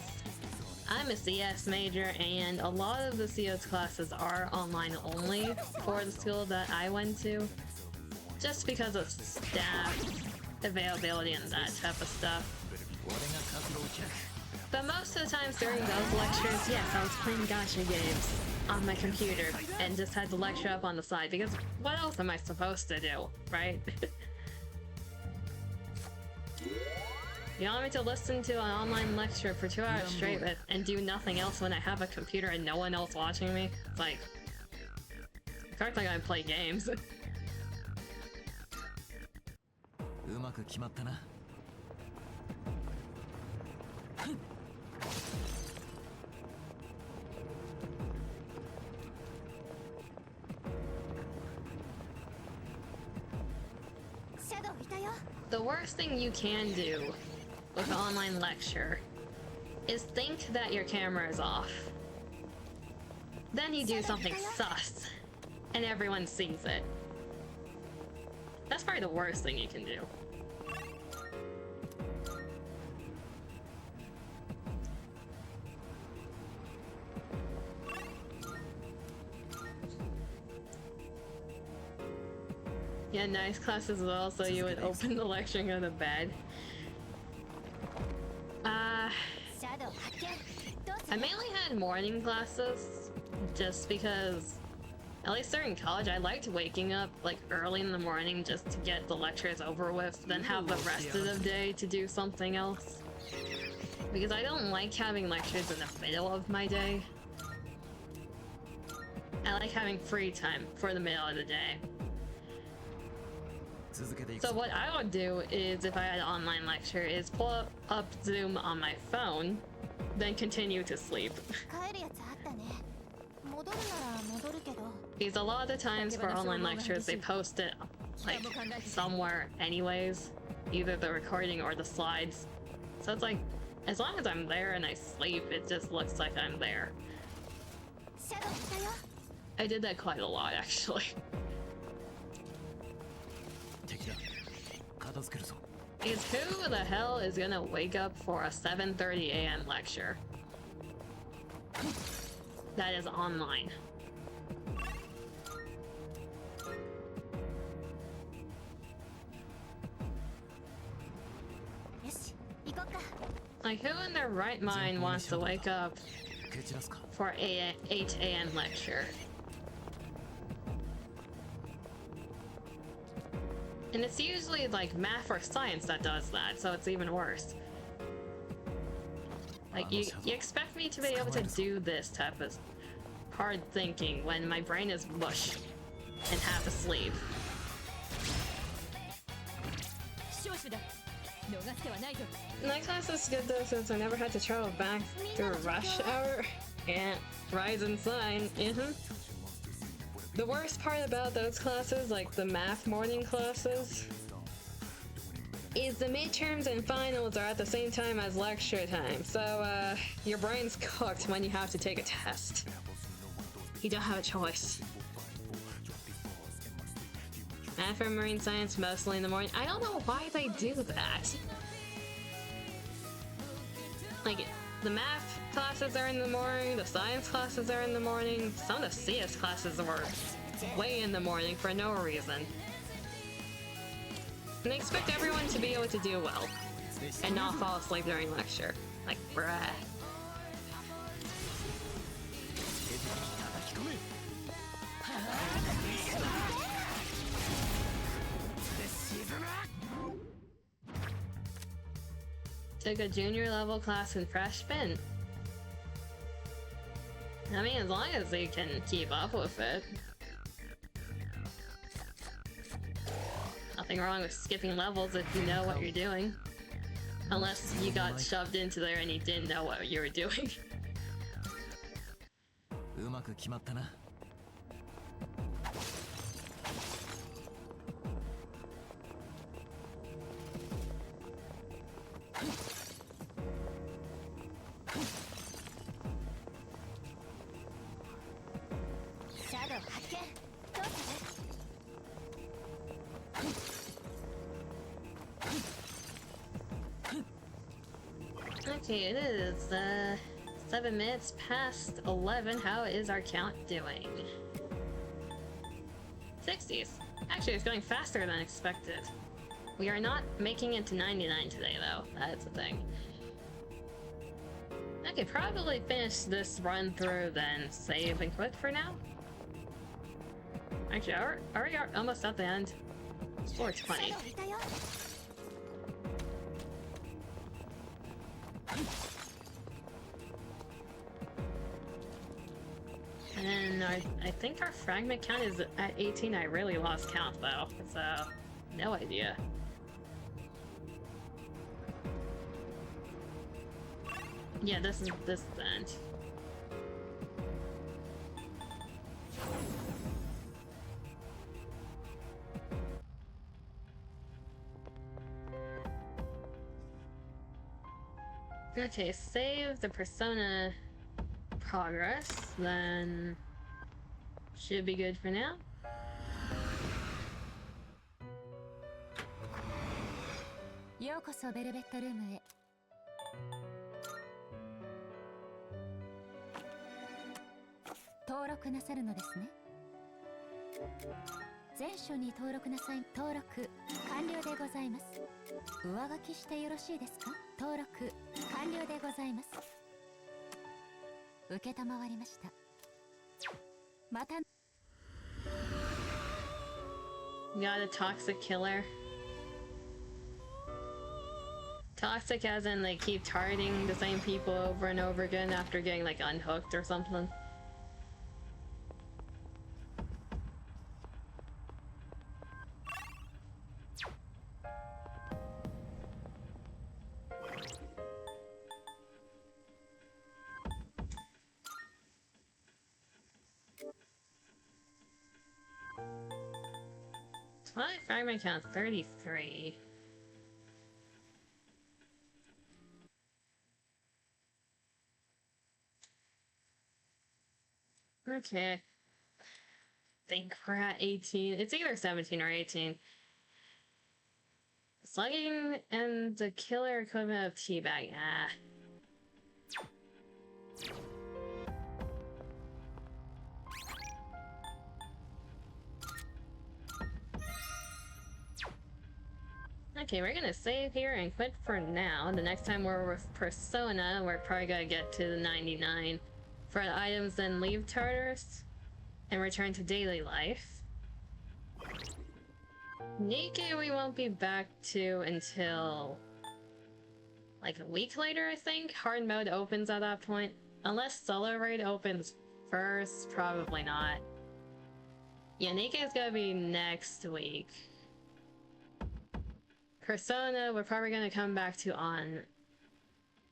I'm a CS major, and a lot of the CS classes are online only for the school that I went to, just because of staff availability and that type of stuff. But most of the times during those lectures, yes, I was playing gacha games on my computer and just had the lecture up on the side, because what else am I supposed to do, right? You want me to listen to an online lecture for 2 hours straight and do nothing else when I have a computer and no one else watching me? It's like, I act like I play games. The worst thing you can do with an online lecture is think that your camera is off. Then you do something sus, and everyone sees it. That's probably the worst thing you can do. Yeah, nice class as well, so you would open the lecture and go to bed. I mainly had morning classes, just because, at least during college, I liked waking up like early in the morning just to get the lectures over with, then have the rest of the day to do something else. Because I don't like having lectures in the middle of my day. I like having free time for the middle of the day. So what I would do is, if I had an online lecture, is pull up Zoom on my phone, then continue to sleep. Because a lot of the times for online lectures, they post it like somewhere anyways, either the recording or the slides. So it's like, as long as I'm there and I sleep, it just looks like I'm there. I did that quite a lot, actually. Because who the hell is gonna wake up for a 7:30 a.m. lecture that is online? Like, who in their right mind wants to wake up for an 8 a.m. lecture? And it's usually like math or science that does that, so it's even worse. Like, you expect me to be able to do this type of hard thinking when my brain is mush and half asleep. Night class is good though, since I never had to travel back through rush hour and rise and sign. The worst part about those classes, like the math morning classes, is the midterms and finals are at the same time as lecture time. So, your brain's cooked when you have to take a test. You don't have a choice. Math and marine science mostly in the morning. I don't know why they do that. Like, the math classes are in the morning, the science classes are in the morning, some of the CS classes were way in the morning for no reason. And they expect everyone to be able to do well, and not fall asleep during lecture. Like, bruh. Took a junior level class in freshman. I mean, as long as you can keep up with it. Nothing wrong with skipping levels if you know what you're doing. Unless you got shoved into there and you didn't know what you were doing. Okay, it is 7 minutes past 11. How is our count doing? 60s. Actually, it's going faster than expected. We are not making it to 99 today, though. That's the thing. I could probably finish this run through, then save and quit for now. Actually, are we almost at the end? It's 4:20. And I think our fragment count is at 18. I really lost count though, so no idea. Yeah, this is the end. Okay, save the persona progress, then should be good for now. Yokoso Velvet Room へ。登録なさるのですね。全書に登録なさい。登録完了でございます。上書きしてよろしいですか。登録完了でございます。受けたまわりました。また。Got a toxic killer. Toxic as in they keep targeting the same people over and over again after getting like unhooked or something. My fragment count 33. Okay. I think we're at 18. It's either 17 or 18. Slugging and the killer equipment of teabag. Ah. Okay, we're gonna save here and quit for now. The next time we're with Persona, we're probably gonna get to the 99 for the items, then leave Tartarus and return to daily life. Naked we won't be back to until like a week later, I think. Hard mode opens at that point. Unless solo raid opens first, probably not. Yeah, Naked is gonna be next week. Persona, we're probably gonna come back to on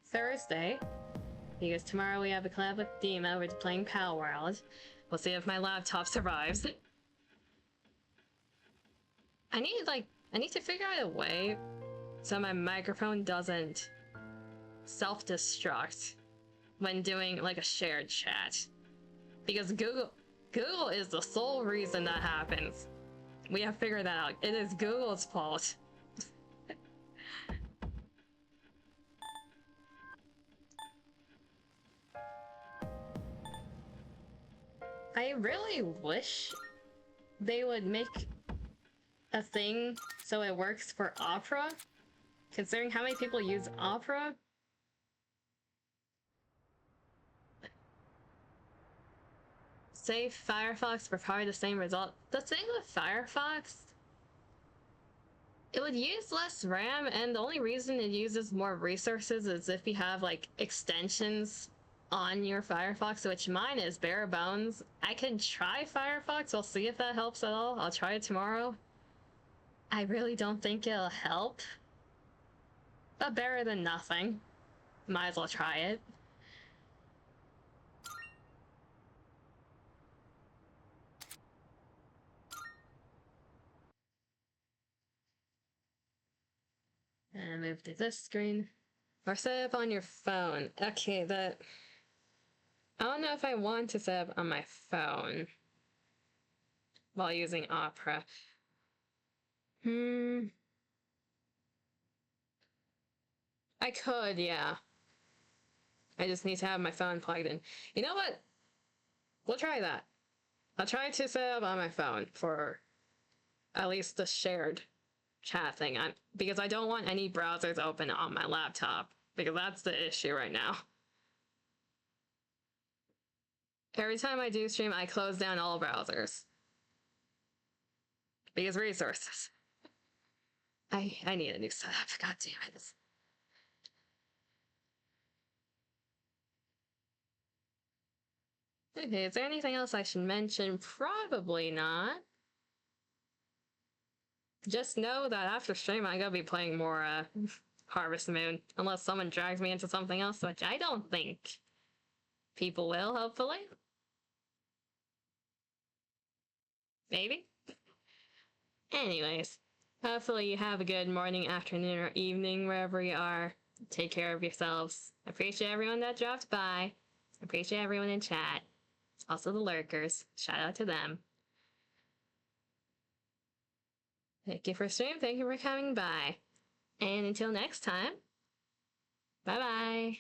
Thursday, because tomorrow we have a collab with Dima. We're playing Pal World. We'll see if my laptop survives. I need to figure out a way so my microphone doesn't self-destruct when doing like a shared chat, because Google is the sole reason that happens. We have figured that out. It is Google's fault. I really wish they would make a thing so it works for Opera, considering how many people use Opera. Say Firefox for probably the same result. The thing with Firefox, it would use less RAM, and the only reason it uses more resources is if you have like extensions on your Firefox, which mine is bare bones. I can try Firefox, we'll see if that helps at all. I'll try it tomorrow. I really don't think it'll help, but better than nothing. Might as well try it. And move to this screen. Or set up on your phone. Okay, I don't know if I want to set up on my phone while using Opera. I could, yeah. I just need to have my phone plugged in. You know what? We'll try that. I'll try to set up on my phone for at least the shared chat thing. Because I don't want any browsers open on my laptop. Because that's the issue right now. Every time I do stream, I close down all browsers. Because resources. I need a new setup. God damn it. Okay, is there anything else I should mention? Probably not. Just know that after stream, I'm gonna be playing more Harvest Moon, unless someone drags me into something else, which I don't think people will, hopefully. Maybe? Anyways, hopefully you have a good morning, afternoon, or evening wherever you are. Take care of yourselves. Appreciate everyone that dropped by. Appreciate everyone in chat. Also the lurkers. Shout out to them. Thank you for streaming. Thank you for coming by. And until next time, bye-bye.